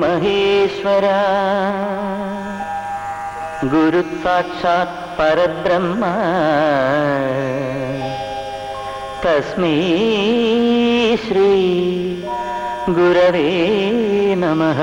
മഹേശ്വര ഗുരു സാക്ഷാത് പരബ്രഹ്മ തസ്മൈ ശ്രീ ഗുരവേ നമഃ.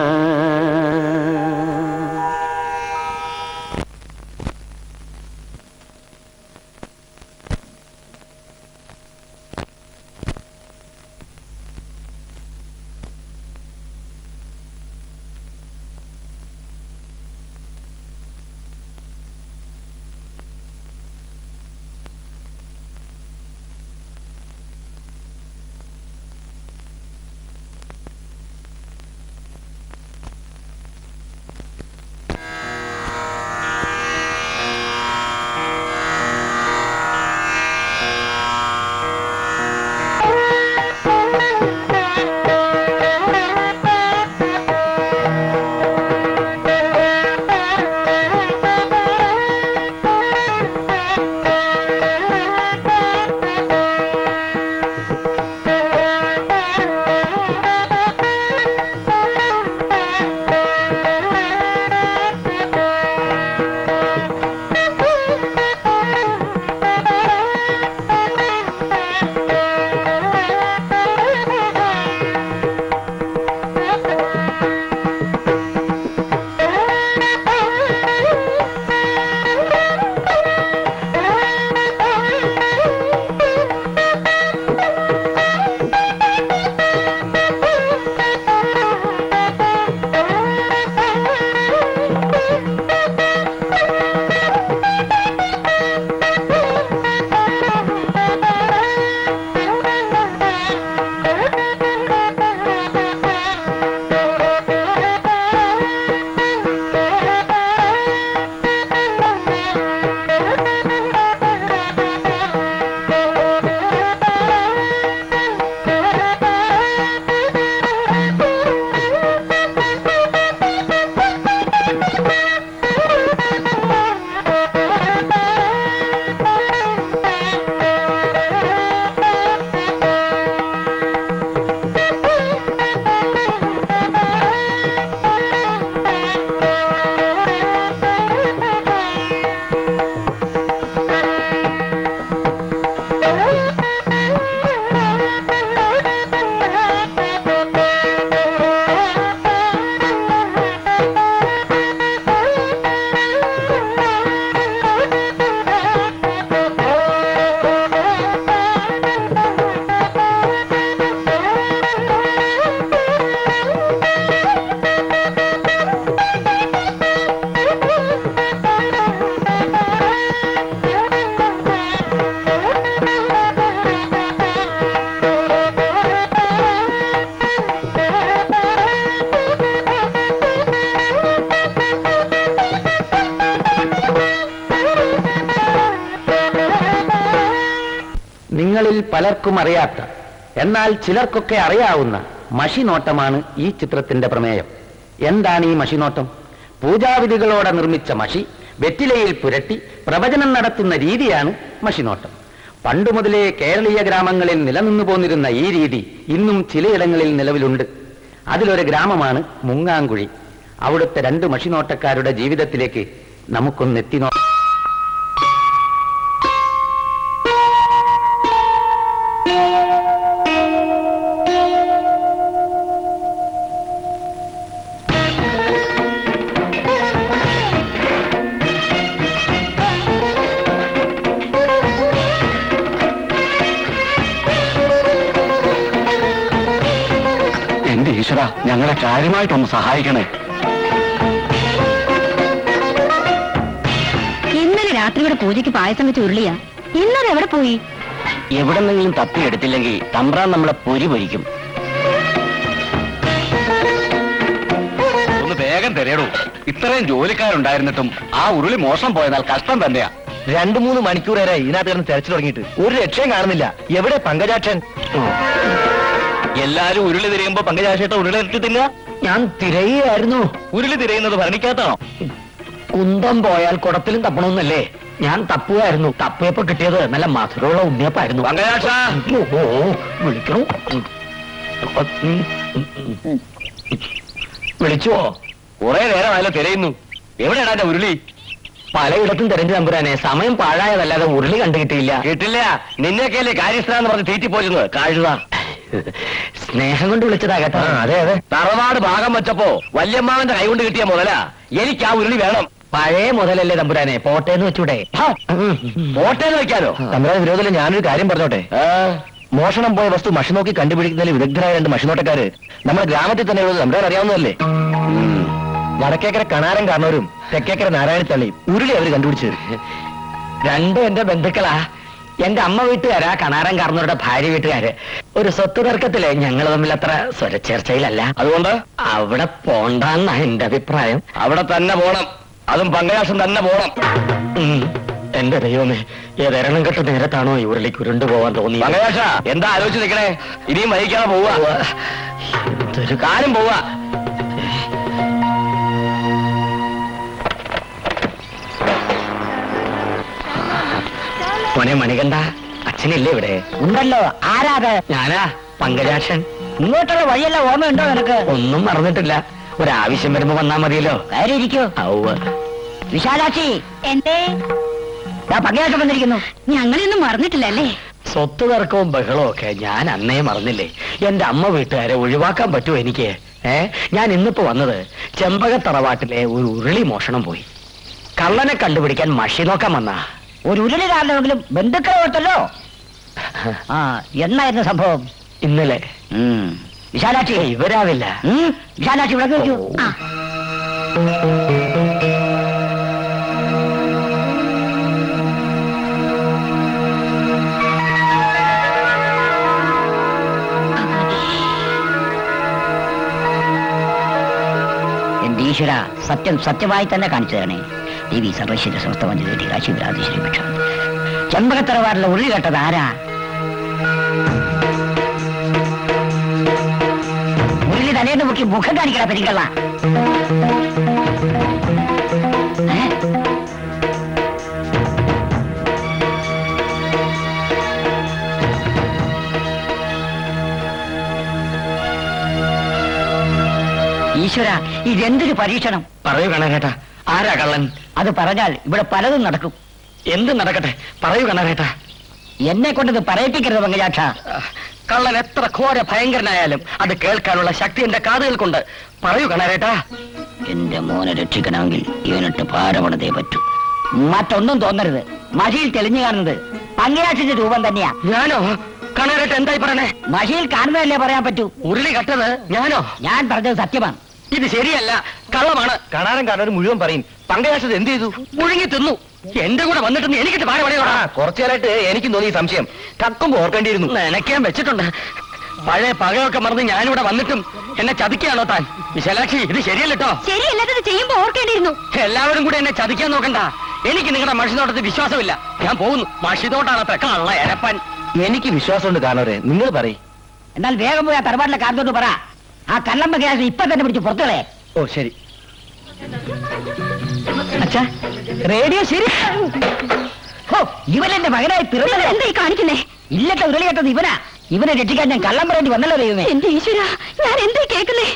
നിങ്ങളിൽ പലർക്കും അറിയാത്ത, എന്നാൽ ചിലർക്കൊക്കെ അറിയാവുന്ന മഷിനോട്ടമാണ് ഈ ചിത്രത്തിന്റെ പ്രമേയം. എന്താണ് ഈ മഷിനോട്ടം? പൂജാവിധികളോടെ നിർമ്മിച്ച മഷി വെറ്റിലയിൽ പുരട്ടി പ്രവചനം നടത്തുന്ന രീതിയാണ് മഷിനോട്ടം. പണ്ടുമുതലേ കേരളീയ ഗ്രാമങ്ങളിൽ നിലനിന്നു പോന്നിരുന്ന ഈ രീതി ഇന്നും ചിലയിടങ്ങളിൽ നിലവിലുണ്ട്. അതിലൊരു ഗ്രാമമാണ് മുങ്ങാങ്കുഴി. അവിടുത്തെ 2 മഷിനോട്ടക്കാരുടെ ജീവിതത്തിലേക്ക് നമുക്കൊന്നെത്തി നോക്കാം. ഈശ്വര, ഞങ്ങളെ കാര്യമായിട്ടൊന്ന് സഹായിക്കണേ. ഇന്നലെ രാത്രി ഇവിടെ പൂജയ്ക്ക് പായസം വെച്ച് ഉരുളിയാ. ഇന്നത് എവിടെ പോയി? എവിടെന്നെങ്കിലും തപ്പിയെടുത്തില്ലെങ്കിൽ തമ്പ്രാൻ നമ്മളെ പൊരി പൊരിക്കും. ഒന്ന് വേഗം തരേടൂ. ഇത്രയും ജോലിക്കാരുണ്ടായിരുന്നിട്ടും ആ ഉരുളി മോശം പോയതാൽ കഷ്ടം തന്നെയാ. 2-3 മണിക്കൂറേറെ ഇതിനകത്ത് കിടന്ന് തെരച്ചിൽ തുടങ്ങിയിട്ട് ഒരു രക്ഷയും കാണുന്നില്ല. എവിടെ പങ്കജാക്ഷൻ? എല്ലാരും ഉരുളി തിരയുമ്പോ പങ്കജാക്ഷേട്ട ഉരുളി ഇട്ട് തിന്ന. ഞാൻ തിരയായിരുന്നു. ഉരുളി തിരയുന്നത് ഭരണിക്കകത്താണോ? കുന്തം പോയാൽ കുടത്തിലും തപ്പണമെന്നല്ലേ? ഞാൻ തപ്പുകയായിരുന്നു. തപ്പിയപ്പോ കിട്ടിയത് നല്ല മധുരമുള്ള ഉണ്ണിയപ്പായിരുന്നു. പങ്കജാക്ഷ വിളിക്കണു. വിളിച്ചുവോ? കുറെ നേരമായല്ലോ തിരയുന്നു. എവിടെയാണ് എന്റെ ഉരുളി? പലയിടത്തും തെരഞ്ഞു തമ്പുരാനെ, സമയം പാഴായതല്ലാതെ ഉരുളി കണ്ടു കിട്ടിയില്ല. കിട്ടില്ല. നിന്നെയൊക്കെയല്ലേ കാര്യസ്ഥനാന്ന് പറഞ്ഞ് തീറ്റിപ്പോയിരുന്നത്. കഴുത. സ്നേഹം കൊണ്ട് വിളിച്ചതാ കേട്ടോ. അതെ അതെ. തറവാട് ഭാഗം വെച്ചപ്പോ വല്യമ്മാവന്റെ കൈ കൊണ്ട് കിട്ടിയ മുതലാ. എനിക്ക് ആ ഉരുളി വേണം. പഴയ മുതലല്ലേ തമ്പുരാനെ, പോട്ടേന്ന് വെച്ചൂടെ? പോട്ടേന്ന് വെക്കാനോ? തമ്പുരാൻ വിരോധത്തിൽ ഞാനൊരു കാര്യം പറഞ്ഞോട്ടെ. മോഷണം പോയ വസ്തു മഷി നോക്കി കണ്ടുപിടിക്കുന്നതിൽ വിദഗ്ധരായ 2 മഷിനോട്ടക്കാര് നമ്മുടെ ഗ്രാമത്തിൽ തന്നെ ഉള്ളത് തമ്പുരാൻ അറിയാവുന്നതല്ലേ? വടക്കേക്കര കണാരൻ കാരണവരും തെക്കേക്കര നാരായണത്തള്ളിയും ഉരുളി അവര് കണ്ടുപിടിച്ചു. 2 എന്റെ ബന്ധുക്കളാ. എന്റെ അമ്മ വീട്ടുകാരാ കണാരൻ കാരണവരുടെ ഭാര്യ വീട്ടുകാര്. ഒരു സ്വത്ത് തർക്കത്തില് ഞങ്ങൾ തമ്മിൽ അത്ര സ്വരച്ചേർച്ചയിലല്ല. അതുകൊണ്ട് അവിടെ പോണ്ടെന്നാ എന്റെ അഭിപ്രായം. അവിടെ തന്നെ പോണം. അതും പങ്കജാക്ഷൻ തന്നെ പോണം. എന്റെ ദൈവമേ, ഏതെരണം കെട്ട നേരത്താണോ ഈ ഉരുളിക്ക് ഉരുണ്ടു പോവാൻ തോന്നി? പങ്കജാക്ഷ, എന്താ ആലോചിച്ച് നിൽക്കണേ? ഇനിയും വഹിക്കാതെ പോവാ. എന്തൊരു കാര്യം പോവാ. മോനെ മണികണ്ഠ, അച്ഛനില്ലേ ഇവിടെ? ഉണ്ടല്ലോ. ആരാത്? ഞാനാ, പങ്കജാക്ഷൻ. ഇങ്ങോട്ടുള്ള വഴിയെല്ലാം ഓർമ്മയുണ്ടോ നിനക്ക്? ഒന്നും മറന്നിട്ടില്ല. ഒരാവശ്യം വരുമ്പോ വന്നാ മതിയല്ലോ. കാര്യം ഇരിക്കോ. ഔവ്. വിശാലാക്ഷി, എന്തേ? പങ്കജാക്ഷൻ വന്നിരിക്കുന്നു. ഞങ്ങളെയൊന്നും മറന്നിട്ടില്ലല്ലേ? സ്വത്ത് തർക്കവും ബഹളവും ഒക്കെ ഞാൻ അന്നേ മറന്നില്ലേ? എന്റെ അമ്മ വീട്ടുകാരെ ഒഴിവാക്കാൻ പറ്റുമോ എനിക്ക്? ഞാൻ ഇന്നിപ്പോ വന്നത് ചെമ്പകത്തറവാട്ടിലെ ഒരു ഉരുളി മോഷണം പോയി. കള്ളനെ കണ്ടുപിടിക്കാൻ മഷി നോക്കാൻ വന്നാ. ഒരു ഉരുളി കാരണമെങ്കിലും ബന്ധുക്കളെ ഓർത്തല്ലോ. ആ, എന്നായിരുന്നു സംഭവം? ഇന്നലെ. വിശാലാക്ഷി, ഇവരാവില്ല. വിശാലാക്ഷി ഇവിടെ നോക്കൂ. എന്റെ ഈശ്വര, സത്യം സത്യമായി തന്നെ കാണിച്ചു തരണേ. ദേവി സർവശ്വര സമസ്തവഞ്ചി കാശിവരാധീശ്വരി ഭിക്ഷ. ചെമ്പകത്തറവാറിലെ ഉരുളി കേട്ടത് ആരാ? ഉരുളി തലേന്ന് മുക്കി മുഖം കാണിക്കണ പെരിക്കള്ള. ഈശ്വര, ഇതെന്തൊരു പരീക്ഷണം! പറയൂ കണാരേട്ടാ, ആരാ കള്ളൻ? അത് പറഞ്ഞാൽ ഇവിടെ പലതും നടക്കും. എന്ത് നടക്കട്ടെ, പറയൂ കണാരേട്ടാ. എന്നെ കൊണ്ടത് പറയിപ്പിക്കരുത് പങ്കജാക്ഷ. കള്ളൻ എത്ര ഘോര ഭയങ്കരനായാലും അത് കേൾക്കാനുള്ള ശക്തി എന്റെ കാതുകൾക്കുണ്ട്. പറയൂ കണാരേട്ടാ. എന്റെ മോനെ രക്ഷിക്കണമെങ്കിൽ ഇവനിട്ട് ഭാരമണതേ പറ്റൂ. മറ്റൊന്നും തോന്നരുത്. മഷിയിൽ തെളിഞ്ഞു കാണുന്നത് പങ്കജാക്ഷന്റെ രൂപം തന്നെയാ. ഞാനോ? കണാരേട്ട എന്തായി പറയണേ? മഷിയിൽ കാണുന്നതല്ലേ പറയാൻ പറ്റൂ. ഉരുളി കട്ടത് ഞാനോ? ഞാൻ പറഞ്ഞത് സത്യമാണ്. ഇത് ശരിയല്ല, കള്ളമാണ്. കണാരൻ കാണാൻ മുഴുവൻ പറയും. പങ്കജാക്ഷത് എന്ത് ചെയ്തു? മുഴുങ്ങി തിന്നു. എന്റെ കൂടെ വന്നിട്ട് എനിക്കിട്ട് പാരപടയോടാ. കുറച്ചുകാലായിട്ട് എനിക്കും തോന്നി സംശയം. കക്കുമ്പോ ഓർക്കേണ്ടിയിരുന്നു. നനയ്ക്കാൻ വെച്ചിട്ടുണ്ട്. പഴയ പകയൊക്കെ മറന്ന് ഞാനിവിടെ വന്നിട്ടും എന്നെ ചതിക്കാണോ താൻ? വിശാലാക്ഷി, ഇത് ശരിയല്ലോ. ശരിയല്ലാത്തത് ചെയ്യുമ്പോ ഓർക്കേണ്ടിയിരുന്നു. എല്ലാവരും കൂടെ എന്നെ ചതിക്കാൻ നോക്കണ്ട. എനിക്ക് നിങ്ങളുടെ മഷിനോട്ടത്തിൽ വിശ്വാസമില്ല. ഞാൻ പോകുന്നു. മഷിനോട്ടാണ് അത്ര കള്ള എരപ്പൻ. എനിക്ക് വിശ്വാസമുണ്ട് കാണവരെ, നിങ്ങൾ പറയും. എന്നാൽ വേഗം പോയി ആ തറവാട്ടിലെ കാരണത്തോട് പറ. ആ കള്ളം പങ്കജാക്ഷൻ ഇപ്പൊ തന്നെ പിടിച്ച് പുറത്തുകളെ. ഓ ശരി. അച്ഛാ, റേഡിയോ ശരി. ഇവനെന്റെ മകനായി പിറന്നത് എന്തായി കാണിക്കുന്നേ? ഇല്ലത്തെ ഉരുളി കേട്ടത് ഇവനാ. ഇവനെ രക്ഷിക്കാൻ ഞാൻ കള്ളം പറയേണ്ടി വന്നല്ലോ ദൈവമേ. എന്റെ ഈശ്വര, ഞാൻ എന്താ കേൾക്കുന്നേ?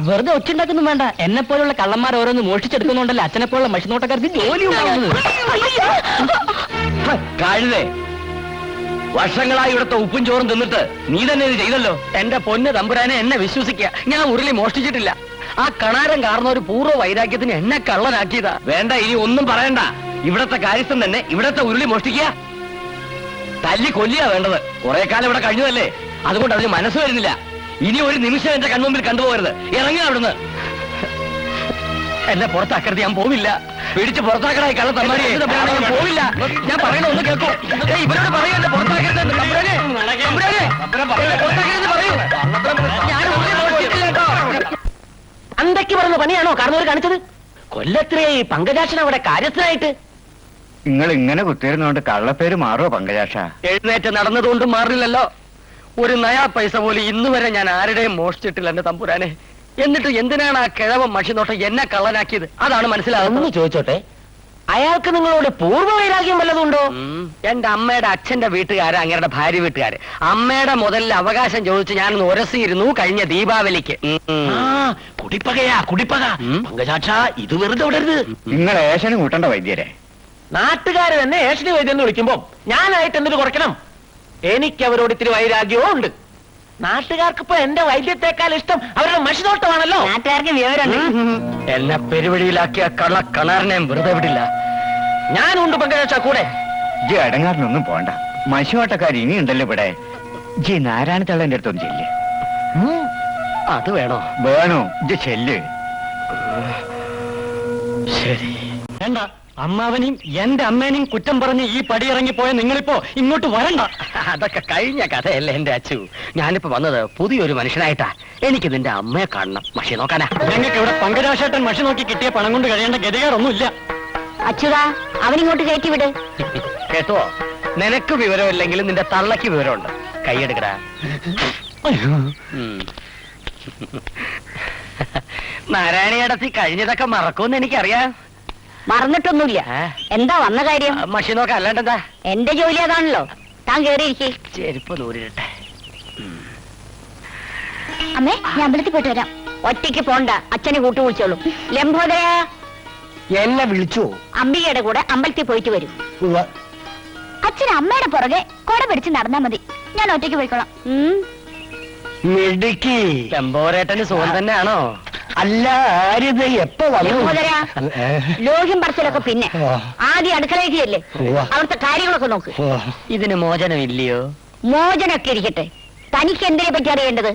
വെറുതെ ഒച്ചുണ്ടാക്കൊന്നും വേണ്ട. എന്നെ പോലുള്ള കള്ളന്മാർ ഓരോന്ന് മോഷ്ടിച്ചെടുക്കുന്നുണ്ടല്ലോ അച്ഛനെ പോലുള്ള മഷിനോട്ടക്കാർക്ക് ജോലി ഉണ്ടാവുന്നത്. കഴുതേ, വർഷങ്ങളായി ഇവിടുത്തെ ഉപ്പും ചോറും തിന്നിട്ട് നീ തന്നെ ഇത് ചെയ്തല്ലോ. എന്റെ പൊന്ന് തമ്പുരാനെ, എന്നെ വിശ്വസിക്കുക. ഞാൻ ഉരുളി മോഷ്ടിച്ചിട്ടില്ല. ആ കണാരം കാരണ ഒരു പൂർവ്വ വൈരാഗ്യത്തിന് എന്നെ കള്ളനാക്കിയതാ. വേണ്ട, ഇനി ഒന്നും പറയണ്ട. ഇവിടത്തെ കാര്യസ്ഥൻ തന്നെ ഇവിടത്തെ ഉരുളി മോഷ്ടിക്കുക. തല്ലി കൊല്ലിയാ വേണ്ടത്. കുറെ കാലം ഇവിടെ കഴിഞ്ഞതല്ലേ, അതുകൊണ്ട് അതിന് മനസ്സ് വരുന്നില്ല. ഇനി ഒരു നിമിഷം എന്റെ കൺമുമ്പിൽ കണ്ടുപോകരുത്. ഇറങ്ങി അവിടുന്ന്. എന്നെ പുറത്താക്കരുത്, ഞാൻ പോവില്ല. പിടിച്ച് പുറത്താക്കണായി കള്ള തമ്മാടി. പോവില്ല. ഞാൻ പറയണ ഒന്ന് കേൾക്കൂ. ഇവരോട് പറയൂ, എന്നെ പുറത്താക്കരുത്. തമ്പുരാനെ, തമ്പുരാനെ, എന്നെ പുറത്താക്കരുത് പറയൂ. ഞാൻ ഉരുളി മോഷ്ടിച്ചിട്ടില്ല കേട്ടോ. അന്തയ്ക്ക് പറഞ്ഞ പണിയാണോ കാരണവർ കാണിച്ചത്? കൊല്ലത്രേ പങ്കജാക്ഷൻ അവിടെ കാര്യസ്ഥനായിട്ട്. നിങ്ങൾ ഇങ്ങനെ കുത്തിയിരുന്നോണ്ട് കള്ളപ്പേര് മാറുമോ പങ്കജാക്ഷ? എഴുന്നേറ്റ് നടന്നതുകൊണ്ട് മാറില്ലല്ലോ. ഒരു നയാ പൈസ പോലും ഇന്ന് വരെ ഞാൻ ആരുടെയും മോഷ്ടിച്ചിട്ടില്ല എന്റെ തമ്പുരാനെ. എന്നിട്ട് എന്തിനാണ് ആ കിഴവൻ മഷിനോട്ടം എന്നെ കള്ളനാക്കിയത്? അതാണ് മനസ്സിലാകുന്നത്. ചോദിച്ചോട്ടെ, അയാൾക്ക് നിങ്ങളോട് പൂർവ്വവൈരാഗ്യം വല്ലതുണ്ടോ? എന്റെ അമ്മയുടെ അച്ഛന്റെ വീട്ടുകാര് അങ്ങയുടെ ഭാര്യ വീട്ടുകാര് അമ്മയുടെ മുതലിൽ അവകാശം ചോദിച്ച് ഞാൻ ഉരസിയിരുന്നു കഴിഞ്ഞ ദീപാവലിക്ക്. കുടിപ്പകയാ കുടിപ്പക. പങ്കജാക്ഷ ഇത് വെറുതെ വിടരുത്. നിങ്ങൾ ഏഷന് കൂട്ടണ്ട വൈദ്യരെ. നാട്ടുകാര് തന്നെ ഏഷണി വൈദ്യം എന്ന് വിളിക്കുമ്പോ ഞാനായിട്ട് എന്തിനു കുറയ്ക്കണം? എനിക്ക് അവരോട് ഇത്തിരി വൈരാഗ്യവും ഉണ്ട്. നാട്ടുകാർക്ക് ഇപ്പൊ എന്റെ വൈദ്യത്തെക്കാൾ ഇഷ്ടം അവരുടെ മഷിനോട്ടമാണല്ലോ. നാട്ടുകാർക്ക് വിവരമുണ്ട്. എന്നെ പെരുവഴിയിലാക്കിയ കള്ളക്കണാറിനെ വെറുതെ വിടില്ല. ഞാനുണ്ട് പങ്കജാക്ഷ കൂടെ. ജി അടങ്ങാറിനൊന്നും പോണ്ട. മശുവാട്ടക്കാർ ഇനിയുണ്ടല്ലോ ഇവിടെ. ജി നാരായണ തള്ളന്റെ അടുത്തൊന്നും ചെല്ല്. അത് വേണോ? വേണോ? ജി ചെല്ല്. ശരി. വേണ്ട. അമ്മാവനെയും എന്റെ അമ്മേനെയും കുറ്റം പറഞ്ഞ് ഈ പടിയിറങ്ങിപ്പോയ നിങ്ങളിപ്പോ ഇങ്ങോട്ട് വരണ്ട. അതൊക്കെ കഴിഞ്ഞ കഥയല്ലേ എന്റെ അച്ചു. ഞാനിപ്പോ വന്നത് പുതിയൊരു മനുഷ്യനായിട്ടാ. എനിക്ക് നിന്റെ അമ്മയെ കാണണം. മഷി നോക്കാനാ. ഞങ്ങൾക്ക് ഇവിടെ പങ്കജാക്ഷേട്ടൻ മഷി നോക്കി കിട്ടിയ പണം കൊണ്ട് കഴിയേണ്ട ഗതികേടൊന്നുമില്ല. അച്യുതാ, അവനിങ്ങോട്ട് കയറ്റി വിട്. കേട്ടോ, നിനക്ക് വിവരമില്ലെങ്കിലും നിന്റെ തള്ളക്ക് വിവരമുണ്ട്. കൈയെടുക്കടാ. നാരായണിയടത്തി കഴിഞ്ഞതൊക്കെ മറക്കുമെന്ന് എനിക്കറിയാം. മറന്നിട്ടൊന്നുമില്ല. എന്താ വന്ന കാര്യം? മഷി നോക്കാം, അല്ലാണ്ടെന്താ? എന്റെ ജോലി അതാണല്ലോ. താൻ കേറിയിരിക്കേ. ചെരുപ്പ് നൂരിട്ടെ. അമ്മേ, ഞാൻ അമ്പലത്തിൽ പോയിട്ട് വരാം. ഒറ്റയ്ക്ക് പോണ്ട, അച്ഛനെ കൂട്ടു വിളിച്ചോളൂ. ലംബോദര എന്നെ വിളിച്ചു. അംബികയുടെ കൂടെ അമ്പലത്തിൽ പോയിട്ട് വരും. അച്ഛൻ അമ്മയുടെ പുറകെ കൊട പിടിച്ച് നടന്നാ മതി. ഞാൻ ഒറ്റയ്ക്ക് പോയിക്കോളാം. മിടുക്കി. ലംബോരേട്ടന് സുഖം തന്നെയാണോ? അല്ല, ആരിത് എപ്പോ വന്നു? ലോഹ്യം പറച്ചിലൊക്കെ പിന്നെ ആദ്യം അടുക്കളയില്ലേ, അവിടുത്തെ കാര്യങ്ങളൊക്കെ നോക്ക്. ഇതിന് മോചനമില്ലയോ? മോചനൊക്കെ ഇരിക്കട്ടെ, തനിക്ക് എന്തിനെ പറ്റി അറിയേണ്ടത്?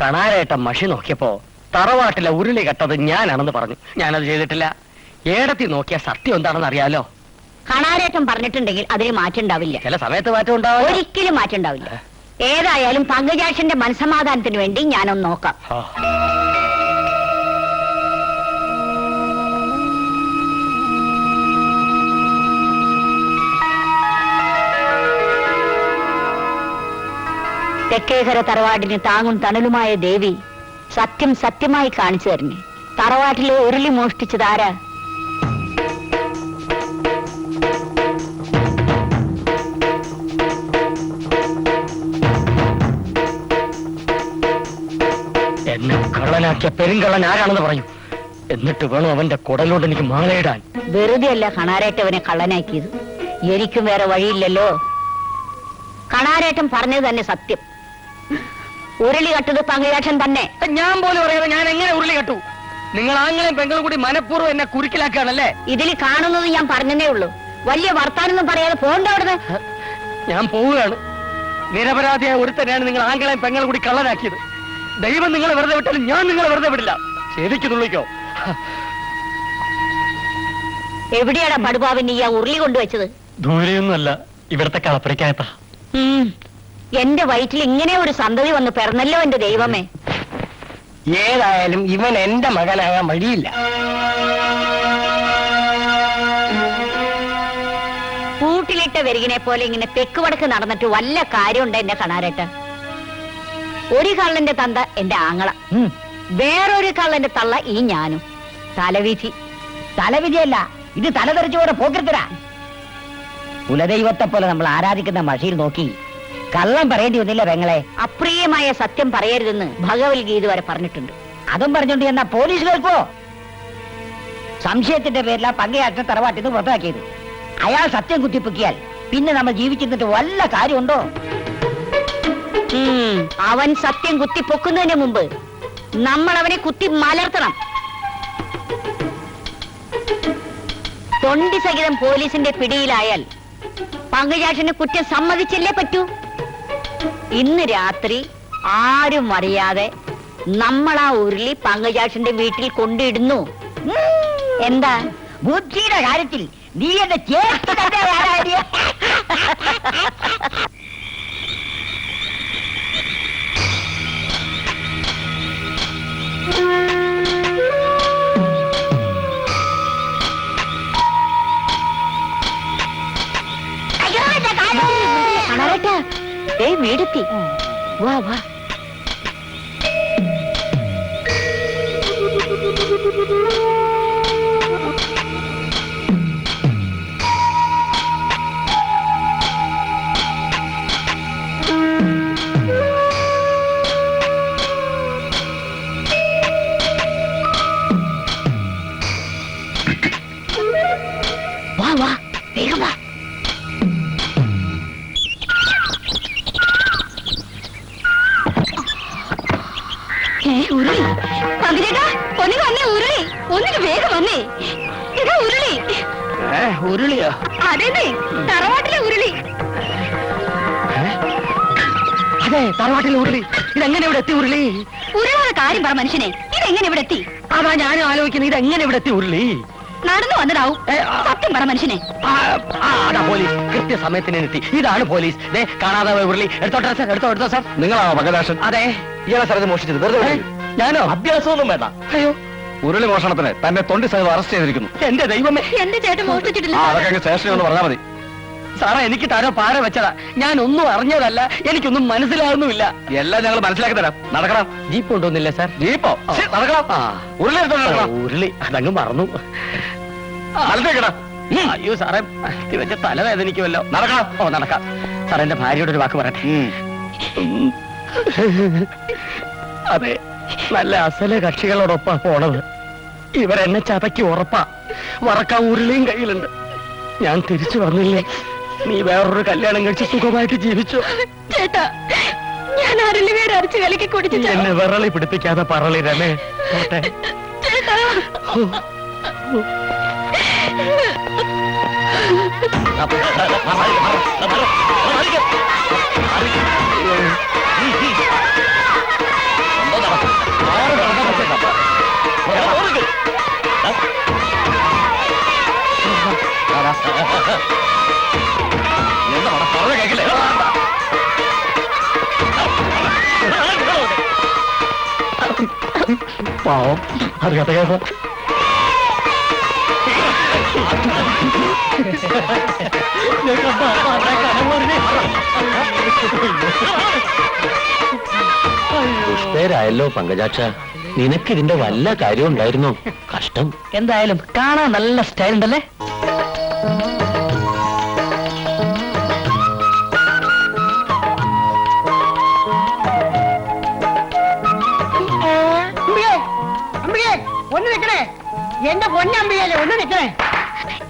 കണാരേട്ടൻ മഷി നോക്കിയപ്പോ തറവാട്ടിലെ ഉരുളി കെട്ടത് ഞാനാണെന്ന് പറഞ്ഞു. ഞാനത് ചെയ്തിട്ടില്ല. ഏടത്തി നോക്കിയ സത്യം എന്താണെന്ന് അറിയാലോ. കണാരേട്ടൻ പറഞ്ഞിട്ടുണ്ടെങ്കിൽ അതിന് മാറ്റം ഉണ്ടാവില്ല. ചില സമയത്ത് മാറ്റം ഉണ്ടാവും. ഒരിക്കലും മാറ്റം ഉണ്ടാവില്ല. ഏതായാലും പങ്കജാക്ഷന്റെ മനസ്സമാധാനത്തിന് വേണ്ടി ഞാനൊന്ന് നോക്കാം. തെക്കേകര തറവാടിന് താങ്ങും തണലുമായ ദേവി സത്യം സത്യമായി കാണിച്ചു തരണേ. തറവാട്ടിലെ ഉരുളി മോഷ്ടിച്ചതാരാ? എന്നെ കള്ളനാക്കിയ പെരുങ്കള്ളൻ ആരാണെന്ന് പറയും. എന്നിട്ട് വേണം അവന്റെ കുടലോട് എനിക്ക് മാലയിടാൻ. വെറുതെ അല്ല കണാരേറ്റവനെ കള്ളനാക്കിയത്. എനിക്കും വേറെ വഴിയില്ലല്ലോ. കണാരേറ്റൻ പറഞ്ഞത് തന്നെ സത്യം. ഉരുളി കട്ടത് പങ്കജാക്ഷൻ തന്നെ. ഞാൻ പോലും അറിയാതെ ഞാൻ എങ്ങനെ ഉരുളി കെട്ടു? നിങ്ങൾ ആങ്ങളെയും പെങ്ങളും കൂടി മനഃപൂർവ്വം എന്നെ കുരുക്കിലാക്കുകയാണല്ലേ? ഇതിൽ കാണുന്നത് ഞാൻ പറഞ്ഞതേ ഉള്ളൂ. വലിയ വർത്താനൊന്നും പറയാതെ പോണ്ട അവിടുന്ന്. ഞാൻ പോവുകയാണ്. നിരപരാധിയായ ഒരുത്തനെയാണ് നിങ്ങൾ ആങ്ങളെയും പെങ്ങളും കൂടി കള്ളനാക്കിയത്. ദൈവം നിങ്ങളെ വെറുതെ വിട്ടാലും ഞാൻ നിങ്ങളെ വെറുതെ വിടില്ല. ശരിക്കും തുള്ളിക്കോ. എവിടെയാണ് പടുപാവിന് ഈ ഉരുളി കൊണ്ടുവച്ചത്? ദൂരെയൊന്നുമല്ല, ഇവിടത്തെ കളപ്പുരക്കകത്താ. എന്റെ വയറ്റിൽ ഇങ്ങനെ ഒരു സന്തതി വന്ന് പിറന്നല്ലോ എന്റെ ദൈവമേ. ഏതായാലും ഇവൻ എന്റെ മകനാകാൻ വഴിയില്ല. കൂട്ടിലിട്ട വെരുകിനെ പോലെ ഇങ്ങനെ തെക്ക് വടക്ക് നടന്നിട്ട് വല്ല കാര്യമുണ്ട് എന്റെ കണാരേട്ട? ഒരു കള്ളന്റെ തന്ത എന്റെ ആങ്ങള, വേറൊരു കള്ളന്റെ തള്ള ഈ ഞാനും. തലവിധി. തലവിധിയല്ല, ഇത് തലതെറിച്ചു പോലെ പോക്കരുത്തരാ. കുലദൈവത്തെ പോലെ നമ്മൾ ആരാധിക്കുന്ന മഷിയിൽ നോക്കി കള്ളം പറയേണ്ടി വന്നില്ല പെങ്ങളെ. അപ്രിയമായ സത്യം പറയരുതെന്ന് ഭഗവത്ഗീത വരെ പറഞ്ഞിട്ടുണ്ട്. അതും പറഞ്ഞോണ്ട് എന്നാ പോലീസ് കേൾക്കോ? സംശയത്തിന്റെ പേരിലാ പങ്കയാക്ഷൻ തറവാട്ടിൽ നിന്ന് പുറത്താക്കിയത്. അയാൾ സത്യം കുത്തിപ്പൊക്കിയാൽ പിന്നെ നമ്മൾ ജീവിച്ചിരുന്നിട്ട് വല്ല കാര്യമുണ്ടോ? അവൻ സത്യം കുത്തി പൊക്കുന്നതിന് മുമ്പ് നമ്മൾ അവനെ കുത്തി മലർത്തണം. തൊണ്ടി സഹിതം പോലീസിന്റെ പിടിയിലായാൽ പങ്കജാക്ഷന് കുറ്റം സമ്മതിച്ചല്ലേ പറ്റൂ. ഇന്ന് രാത്രി ആരും അറിയാതെ നമ്മൾ ആ ഉരുളി പങ്കജാക്ഷന്റെ വീട്ടിൽ കൊണ്ടിടുന്നു. എന്താ? ബുദ്ധിയുടെ കാര്യത്തിൽ നീ എന്റെ ചേർത്ത് തന്നെ ആരായ? വീടെത്തി. വാ വാ. വാ വേഗം വാ. ഉരുളി പതിനേട്ടാ ഒന്ന് വന്നേ, ഉരുളി ഒന്നിന് വേഗം വന്നേ. ഇതാ ഉരുളി. ഉരുളിയോ? അതേന്നേ, തറവാട്ടിലെ ഉരുളി. അതെ, തറവാട്ടിലെ ഉരുളി. ഇതെങ്ങനെ ഇവിടെ എത്തി ഉരുളി? ഉരുളാതെ കാര്യം പറ മനുഷ്യനെ. ഇതെങ്ങനെ ഇവിടെ എത്തി? അതാ ഞാനും ആലോചിക്കുന്നത്, ഇതെങ്ങനെ ഇവിടെ എത്തി ഉരുളി? നടന്നു വന്നതാവും. സത്യം പറ മനുഷ്യനെ. അതാ പോലീസ്, കൃത്യസമയത്തിന് എത്തി. ഇതാണ് പോലീസ്. കാണാതെ പോയ ഉരുളി. എടുത്തോട്ടെ സാർ, എടുത്തോ സാർ. നിങ്ങളാണോ മകദാശൻ? അതെ. ഇയാളെ സ്ഥലത്ത് മോഷിച്ചത് വെറുതെ ഞാനോ? അഭ്യാസമൊന്നും വേണ്ട. അയ്യോ, ഉരുളി മോഷണത്തിന് തന്നെ തൊണ്ടി സഹിതം അറസ്റ്റ് ചെയ്തിരിക്കുന്നു. എന്റെ ദൈവമേ, എന്റെ ചേട്ടൻ മോഷ്ടിച്ചിട്ടില്ല. അതൊക്കെ സ്റ്റേഷനിൽ കൊണ്ട് പറഞ്ഞാൽ മതി. സാറേ, എനിക്ക് താരോ പാര വെച്ചതാ. ഞാൻ ഒന്നും അറിഞ്ഞതല്ല, എനിക്കൊന്നും മനസ്സിലാകുന്നുമില്ല. എല്ലാം ഞങ്ങൾ മനസ്സിലാക്കി തരാം. നടക്കണം. ജീപ്പ് കൊണ്ടുവന്നില്ല സാർ? ജീപ്പോ? നടക്കണം. ഉരുളി എടുത്തോണ്ട് നടക്കണം. ഉരുളി അതങ്ങ് മറന്നു. നടത്തേക്കടാ. അയ്യോ സാറേ, വെച്ച തലവേദനിക്കുമല്ലോ. നടക്കണം. ഓ നടക്കാം. സാർ, എന്റെ ഭാര്യയോട് ഒരു വാക്ക് പറയട്ടെ. അതെ, നല്ല അസല കക്ഷികളോടൊപ്പാ പോണത്. ഇവരെന്നെ ചതയ്ക്ക് ഉറപ്പാ. വറക്കാൻ ഉരുളിയും കയ്യിലുണ്ട്. ഞാൻ തിരിച്ചു വന്നില്ലേ, നീ വേറൊരു കല്യാണം കഴിച്ച് സുഖമായിട്ട് ജീവിച്ചു. ചേട്ടാ, ഞാൻ ആരെങ്കിലും പേര് അരച്ച് കലക്കി കുടിച്ചു. എന്നെ വിറളി പിടിപ്പിക്കാതെ പറളി രമേ. പോട്ടെ. ചേട്ടാ, കേക്കില്ലേ? പാവം, അറിയാത്ത കേട്ടോ. ദുഷ്പേരായല്ലോ പങ്കജാക്ഷ. നിനക്കിതിന്റെ വല്ല കാര്യം ഉണ്ടായിരുന്നോ? കഷ്ടം. എന്തായാലും കാണാൻ നല്ല സ്റ്റൈൽ ഉണ്ടല്ലേ? ഒന്ന് നിൽക്കണേ, എന്റെ പൊന്നമ്പിയല്ലേ, ഒന്ന് നിൽക്കണേ.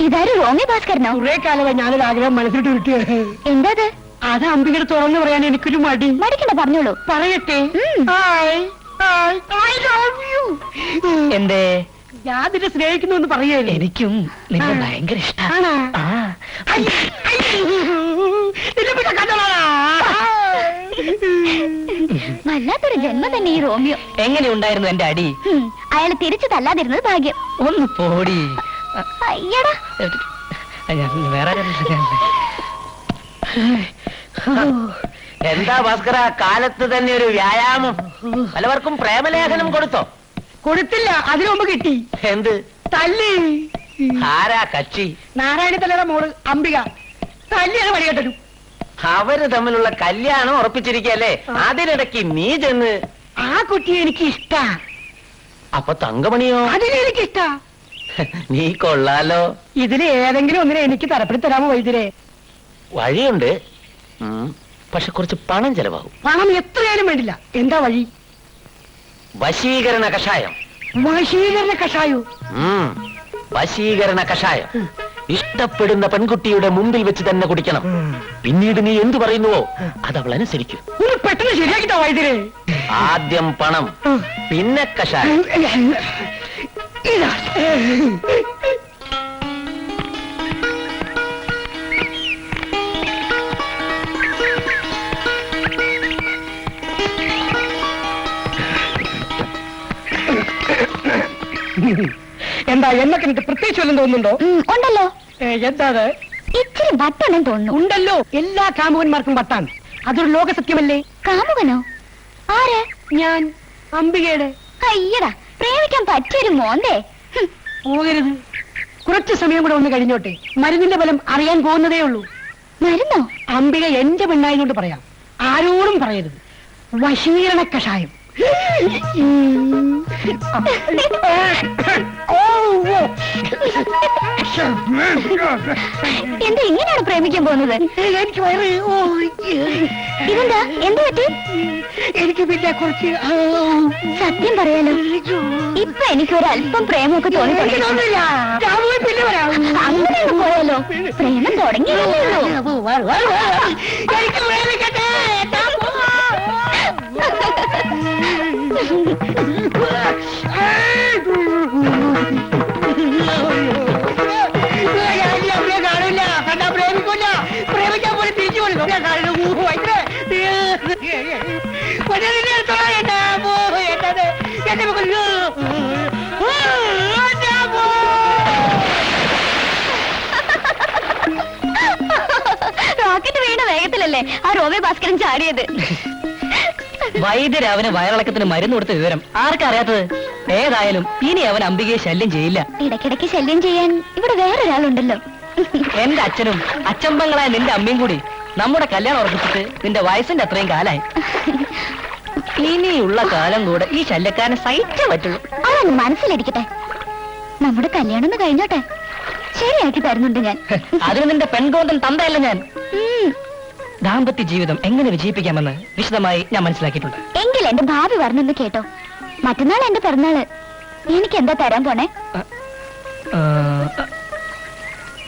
ഇതാരും റോമി ഭാസ്കരനോ? കുറെ കാലമായി ഞാനൊരു ആഗ്രഹം മനസ്സിട്ട് കിട്ടിയത്. എന്താ അത് അമ്പികയുടെ തുറന്നു പറയാൻ എനിക്കൊരു മടി. മടിക്കണ്ട, പറഞ്ഞോളൂ. പറയട്ടെ. എന്തേ? ഞാൻ നിന്നെ സ്നേഹിക്കുന്നു എന്ന് പറയല്ലേ? എനിക്കും നിന്നെ ഭയങ്കര ഇഷ്ടമാണ്. വല്ലാത്തൊരു ജന്മം തന്നെ ഈ റോമിയോ. എങ്ങനെയുണ്ടായിരുന്നു എന്റെ അടി? അയാള് തിരിച്ചു തല്ലാതിരുന്നത് ഭാഗ്യം. ഒന്ന് പോടി. അയ്യടാ, വേറെ എന്താ ഭാസ്കര, കാലത്ത് തന്നെ ഒരു വ്യായാമം. പലവർക്കും പ്രേമലേഖനം കൊടുത്തോ? കൊടുത്തില്ല, അതിനു മുമ്പ് കിട്ടി. എന്ത് തല്ലി. ആരാ കക്ഷി? നാരായണ തലയുടെ മോള് അംബിക. തല്ലിയാണ് വഴികെട്ടു. അവര് തമ്മിലുള്ള കല്യാണം ഉറപ്പിച്ചിരിക്കല്ലേ, അതിനിടയ്ക്ക് നീ ചെന്ന്. ആ കുട്ടിയെ എനിക്ക് ഇഷ്ടാ. അപ്പൊ തങ്കമണിയോ? അതിനെനിക്ക് ഇഷ്ടാ. നീ കൊള്ളാലോ. ഇതിന് ഏതെങ്കിലും ഒന്നിനെ എനിക്ക് തരപ്പെടുത്തി തരാമോ വൈദ്യരെ? വഴിയുണ്ട്, പക്ഷെ കുറച്ച് പണം ചെലവാകും. പണം എത്രയാലും വേണ്ടില്ല. എന്താ വഴി? വശീകരണ കഷായം. വശീകരണ കഷായോ? വശീകരണ കഷായം ഇഷ്ടപ്പെടുന്ന പെൺകുട്ടിയുടെ മുമ്പിൽ വെച്ച് തന്നെ കുടിക്കണം. പിന്നീട് നീ എന്തു പറയുന്നുവോ അത് അവൾ അനുസരിക്കും. ഒന്ന് പെട്ടെന്ന് ശരിയാക്കിട്ടോ വൈദ്യരെ. ആദ്യം പണം, പിന്നെ കഷായം. ഇതാ. എന്താ എന്നെ കണ്ടിട്ട് പ്രത്യേകിച്ച് വല്ലതും തോന്നുന്നുണ്ടോ? ഉണ്ടല്ലോ. എന്താ അത്? ഇച്ചിരി വട്ടാണെന്ന് തോന്നുന്നു. ഉണ്ടല്ലോ, എല്ലാ കാമുകന്മാർക്കും വട്ടാണ്. അതൊരു ലോക സത്യമല്ലേ? കാമുകനോ? ആര്? ഞാൻ അംബികയുടെ. അയ്യടാ, പ്രേമിക്കാൻ പറ്റിയൊരു മോന്തേ. പോകരുത്, കുറച്ച് സമയം കൂടെ ഒന്ന് കഴിഞ്ഞോട്ടെ. മരുന്നിന്റെ ഫലം അറിയാൻ പോകുന്നതേ ഉള്ളൂ. മരുന്നോ? അംബിക എന്റെ പെണ്ണായതുകൊണ്ട് പറയാം, ആരോടും പറയരുത്. വശീകരണ കഷായം. എന്താ ഇങ്ങനെയാണ് പ്രേമിക്കാൻ പോകുന്നത്? എനിക്ക് വയറ്. ഇതെന്താ, എന്ത് പറ്റി? എനിക്ക് പിന്നെ കുറച്ച് സത്യം പറയാലോ, ഇപ്പൊ എനിക്ക് ഒരു അല്പം പ്രേമമൊക്കെ തോന്നി. പിന്നെ വരാം. അങ്ങനെ പോയാലോ? പ്രേമം തുടങ്ങിയതല്ലേ ഉള്ളൂ. റോക്കറ്റ് വീണ വേഗത്തിലല്ലേ ആ റോബി ഭാസ്കരൻ ചാടിയത്. വൈദ്യര് അവന് വയറിളക്കത്തിന് മരുന്ന് കൊടുത്ത വിവരം ആർക്കറിയാത്തത്? ഏതായാലും ഇനി അവൻ അംബികയെ ശല്യം ചെയ്യില്ല. ഇടയ്ക്കിടയ്ക്ക് ശല്യം ചെയ്യാൻ ഇവിടെ വേറൊരാളുണ്ടല്ലോ. എന്റെ അച്ഛനും അച്ഛമ്പങ്ങളായ നിന്റെ അമ്മയും കൂടി നമ്മുടെ കല്യാണം ഉറപ്പിച്ചിട്ട് നിന്റെ വയസ്സിന്റെ അത്രയും കാലായി. ഇനിയുള്ള കാലം കൂടെ ഈ ശല്യക്കാരനെ സഹിച്ചേ പറ്റുള്ളൂ. അതങ്ങ് മനസ്സിലിരിക്കട്ടെ. നമ്മുടെ കല്യാണം ഒന്ന് കഴിഞ്ഞോട്ടെ, ശരിയാക്കി തരുന്നുണ്ട് ഞാൻ. അതിന് നിന്റെ പെൺകോന്തൻ തന്തയല്ല ഞാൻ. ദാമ്പത്യ ജീവിതം എങ്ങനെ വിജയിപ്പിക്കാമെന്ന് വിശദമായി ഞാൻ മനസ്സിലാക്കിയിട്ടുണ്ട്. എങ്കിൽ എന്റെ ഭാവി പറഞ്ഞൊന്ന് കേട്ടോ. മറ്റന്നാൾ എന്റെ പിറന്നാള്. എനിക്ക് എന്താ തരാൻ പോണേ?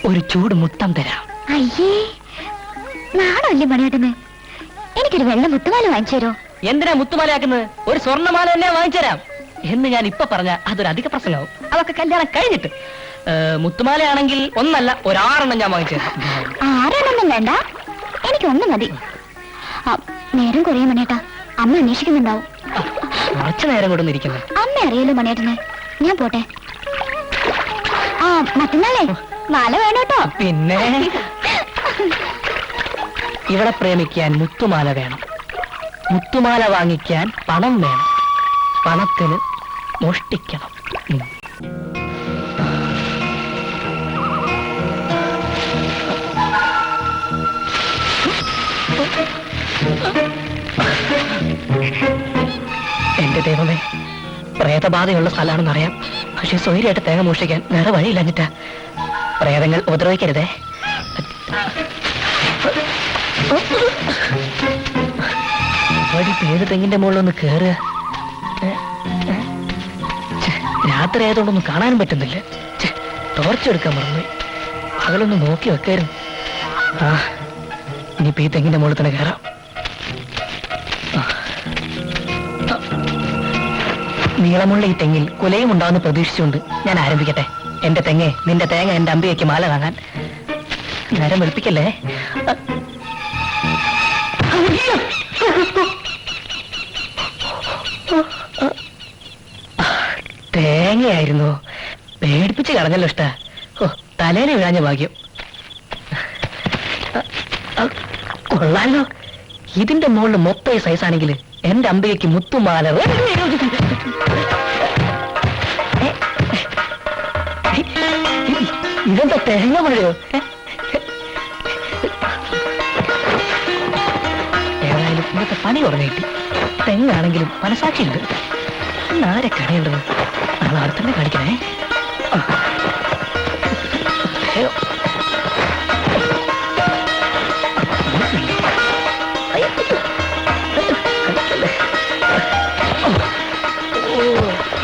ഒരു ചൂട് മുത്തം തരാം. അയ്യേ, നാണല്ലേ മണിയേട്ടന്? എനിക്കൊരു വെള്ള മുത്തുമാല വാങ്ങിച്ചു തരോ? എന്തിനാ മുത്തുമാലയാക്കുന്നത്? ഒരു സ്വർണ്ണമാല തന്നെ വാങ്ങിച്ചു തരാം എന്ന് ഞാൻ ഇപ്പൊ പറഞ്ഞ അതൊരു അധിക പ്രശ്നമാവും. അതൊക്കെ കല്യാണം കഴിഞ്ഞിട്ട്. മുത്തുമാലയാണെങ്കിൽ ഒന്നല്ല, ഒരു 6 ഞാൻ വാങ്ങിച്ചു തരാം. 6 വേണ്ട, എനിക്ക് 1 മതി. നേരം കുറേ മണിയേട്ടാ, അമ്മ അന്വേഷിക്കുന്നുണ്ടാവും. കുറച്ചു നേരം കൂടെ ഇരിക്കുന്നു. അമ്മ അറിയല്ലോ മണിയേട്ടന്. ഞാൻ പോട്ടെ. മറ്റന്നാളേ മാല വേണോട്ടോ. പിന്നെ ഇവിടെ പ്രേമിക്കാൻ മുത്തുമാല വേണം, മുത്തുമാല വാങ്ങിക്കാൻ പണം വേണം, പണത്തിന് മോഷ്ടിക്കണം. എന്റെ ദൈവമേ, പ്രേതബാധയുള്ള സ്ഥലമാണെന്നറിയാം. പക്ഷെ സ്വൈര്യമായിട്ട് തേങ്ങ മോഷ്ടിക്കാൻ വേറെ വഴിയില്ലഞ്ഞിട്ടാ. പ്രേതങ്ങൾ ഉപദ്രവിക്കരുതേ. ഏത് തെങ്ങിന്റെ മുകളിലൊന്ന് കേറുക. രാത്രി ആയതുകൊണ്ടൊന്നും കാണാനും പറ്റുന്നില്ല. ടോർച്ച് എടുക്കാൻ മറന്നുപോയി. പകലൊന്ന് നോക്കി വെക്കായിരുന്നു. ഇനിയിപ്പോ ഈ തെങ്ങിന്റെ മുകളിൽ തന്നെ കയറാം. നീളമുള്ള ഈ തെങ്ങിൽ കുലയും ഉണ്ടാവുന്ന പ്രതീക്ഷിച്ചുകൊണ്ട് ഞാൻ ആരംഭിക്കട്ടെ. എന്റെ തെങ്ങെ, നിന്റെ തേങ്ങ എന്റെ അമ്പികയ്ക്ക് മാല വാങ്ങാൻ. നേരം വെളുപ്പിക്കല്ലേ. തേങ്ങയായിരുന്നു. പേടിപ്പിച്ച് കളഞ്ഞല്ലോ ഇഷ്ട. തലേനെ വീഴാഞ്ഞ ഭാഗ്യം. കൊള്ളാലോ, ഇതിന്റെ മുകളിൽ മൊത്തം സൈസ് ആണെങ്കിൽ എന്റെ അമ്പികയ്ക്ക് മുത്തുമാല. ഇതെന്താ തേങ്ങ മഴയോ? ഏതായാലും ഇന്നത്തെ പണി കുറഞ്ഞു കിട്ടി. തെങ്ങാണെങ്കിലും മനസാക്ഷിയുണ്ട്. ആരെ കടയുള്ളത്? നാളെ അവിടെ തന്നെ കാണിക്കണേ.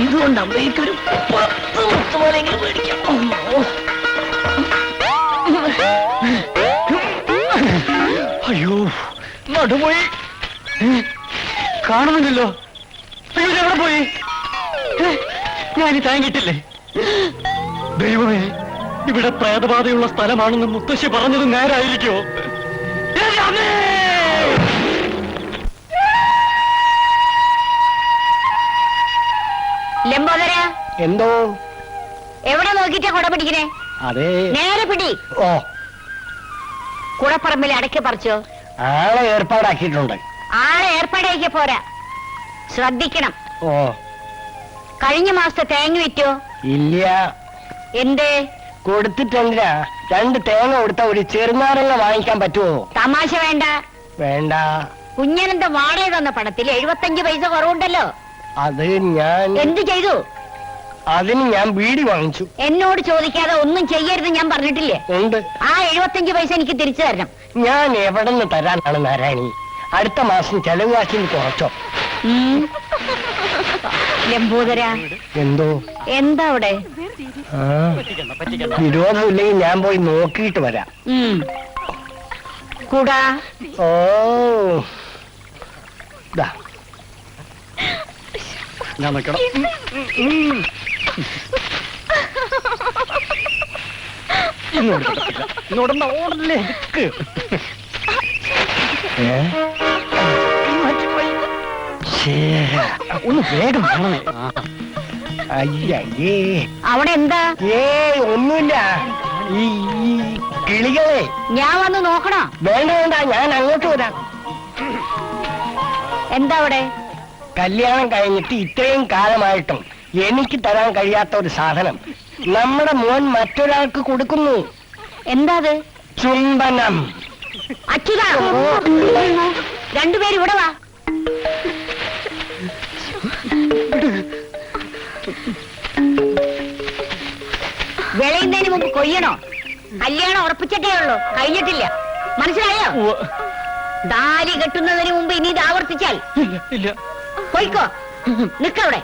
ഇതുകൊണ്ട് അമ്മയ്ക്കൊരു 10 മുത്തുമാലെങ്കിലും മേടിക്കാം. അയ്യോ, നടുപോയി. കാണുന്നില്ലല്ലോ. എവിടെ പോയി? ഞാനീ താങ്ങിട്ടില്ലേ? ദൈവമേ, ഇവിടെ പ്രേതബാധയുള്ള സ്ഥലമാണെന്ന് മുത്തശ്ശി പറഞ്ഞത് നേരായിരിക്കോ? ലംബോദര, എന്തോ? എവിടെ നോക്കിട്ടാ കുട പിടിക്കണേ? അതെ, നേരെ പിടി. ഓ, കുടപ്പറമ്പിൽ അടക്കി പറിച്ചോ? ആളെ ഏർപ്പാടാക്കിയിട്ടുണ്ട്. ആളെ ഏർപ്പാടാക്കിയ പോരാ, ശ്രദ്ധിക്കണം. ഓ, കഴിഞ്ഞ മാസത്തെ തേങ്ങ വിറ്റോ? ഇല്ല. എന്തേ? കൊടുത്തിട്ടെന്തിനാ? 2 തേങ്ങ കൊടുത്ത ഒരു ചെറുനാരങ്ങ വാങ്ങിക്കാൻ പറ്റുമോ? തമാശ വേണ്ട. വേണ്ട. കുഞ്ഞനന്റെ വാടക തന്ന പണത്തിൽ 75 പൈസ കുറവുണ്ടല്ലോ. അത് ഞാൻ എന്ത് ചെയ്തു? അതിന് ഞാൻ ബീഡി വാങ്ങിച്ചു. എന്നോട് ചോദിക്കാതെ ഒന്നും ചെയ്യരുത് ഞാൻ പറഞ്ഞിട്ടില്ലേ? ഉണ്ട്. ആ 75 പൈസ എനിക്ക് തിരിച്ചു തരണം. ഞാൻ എവിടെ നിന്ന് തരാനാണ് നാരായണി? അടുത്ത മാസം ചെലവ് കാശിന് കുറച്ചോ? ലംബോദര, എന്തോ എന്താ അവിടെ? വിരോധമില്ലെങ്കിൽ ഞാൻ പോയി നോക്കിയിട്ട് വരാം. കൂടാ. ഓ ദാ. ഞാൻ നിൽക്കണം. ഇങ്ങോട്ട് ഓടല്ലേ നിക്ക്. ഒന്ന് വേഗം കാണണേ. അയ്യേ, അവിടെ എന്താ? ഒന്നുമില്ല. ഈ കിളികളെ ഞാൻ വന്ന് നോക്കണോ? വേണ്ട വേണ്ട, ഞാൻ അങ്ങോട്ട് വരാം. എന്താ അവിടെ? കല്യാണം കഴിഞ്ഞിട്ട് ഇത്രയും കാലമായിട്ടും എനിക്ക് തരാൻ കഴിയാത്ത ഒരു സാധനം നമ്മുടെ മോൻ മറ്റൊരാൾക്ക് കൊടുക്കുന്നു. എന്താ അത്? ചുംബനം. അച്യുതാ, രണ്ടുപേരും ഇവിടെ വാ. വിളയുന്നതിന് മുമ്പ് കൊയ്യണോ? കല്യാണം ഉറപ്പിച്ചിട്ടേ ഉള്ളൂ, കഴിഞ്ഞിട്ടില്ല. മനസ്സിലായോ? ദാലി കെട്ടുന്നതിന് മുമ്പ് ഇനി ഇത് ആവർത്തിച്ചാൽ കൊയ്ക്കോ. നിക്കവിടെ.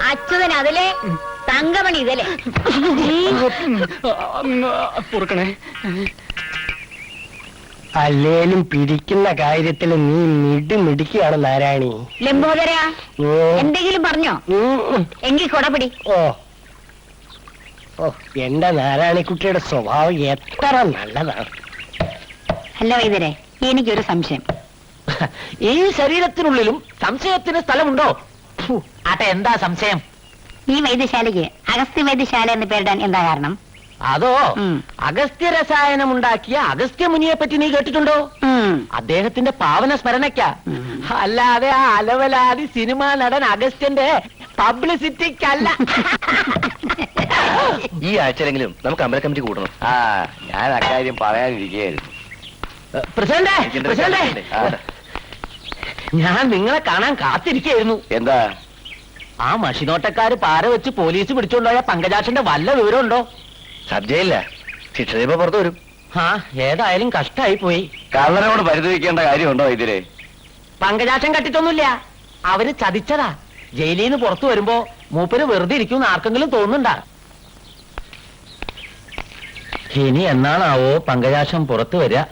അച്യുതൻ അതിലെ, തങ്കമണി ഇതിലെ. പൊറുക്കണേ. അല്ലേലും പിടിക്കുന്ന കാര്യത്തിൽ നീ മിടിക്കുകയാണ് നാരായണി. ലംബോദര, എന്തെങ്കിലും പറഞ്ഞോ? എങ്കിൽ കൊടപിടി. ഓ ഓ, എന്റെ നാരായണിക്കുട്ടിയുടെ സ്വഭാവം എത്ര നല്ലതാണ്. അല്ല വൈദ്യരെ, എനിക്കൊരു സംശയം. ഈ ശരീരത്തിനുള്ളിലും സംശയത്തിന് സ്ഥലമുണ്ടോ? ആട്ടെ, എന്താ സംശയം? ഈ വൈദ്യശാലയ്ക്ക് അഗസ്ത്യ വൈദ്യശാല എന്ന് പേരിടാൻ എന്താ കാരണം? അതോ, അഗസ്ത്യ രസായനം ഉണ്ടാക്കിയ അഗസ്ത്യ മുനിയെ പറ്റി നീ കേട്ടിട്ടുണ്ടോ? അദ്ദേഹത്തിന്റെ പാവന സ്മരണയ്ക്ക, അല്ലാതെ ആ അലവലാതി സിനിമാ നടൻ അഗസ്ത്യന്റെ പബ്ലിസിറ്റിക്കല്ല. ഈ ആഴ്ചയിലെങ്കിലും നമുക്ക് അമ്പല കമ്മിറ്റി കൂടണം. ഞാൻ അക്കാര്യം പറയാനിരിക്കുകയായിരുന്നു. പ്രസിഡന്റ്, ഞാൻ നിങ്ങളെ കാണാൻ കാത്തിരിക്കുകയായിരുന്നു. എന്താ? ആ മഷിനോട്ടക്കാര് പാര വെച്ച് പോലീസ് പിടിച്ചുകൊണ്ടുപോയ പങ്കജാക്ഷന്റെ വല്ല വിവരമുണ്ടോ? സബ്ജയില്ല, ശിക്ഷ ഇപ്പൊ പുറത്തു വരും. ഏതായാലും കഷ്ടായി പോയി. കള്ളനോട് പരിതപിക്കേണ്ട കാര്യമുണ്ടോ ഇതില്? പങ്കജാക്ഷൻ കട്ടിട്ടൊന്നുമില്ല, അവര് ചതിച്ചതാ. ജയിലിൽ നിന്ന് പുറത്തു വരുമ്പോ മൂപ്പര് വെറുതെ ഇരിക്കുമെന്ന് ആർക്കെങ്കിലും തോന്നുന്നുണ്ടാ? ഇനി എന്നാണാവോ പങ്കജാക്ഷം പുറത്തു വരിക?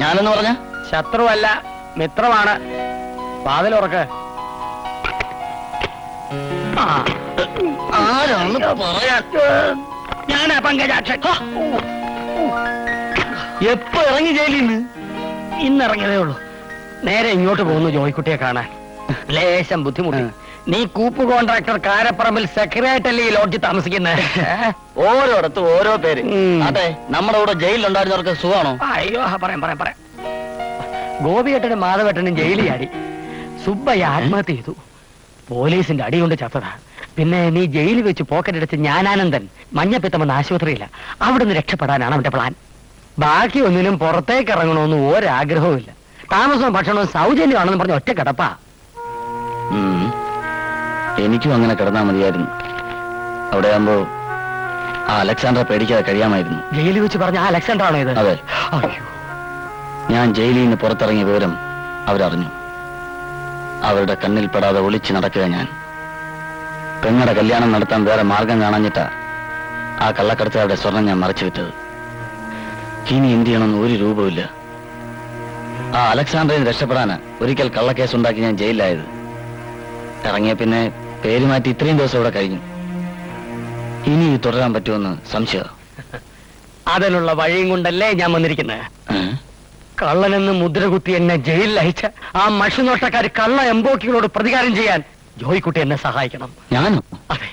ഞാനെന്ന് പറഞ്ഞ ശത്രുവല്ല, മിത്രമാണ്. വാതിലുറക്ക്. ആരാണെന്ന് പറയാൻ? ഞാനാ പങ്കജാക്ഷൻ. എപ്പോ ഇറങ്ങി ജയിലിൽ നിന്ന്? ഇന്നിറങ്ങിയതേ ഉള്ളൂ. നേരെ ഇങ്ങോട്ട് പോകുന്നു ജോയിക്കുട്ടിയെ കാണാൻ. ലേശം ബുദ്ധിമുട്ടി. നീ കൂപ്പ് കോൺട്രാക്ടർ കാരപ്പറമ്പിൽ സെക്രട്ടറിയല്ലേ ഈ ലോഡ്ജിൽ താമസിക്കുന്നത്? ഓരോടത്തും ഓരോ പേര്. അതെ, നമ്മുടെ കൂടെ ജയിലിലുണ്ടായിരുന്നവർക്ക് സുഖമാണോ? അയ്യോ, പറയാം. ഗോപിയേട്ടനും മാധവേട്ടനും ജയിലിൽ ചാടി. സുബ്ബയ്യ ആത്മഹത്യ ചെയ്തു. പോലീസിന്റെ അടി കൊണ്ട് ചത്തതാ. പിന്നെ നീ ജയിലിൽ വെച്ച് പോക്കറ്റടിച്ച് ജ്ഞാനാനന്ദൻ മഞ്ഞപ്പിത്തമെന്ന് ആശുപത്രിയില്ല. അവിടുന്ന് രക്ഷപ്പെടാനാണ് അവന്റെ പ്ലാൻ. ബാക്കി ഒന്നിനും പുറത്തേക്ക് ഇറങ്ങണമെന്ന് ഒരാഗ്രഹവും ഇല്ല. താമസവും ഭക്ഷണവും സൗജന്യമാണെന്ന് പറഞ്ഞ ഒറ്റ കിടപ്പാ. എനിക്കും അങ്ങനെ കിടന്നാ മതിയായിരുന്നു. അവിടെ ആകുമ്പോ ആ അലക്സാണ്ടറെ പേടിക്കാതെ കഴിയാമായിരുന്നു. ജയിലിൽ വെച്ച് പറഞ്ഞ ആ അലക്സാണ്ടർ ആണോ ഇത്? അതെ. അയ്യോ, ഞാൻ ജയിലിൽ നിന്ന് പുറത്തിറങ്ങിയ വിവരം അവരറിഞ്ഞു. അവരുടെ കണ്ണിൽ പെടാതെ ഒളിച്ചു നടക്കുക ഞാൻ. പെങ്ങളുടെ കല്യാണം നടത്താൻ വേറെ മാർഗം കാണാഞ്ഞിട്ടാ ആ കള്ളക്കടത്തുകാരുടെ സ്വർണം ഞാൻ മറച്ചു വിറ്റത്. ഇനി എന്ത് ചെയ്യണമെന്ന് ഒരു രൂപമില്ല. ആ അലക്സാണ്ടറിന് രക്ഷപ്പെടാന് ഒരിക്കൽ കള്ളക്കേസ് ഉണ്ടാക്കി ഞാൻ ജയിലിലായത്. ഇറങ്ങിയ പിന്നെ പേര് മാറ്റി ഇത്രയും ദിവസം ഇവിടെ കഴിഞ്ഞു. ഇനി ഇത് തുടരാൻ പറ്റുമെന്ന് സംശയം. അതിനുള്ള വഴിയും കൊണ്ടല്ലേ ഞാൻ വന്നിരിക്കുന്നത്. കള്ളനെന്ന് മുദ്രകുത്തി എന്നെ ജയിലിൽ അയച്ച ആ മഷിനോട്ടക്കാര് കള്ള എംബോക്കികളോട് പ്രതികാരം ചെയ്യാൻ ജോയിക്കുട്ടി എന്നെ സഹായിക്കണം. ഞാനോ? അതെ,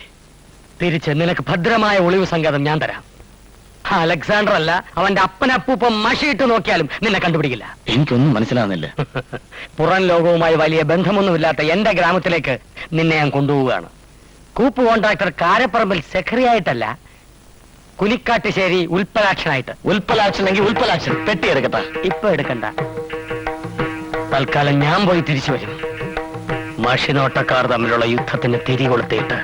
തിരിച്ച് നിനക്ക് ഭദ്രമായ ഒളിവ് സങ്കേതം ഞാൻ തരാം. അലക്സാണ്ടർ അല്ല, അവന്റെ അപ്പനപ്പൂപ്പം മഷിയിട്ട് നോക്കിയാലും നിന്നെ കണ്ടുപിടിക്കില്ല. എനിക്കൊന്നും മനസ്സിലാവുന്നില്ല. പുറം ലോകവുമായി വലിയ ബന്ധമൊന്നുമില്ലാത്ത എന്റെ ഗ്രാമത്തിലേക്ക് നിന്നെ ഞാൻ കൊണ്ടുപോവുകയാണ്. കൂപ്പ് കോൺട്രാക്ടർ കാരപ്പറമ്പിൽ സെക്രട്ടറിയായിട്ടല്ല, കുനിക്കാട്ടുശ്ശേരി ഉൽപ്പലാക്ഷനായിട്ട്. ഉൽപ്പലാക്ഷനെങ്കിൽ ഉൽപ്പലാക്ഷൻ പെട്ടി എടുക്കട്ടെ. ഇപ്പൊ എടുക്കണ്ട, തൽക്കാലം ഞാൻ പോയി തിരിച്ചു വരും. മഷിനോട്ടക്കാർ തമ്മിലുള്ള യുദ്ധത്തിന് തിരികൊളുത്തിയിട്ട്.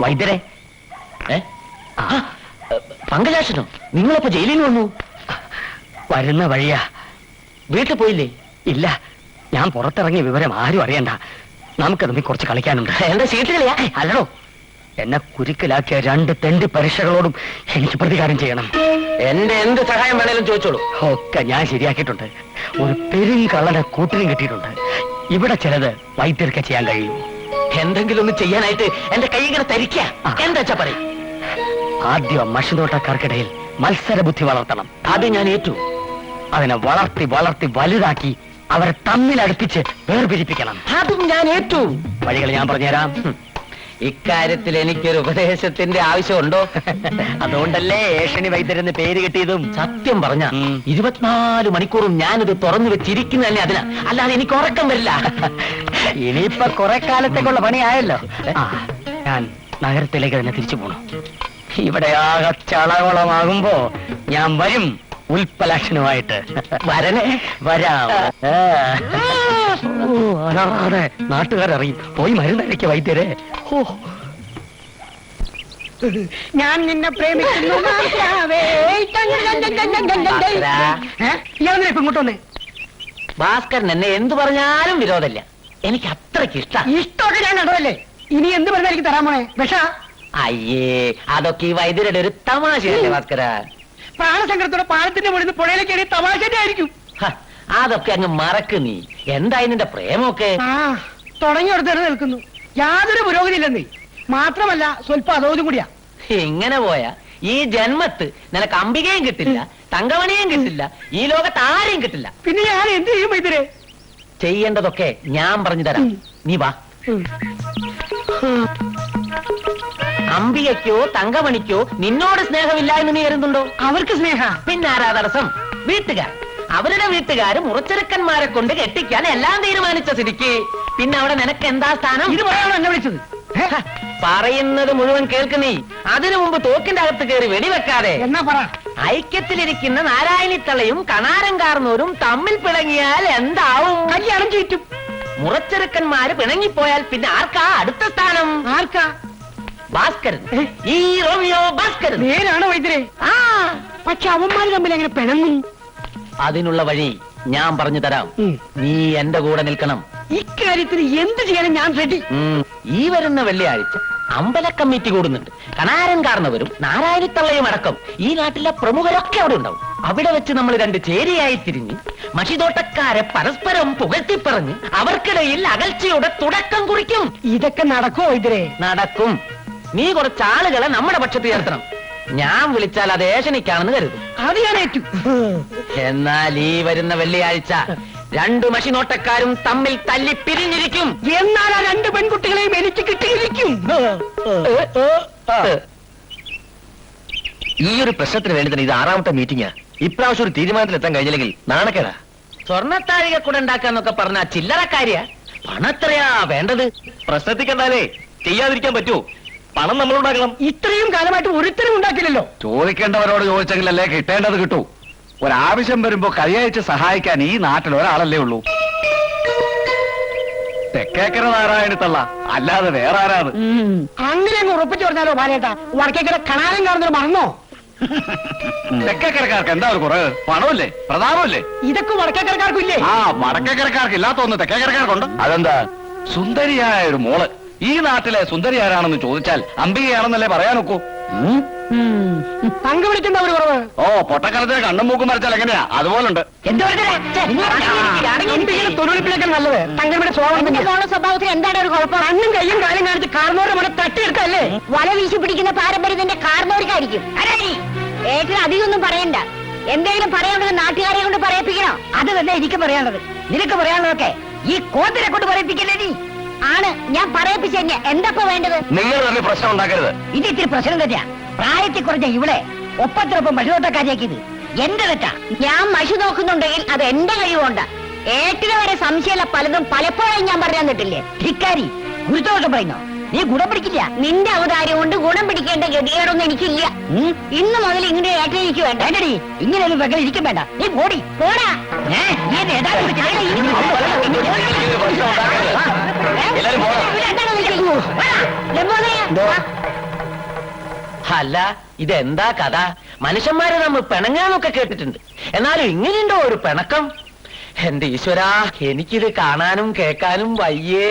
വൈദ്യരെ, പങ്കജാക്ഷനോ? നിങ്ങളിപ്പോ ജയിലിൽ വന്നു? വരുന്ന വഴിയാ. വീട്ടിൽ പോയില്ലേ? ഇല്ല, ഞാൻ പുറത്തിറങ്ങിയ വിവരം ആരും അറിയണ്ട. നമുക്ക് തമ്മിൽ കുറച്ച് കളിക്കാനുണ്ട്. എന്താ ചീട്ടുകളിയാ? അല്ലടോ, എന്നെ കുരുക്കിലാക്കിയ 2 തെണ്ടി പരീക്ഷകളോടും എനിക്ക് പ്രതികാരം ചെയ്യണം. എന്റെ എന്ത് സഹായം വേണേലും ചോദിച്ചോളൂ. ഒക്കെ ഞാൻ ശരിയാക്കിയിട്ടുണ്ട്. ഒരു പെരുങ്കള്ളനെ കൂട്ടിനും കിട്ടിയിട്ടുണ്ട്. ഇവിടെ ചിലത് വൈദ്യർക്ക് ചെയ്യാൻ കഴിയൂ. എന്തെങ്കിലും ഒന്ന് ചെയ്യാനായിട്ട് എന്റെ കൈ ഇങ്ങനെ തരിക്കുക. എന്താ പറയും? ആദ്യം മഷിനോട്ടക്കാർക്കിടയിൽ മത്സര ബുദ്ധി വളർത്തണം. അത് ഞാൻ ഏറ്റു. അതിനെ വളർത്തി വളർത്തി വലുതാക്കി അവരെ തമ്മിൽ അടുപ്പിച്ച് വേർപിരിപ്പിക്കണം. അതും ഞാൻ ഏറ്റു. വഴികൾ ഞാൻ പറഞ്ഞുതരാം. ഇക്കാര്യത്തിൽ എനിക്കൊരു ഉപദേശത്തിന്റെ ആവശ്യമുണ്ടോ? അതുകൊണ്ടല്ലേ ഏഷണി വൈദ്യരെന്ന് പേര് കിട്ടിയതും. സത്യം പറഞ്ഞ 24 മണിക്കൂറും ഞാനിത് തുറന്നു വെച്ചിരിക്കുന്ന തന്നെ അതിനാ. അല്ലാതെ എനിക്ക് ഉറക്കം വരില്ല. ഇനിയിപ്പൊ കുറെ കാലത്തേക്കുള്ള പണിയായല്ലോ. ഞാൻ നഗരത്തിലേക്ക് തന്നെ തിരിച്ചു പോണു. ഇവിടെ ആകെ ചളകുളമാകുമ്പോ ഞാൻ വരും ഉൽപ്പലാക്ഷനുമായിട്ട്. വരണേ. വരാം. അതെ, നാട്ടുകാരറിയും. പോയി മരുന്നരയ്ക്ക് വൈദ്യരെ. ഞാൻ നിന്നെ പ്രേമിക്കുന്നു. ഇങ്ങോട്ട് വന്നേ. ഭാസ്കരൻ എന്നെ എന്തു പറഞ്ഞാലും വിരോധമില്ല. എനിക്ക് അത്രയ്ക്ക് ഇഷ്ടമൊക്കെ ഞാൻ കണ്ടതല്ലേ. ഇനി എന്ത് പറഞ്ഞാൽ എനിക്ക് തരാൻ പോണേ? വിഷ? അയ്യേ, അതൊക്കെ ഈ വൈദ്യരുടെ ഒരു തമാശയല്ലേ ഭാസ്കര? പ്രാണസങ്കടത്തോടെ പാലത്തിന്റെ മുകളിൽ നിന്ന് പുഴയിലേക്ക് തമാശന്റെ ആയിരിക്കും. അതൊക്കെ അങ്ങ് മറക്ക് നീ. എന്തായി നിന്റെ പ്രേമൊക്കെ? തുടങ്ങിയെടുത്ത് നിൽക്കുന്നു. യാതൊരു പുരോഗതി ഇല്ലെന്നേ. മാത്രമല്ല സ്വല്പം അതോതും കൂടിയാ. ഇങ്ങനെ പോയാ ഈ ജന്മത്ത് നിനക്ക് അംബികയും കിട്ടില്ല, തങ്കമണിയും കിട്ടില്ല, ഈ ലോകത്ത് ആരെയും കിട്ടില്ല. പിന്നെ ഞാൻ എന്ത് ചെയ്യും വൈദ്യരെ? ചെയ്യേണ്ടതൊക്കെ ഞാൻ പറഞ്ഞു തരാം. നീ വാ. അംബികയ്ക്കോ തങ്കമണിക്കോ നിന്നോട് സ്നേഹമില്ല എന്ന് നീ കരുതുന്നുണ്ടോ? അവർക്ക് സ്നേഹ. പിന്നെ ആരാ തടസ്സം? വീട്ടുകാർ. അവരുടെ വീട്ടുകാര് മുറച്ചെറുക്കന്മാരെ കൊണ്ട് കെട്ടിക്കാൻ എല്ലാം തീരുമാനിച്ച സ്ഥിതിക്ക് പിന്നെ അവിടെ നിനക്ക് എന്താ സ്ഥാനം? ഇത് പറയാണോ എന്നെ വിളിച്ചത്? പറയുന്നത് മുഴുവൻ കേൾക്കുന്നീ. അതിനു മുമ്പ് തോക്കിന്റെ അകത്ത് കയറി വെടിവെക്കാതെ. എന്നാ പറ. ഐക്യത്തിലിരിക്കുന്ന നാരായണിത്തളയും കണാരം കാർന്നൂരും തമ്മിൽ പിണങ്ങിയാൽ എന്താവും? കല്യാണം ചീറ്റും. മുറച്ചെറുക്കന്മാര് പിണങ്ങിപ്പോയാൽ പിന്നെ ആർക്കാ അടുത്ത സ്ഥാനം? ആർക്കാ? ഭാസ്കരൻ. ഈ റോമിയോ ഭാസ്കരൻ. നേരാണ് വൈദ്യരെ. പക്ഷെ അവന്മാര് തമ്മിൽ എങ്ങനെ പിണങ്ങും? അതിനുള്ള വഴി ഞാൻ പറഞ്ഞു തരാം. നീ എന്റെ കൂടെ നിൽക്കണം. ഇക്കാര്യത്തിന് എന്ത് ചെയ്യാനും ഞാൻ റെഡി. ഈ വരുന്ന വെള്ളിയാഴ്ച അമ്പല കമ്മിറ്റി കൂടുന്നുണ്ട്. കണാരൻ കാർന്നവരും നാരായണിത്തള്ളയും അടക്കം ഈ നാട്ടിലെ പ്രമുഖരൊക്കെ അവിടെ ഉണ്ടാവും. അവിടെ വെച്ച് നമ്മൾ 2 ചേരിയായി തിരിഞ്ഞ് മഷിതോട്ടക്കാരെ പരസ്പരം പുകഴ്ത്തിപ്പറഞ്ഞ് അവർക്കിടയിൽ അകൽച്ചയുടെ തുടക്കം കുറിക്കും. ഇതൊക്കെ നടക്കുമോ വൈദ്യരെ? നടക്കും. നീ കുറച്ച് ആളുകളെ നമ്മുടെ പക്ഷത്ത് ചേർത്തണം. ഞാൻ വിളിച്ചാൽ അത് ഏഷണിക്കാണെന്ന് കരുതും. അത് ഞാൻ ഏറ്റു. എന്നാൽ ഈ വരുന്ന വെള്ളിയാഴ്ച 2 മഷിനോട്ടക്കാരും തമ്മിൽ തല്ലി പിരിഞ്ഞിരിക്കും. എന്നാൽ ആ 2 പെൺകുട്ടികളെയും എനിക്ക് കിട്ടിയിരിക്കും. ഈ ഒരു പ്രശ്നത്തിന് വേണ്ടി തന്നെ ഇത് 6ാമത്തെ മീറ്റിംഗാ. ഇപ്രാവശ്യം ഒരു തീരുമാനത്തിലെത്താൻ കഴിഞ്ഞില്ലെങ്കിൽ നാണക്കേടാ. സ്വർണ്ണത്താഴിക കൂടെ ഉണ്ടാക്കാന്നൊക്കെ പറഞ്ഞ ചില്ലറക്കാരിയ. പണത്രയാ വേണ്ടത്? പ്രശ്നത്തിൽ കണ്ടാലേ ചെയ്യാതിരിക്കാൻ പറ്റുമോ? പണം നമ്മളുണ്ടാക്കണം. ഇത്രയും കാലമായിട്ട് ഒരുത്തരും ഉണ്ടാക്കില്ലല്ലോ. ചോദിക്കേണ്ടവരോട് ചോദിച്ചെങ്കിലല്ലേ കിട്ടേണ്ടത് കിട്ടൂ. ഒരാവശ്യം വരുമ്പോ കൈയയച്ച് സഹായിക്കാൻ ഈ നാട്ടിൽ ഒരാളല്ലേ ഉള്ളൂ. തെക്കേക്കര നാരായണിത്തള്ള, അല്ലാതെ വേറെ ആരാണ്? അങ്ങനെ അങ്ങ് ഉറപ്പിച്ചു പറഞ്ഞാലോ ബാലേട്ടാ? വടക്കേക്കര കണാരം കാണുന്നത് മറന്നോ? തെക്കേക്കരക്കാർക്ക് എന്താ ഒരു കുറവ്? പണമില്ലേ, പ്രതാപമില്ലേ? ഇതൊക്കെ വടക്കേക്കരക്കാർക്കില്ലേ? ആ, വടക്കേക്കരക്കാർക്ക് ഇല്ലാത്തൊന്ന് തെക്കേക്കരക്കാർക്കുണ്ട്. അതെന്താ? സുന്ദരിയായ ഒരു മോള്. ഈ നാട്ടിലെ സുന്ദരി ആരാണെന്ന് ചോദിച്ചാൽ അംബികയാണെന്നല്ലേ പറയാനൊക്കൂ. തങ്ക വിളിക്കുന്ന ഒരു കുറവ്. ഓ, പൊട്ടക്കാലത്തിന് കണ്ണും മൂക്കും മരച്ചാൽ എങ്ങനെയാ? അതുപോലുണ്ട്. തൊഴിലിപ്പിലേക്കാൾ നല്ലത് തങ്ങളുടെ സ്വഭാവത്തിൽ എന്താണ് ഒരു കുഴപ്പം? കണ്ണും കയ്യും കാലും കാണിച്ച് കാർന്നോരെ മണം തട്ടിയെടുക്കല്ലേ? വല വീശി പിടിക്കുന്ന പാരമ്പര്യത്തിന്റെ കാർന്നോർക്കായിരിക്കും. ഏറ്റവും അധികമൊന്നും പറയണ്ട. എന്തെങ്കിലും പറയാനുള്ളത് നാട്ടുകാരെ കൊണ്ട് പറയിപ്പിക്കണോ? അത് തന്നെ എനിക്ക് പറയാനുള്ളത്. നിനക്ക് പറയാനുള്ളതൊക്കെ ഈ കോത്തിനെ കൊണ്ട് പറയിപ്പിക്കല്ലേ നീ? ആണ്, ഞാൻ പറയിപ്പിച്ച എന്താ വേണ്ടത്? നിങ്ങൾ തന്നെ പ്രശ്നം ഉണ്ടാക്കരുത്. ഇത് ഇത്തിരി പ്രശ്നം തന്നെയാ. പ്രായത്തിൽ കുറഞ്ഞ ഇവിടെ ഒപ്പത്തിനൊപ്പം മഷിനോട്ടക്കാരിയാക്കിയത് എന്റെ തെറ്റാ. ഞാൻ മഷി നോക്കുന്നുണ്ടെങ്കിൽ അത് എന്റെ കഴിവുകൊണ്ടാ. ഏട്ടിന് വരെ സംശയമുള്ള പലതും പലപ്പോഴും ഞാൻ പറഞ്ഞു തന്നിട്ടില്ലേ? ധിക്കാരി, ഗുരുദോഷം പറയുന്നോ? നീ ഗുണം പിടിക്കില്ല. നിന്റെ അവതാരം കൊണ്ട് ഗുണം പിടിക്കേണ്ട ഗതികേടൊന്നും എനിക്കില്ല. ഇന്ന് മുതൽ ഇങ്ങനെ ഏട്ടൻ എനിക്ക് വേണ്ട. വേണ്ടടി, ഇങ്ങനെയൊന്നും വെക്കാൻ ഇരിക്കും വേണ്ട. നീ പോടി, പോടാ. അല്ല, ഇതെന്താ കഥ? മനുഷ്യന്മാരെ നമ്മൾ പിണങ്ങാന്നൊക്കെ കേട്ടിട്ടുണ്ട്, എന്നാലും ഇങ്ങനെയുണ്ടോ ഒരു പിണക്കം? എന്റെ ഈശ്വരാ, എനിക്കിത് കാണാനും കേൾക്കാനും വയ്യേ.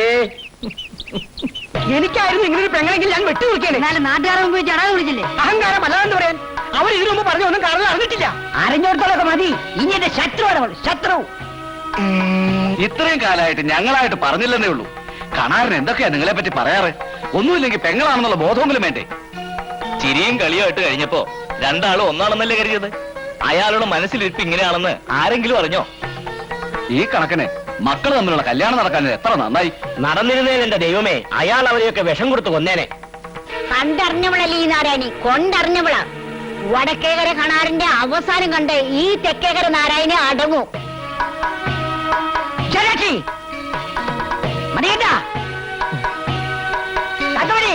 എനിക്കായിരുന്നു ഇങ്ങനെ ഒരു പെങ്ങളെങ്കിൽ ഞാൻ വെട്ടി നോക്കിയാണ്. എന്നാലും നാട്ടുകാരെ മുമ്പ് ചടാതെ വിളിച്ചില്ലേ? അഹങ്കാരം അല്ലാതെന്ന് പറയാൻ അവർ ഇതിനു മുമ്പ് പറഞ്ഞ ഒന്നും കാണാൻ അറിഞ്ഞിട്ടില്ല. അറിഞ്ഞോടത്തോളൊക്കെ മതി. ഇനി എന്റെ ശത്രുവാണ്, ശത്രു. ഇത്രയും കാലമായിട്ട് ഞങ്ങളായിട്ട് പറഞ്ഞില്ലെന്നേ ഉള്ളൂ. കണാറിന് എന്തൊക്കെയാ നിങ്ങളെ പറ്റി പറയാറ്? ഒന്നുമില്ലെങ്കിൽ പെങ്ങളാണെന്നുള്ള ബോധമെങ്കിലും വേണ്ടേ? ചിരിയും കളിയായിട്ട് കഴിഞ്ഞപ്പോ രണ്ടാളും ഒന്നാണെന്നല്ലേ കരുതിയത്? അയാളുടെ മനസ്സിലിരിപ്പ് ഇങ്ങനെയാണെന്ന് ആരെങ്കിലും അറിഞ്ഞോ? ഈ കണക്കിന് മക്കൾ തമ്മിലുള്ള കല്യാണം നടക്കാൻ എത്ര നന്നായി. നടന്നിരുന്നേൽ എന്റെ ദൈവമേ, അയാൾ അവരെയൊക്കെ വിഷം കൊടുത്ത് കൊന്നേനെ. കണ്ടറിഞ്ഞവളല്ലേ ഈ നാരായണി, കൊണ്ടറിഞ്ഞവളാ. വടക്കേകര കണാറിന്റെ അവസാനം കണ്ട് ഈ തെക്കേകര നാരായണി അടങ്ങൂ. ശരാക്ഷി മതിയേട്ടാ, കണ്ടോടി,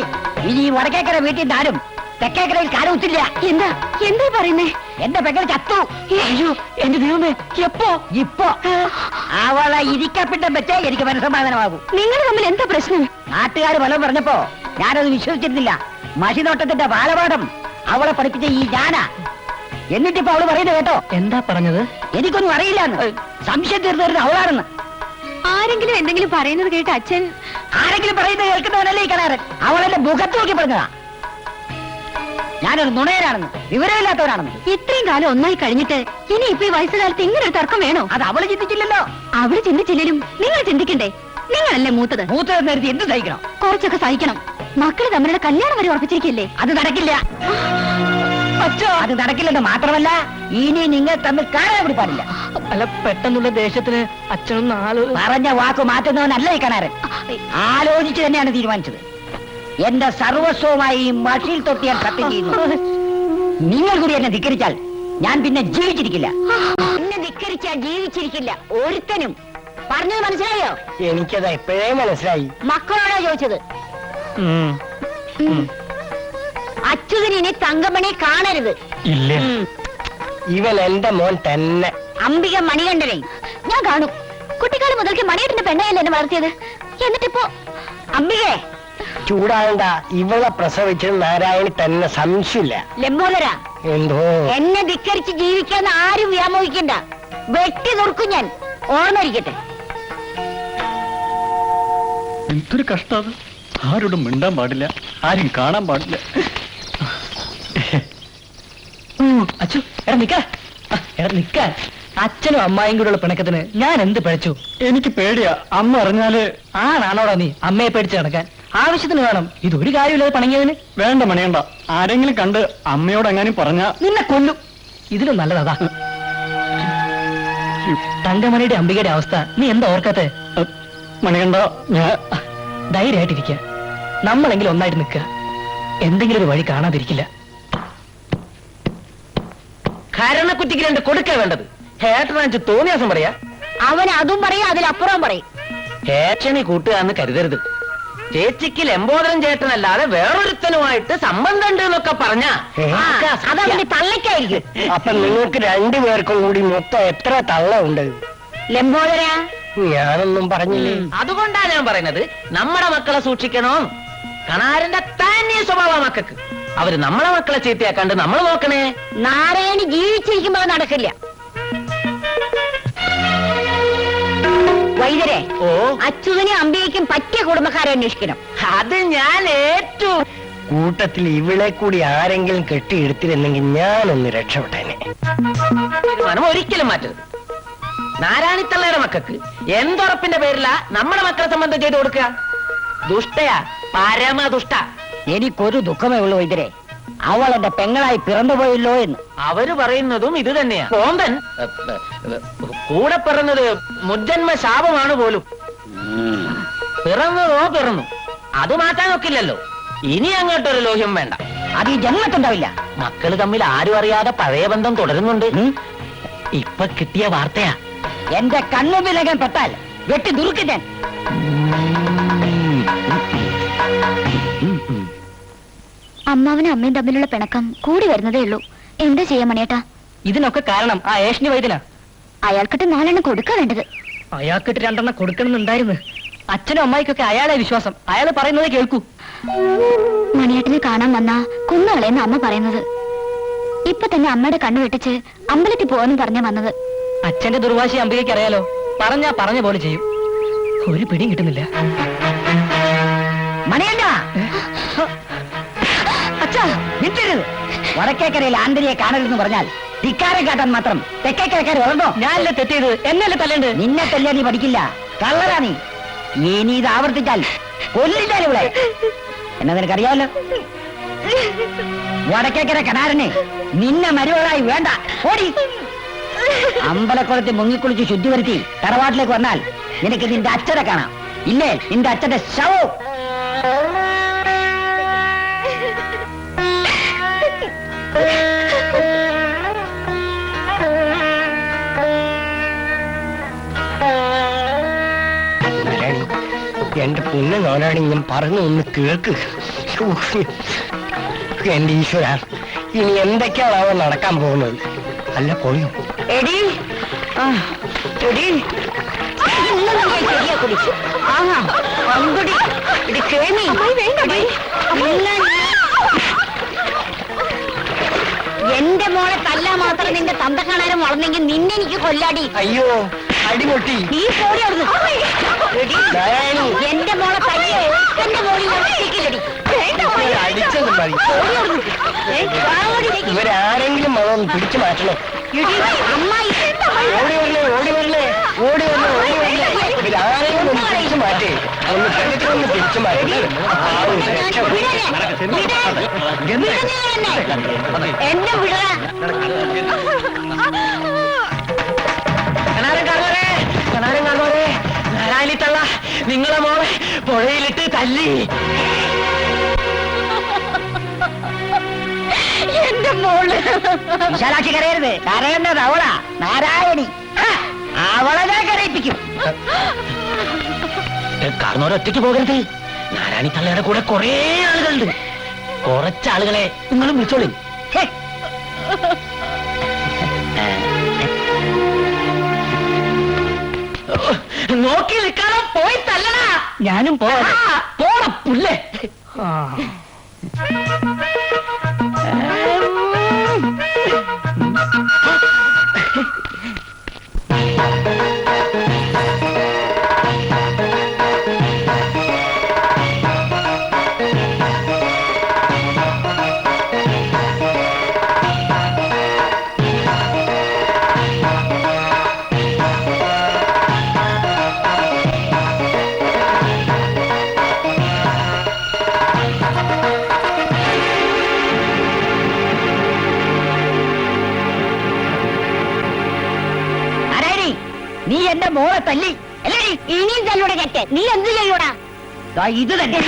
ഇനി ഈ വടക്കേക്കര വീട്ടിൽ ആരും തെക്കേക്കരയിൽ കാലൂത്തില്ല. എന്താ എന്താ പറയുന്നേ? എന്റെ പെങ്ങൾ ചത്തു. അയ്യോ എന്റെ ദൈവമേ, എപ്പോ? ഇപ്പോ അവളെ ഇരിക്കപ്പിട്ടം വെച്ചേ എനിക്ക് മനസ്സമാധാനമാകും. നിങ്ങൾ തമ്മിൽ എന്താ പ്രശ്നം? നാട്ടുകാർ ഫലം പറഞ്ഞപ്പോ ഞാനത് വിശ്വസിച്ചിരുന്നില്ല. മഷിനോട്ടത്തിന്റെ ബാലപാഠം അവളെ പഠിപ്പിച്ച ഈ ഞാനാ. എന്നിട്ടിപ്പോ അവള് പറയുന്നത് കേട്ടോ. എന്താ പറഞ്ഞത്? എനിക്കൊന്നും അറിയില്ലാന്ന്. സംശയം തീർന്നു അവളാണെന്ന്. ആരെങ്കിലും എന്തെങ്കിലും പറയുന്നത് കേട്ട് അച്ഛൻ ആരെങ്കിലും പറയുന്നത് കേൾക്കുന്നവനല്ലേ ഈ കണാരൻ. അവളെന്റെ മുഖത്ത് നോക്കി പറഞ്ഞതാ ഞാനൊരു നുണയനാണെന്ന്, വിവരമില്ലാത്തവരാണെന്ന്. ഇത്രയും കാലം ഒന്നായി കഴിഞ്ഞിട്ട് ഇനി ഇപ്പൊ ഈ വയസ്സുകാലത്ത് ഇങ്ങനെ ഒരു തർക്കം വേണോ? അത് അവള് ചിന്തിച്ചില്ലല്ലോ. അവള് ചിന്തിച്ചില്ലേലും നിങ്ങൾ ചിന്തിക്കണ്ടേ? നിങ്ങളല്ലേ മൂത്തത്. മൂത്തതെന്ന് കരുതി എന്ത് സഹിക്കണം? കുറച്ചൊക്കെ സഹിക്കണം. മക്കള് തമ്മിലുള്ള കല്യാണം വരെ ഉറപ്പിച്ചിരിക്കല്ലേ? അത് നടക്കില്ല. അത് നടക്കില്ലെന്ന് മാത്രമല്ല, ഇനി നിങ്ങൾ തമ്മിൽ കാണാൻ കൂടി പാടില്ല. അല്ല, പെട്ടെന്നുള്ള ദേഷ്യത്തിന് അച്ഛനൊന്നും പറഞ്ഞ വാക്ക് മാറ്റുന്നവനല്ല ഈ കണാരൻ. ആലോചിച്ച് തന്നെയാണ് തീരുമാനിച്ചത്. എന്റെ സർവസ്വമായി ഈ മഷിയിൽ തൊട്ട് ഞാൻ സത്യം ചെയ്യുന്നു. നിങ്ങൾ കൂടി എന്നെ ധിക്കരിച്ചാൽ ഞാൻ പിന്നെ ജീവിച്ചിരിക്കില്ല. എന്നെ ധിക്കരിച്ചാൽ ജീവിച്ചിരിക്കില്ല ഒരുത്തനും. പറഞ്ഞത് മനസ്സിലായോ? എനിക്കത് എപ്പോഴേ മനസ്സിലായി. മക്കളോടാ ചോദിച്ചത്. അച്യുതന് ഇനി തങ്കമണി കാണരുത്. ഇല്ല, ഇവൻ എന്റെ മോൻ തന്നെ. അംബിക മണികണ്ഠനെ ഞാൻ കാണും. കുട്ടിക്കാലം മുതൽക്ക് മണിയേട്ടന്റെ പെണ്ണയല്ലേ എന്നെ വളർത്തിയത്. എന്നിട്ടിപ്പോ അംബികേ ചൂടാകണ്ട, ഇവളെ പ്രസവിച്ചത് നാരായണി തന്നെ, സംശയമില്ല. ലംബോദര, എന്തോ എന്നെ ധിക്കരിച്ച് ജീവിക്കാൻ ആരും വ്യാമോഹിക്കണ്ട. വെട്ടി നുറുക്കും ഞാൻ. ഓർമ്മയിരിക്കട്ടെ. എന്തൊരു കഷ്ടം. ആരോടും മിണ്ടാൻ പാടില്ല, ആരും കാണാൻ പാടില്ല. അച്ഛൻ എടാ നിക്ക, എടാ നിക്കാൻ. അച്ഛനും അമ്മായും കൂടെയുള്ള പിണക്കത്തിന് ഞാൻ എന്ത് പഴിച്ചു? എനിക്ക് പേടിയാ, അമ്മ അറിഞ്ഞാല്. ആണാണോടാ നീ അമ്മയെ പേടിച്ച് നടക്കാൻ? ആവശ്യത്തിന് വേണം. ഇതൊരു കാര്യമില്ലാതെ പണങ്ങിയതിന്. വേണ്ട മണിയണ്ട, ആരെങ്കിലും കണ്ട് അമ്മയോട് എങ്ങാനും പറഞ്ഞ നിന്നെ കൊല്ലും. ഇതിലും നല്ലതാ. തങ്കമണിയുടെ അംബികയുടെ അവസ്ഥ നീ എന്താ ഓർക്കാത്തെ? മണികണ്ട, ഞാൻ ധൈര്യമായിട്ടിരിക്കുക. നമ്മളെങ്കിലും ഒന്നായിട്ട് നിൽക്കുക. എന്തെങ്കിലും ഒരു വഴി കാണാതിരിക്കില്ല. കരണക്കുറ്റിക്ക് രണ്ട് കൊടുക്ക വേണ്ടത്. ഹേട്ടനാച്ച് തോന്നിയാസം പറയാ. അവൻ അതും പറയും, അതിലപ്പുറം പറയും. ഹേട്ടനെ കൂട്ടുകാന്ന് കരുതരുത്. ചേച്ചിക്ക് ലംബോദരൻ ചേട്ടനല്ലാതെ വേറൊരുത്തനുമായിട്ട് സംബന്ധം ഉണ്ട് എന്നൊക്കെ പറഞ്ഞ അതവന്റെ തള്ളയ്ക്കായിരിക്കും. അപ്പൊ നിങ്ങൾക്ക് രണ്ടുപേർക്കും കൂടി മൊത്തം എത്ര തള്ള ഉണ്ട്? ലംബോദര, ഞാനൊന്നും പറഞ്ഞില്ലേ. അതുകൊണ്ടാ ഞാൻ പറയുന്നത്, നമ്മുടെ മക്കളെ സൂക്ഷിക്കണോ. കണാരന്റെ തന്നെ സ്വഭാവ മക്കൾക്ക്. അവര് നമ്മളെ മക്കളെ ചീത്തയാക്കാണ്ട് നമ്മൾ നോക്കണേ. നാരായണി ജീവിച്ചിരിക്കുമ്പോ അത് നടക്കില്ല. വൈദ്യരെ, ഓ, അച്യുതനും അമ്പയ്ക്കും പറ്റിയ കുടുംബക്കാരെ അന്വേഷിക്കണം. അത് ഞാൻ ഏറ്റു. കൂട്ടത്തിൽ ഇവളെ കൂടി ആരെങ്കിലും കെട്ടിയെടുത്തിരുന്നെങ്കിൽ ഞാനൊന്ന് രക്ഷപ്പെട്ടേനെ. തീരുമാനം ഒരിക്കലും മാറ്റരുത്. നാരായണിത്തള്ളയുടെ മക്കൾക്ക് എന്തുറപ്പിന്റെ പേരില നമ്മുടെ മക്കളെ സംബന്ധം ചെയ്തു കൊടുക്കുക? ദുഷ്ടയാ, പരമദുഷ്ട. എനിക്കൊരു ദുഃഖമേ ഉള്ളൂ വൈദ്യരെ, അവൾ എന്റെ പെങ്ങളായി പിറന്നുപോയല്ലോ എന്ന്. അവര് പറയുന്നതും ഇത് തന്നെയാ. കോമ്പൻ കൂടെ പിറന്നത് മുജ്ജന്മ ശാപമാണ് പോലും. പിറന്നതോ പിറന്നു, അത് മാറ്റാൻ ഒക്കില്ലല്ലോ. ഇനി അങ്ങോട്ടൊരു ലോഹ്യം വേണ്ട. അത് ഈ ജന്മത്തുണ്ടാവില്ല. മക്കള് തമ്മിൽ ആരും അറിയാതെ പഴയ ബന്ധം തുടരുന്നുണ്ട്. ഇപ്പൊ കിട്ടിയ വാർത്തയാ. എന്റെ കണ്ണുമ്പിലകൻ പെട്ടാൽ വെട്ടി ദുറുക്കി ഞാൻ. അമ്മാവനും അമ്മയും തമ്മിലുള്ള പിണക്കം കൂടി വരുന്നതേ ഉള്ളൂ. എന്താ ചെയ്യാ മണിയേട്ടാ? ഇതിനൊക്കെ കാരണം ആ ഏഷണി വൈദ്യനാ. അയാൾക്കിട്ട് 4 എണ്ണം കൊടുക്കാ വേണ്ടത്. അയാൾക്കിട്ട് 2 എണ്ണം കൊടുക്കണമെന്നുണ്ടായിരുന്നു. അച്ഛനും അമ്മായിക്കൊക്കെ അയാളെ വിശ്വാസം. അയാൾ പറയുന്നത് കേൾക്കൂ. മണിയേട്ടനെ കാണാൻ വന്നാ കുന്നുകളെന്ന് അമ്മ പറയുന്നത്. ഇപ്പൊ തന്നെ അമ്മയുടെ കണ്ണു വെട്ടിച്ച് അമ്പലത്തിൽ പോവാന്ന് പറഞ്ഞ വന്നത്. അച്ഛന്റെ ദുർവാശി അമ്പികയ്ക്ക് അറിയാലോ. പറഞ്ഞാ പറഞ്ഞ പോലെ ചെയ്യും. ഒരു പിടിയും കിട്ടുന്നില്ല. മണിയണ്ട അച്ഛാ നിൽക്കരുത്. വടക്കേക്കരയിൽ ആന്തരിയെ കാണരുതെന്ന് പറഞ്ഞാൽ ധിക്കാരെ കാട്ടാൻ മാത്രം തെക്കേക്കരക്കാർ വളർന്നോ? ഞാനല്ലേ തെറ്റിയത്, എന്നല്ലേ തല്ലേണ്ടത്? നിന്നെ തല്ലിയാ നീ പഠിക്കില്ല, കള്ളരാ നീ. ഇനി ഇത് ആവർത്തിച്ചാൽ കൊല്ലിച്ചാൽ ഇവിടെ എന്നാ നിനക്കറിയാമല്ലോ. വടക്കേക്കര കനാരനെ നിന്നെ മരുവകളായി വേണ്ട, ഓടി. അമ്പലക്കുളത്തിൽ മുങ്ങിക്കുളിച്ച് ശുദ്ധി വരുത്തി തറവാട്ടിലേക്ക് വന്നാൽ നിനക്ക് നിന്റെ അച്ഛനെ കാണാം. ഇല്ലേ നിന്റെ അച്ഛന്റെ ശവവും. എന്റെ പൊന്നു നോനാണ് ഞാൻ പറഞ്ഞു ഒന്ന് കേൾക്ക്. എന്റെ ഈശ്വര, ഇനി എന്തൊക്കെയാണാവോ നടക്കാൻ പോകുന്നത്? അല്ല പൊളിയും. എടി എടി എന്റെ മോളെ തല്ലാ മാത്രം നിന്റെ തന്ത കാണാനും വളർന്നെങ്കിൽ നിന്നെ എനിക്ക് കൊല്ലാടി. അയ്യോ അടിപൊട്ടി. നീ പോടി അവിടുന്ന്. എന്റെ മോളെ തല്ലേ എന്റെ മോളിൽ അടിച്ചത് മതി. ഇവരാരെങ്കിലും മകളൊന്ന് പിടിച്ചു മാറ്റണം. അമ്മായി ഓടി വരണേ ഓടി വരണേ ഓടി വരണേ ഓടി വരണേ. ഇവരാരെങ്കിലും ഒന്ന് പിടിച്ചു മാറ്റേ. ഒന്ന് പെട്ടെന്ന് പിടിച്ചു മാറ്റി. എന്നെ വിടറ. നാരായണിത്തള്ള നിങ്ങളെ മോളെ പുഴയിലിട്ട് തല്ലി. എന്റെ മോള് വിശാലാക്ഷി കരയരുത്. കരയേണ്ടത് അവളാ, നാരായണി. അവളെ ഞാൻ കരയിപ്പിക്കും. കാരണവരൊറ്റയ്ക്ക് പോകരുത്. നാരായണിത്തള്ളയുടെ കൂടെ കുറേ ആളുകളുണ്ട്. കുറച്ചാളുകളെ നിങ്ങളും വിളിച്ചോളി. നോക്കി നിൽക്കാനോ പോയി തല്ലണ. ഞാനും പോണം പുല്ലേ. നീ എന്റെ മോളെ തല്ലി അല്ലേ? ഇനിയും തല്ലൂടെ കേട്ടെ. നീ എന്ത് ചെയ്യൂടാ? ഇത് തന്നെ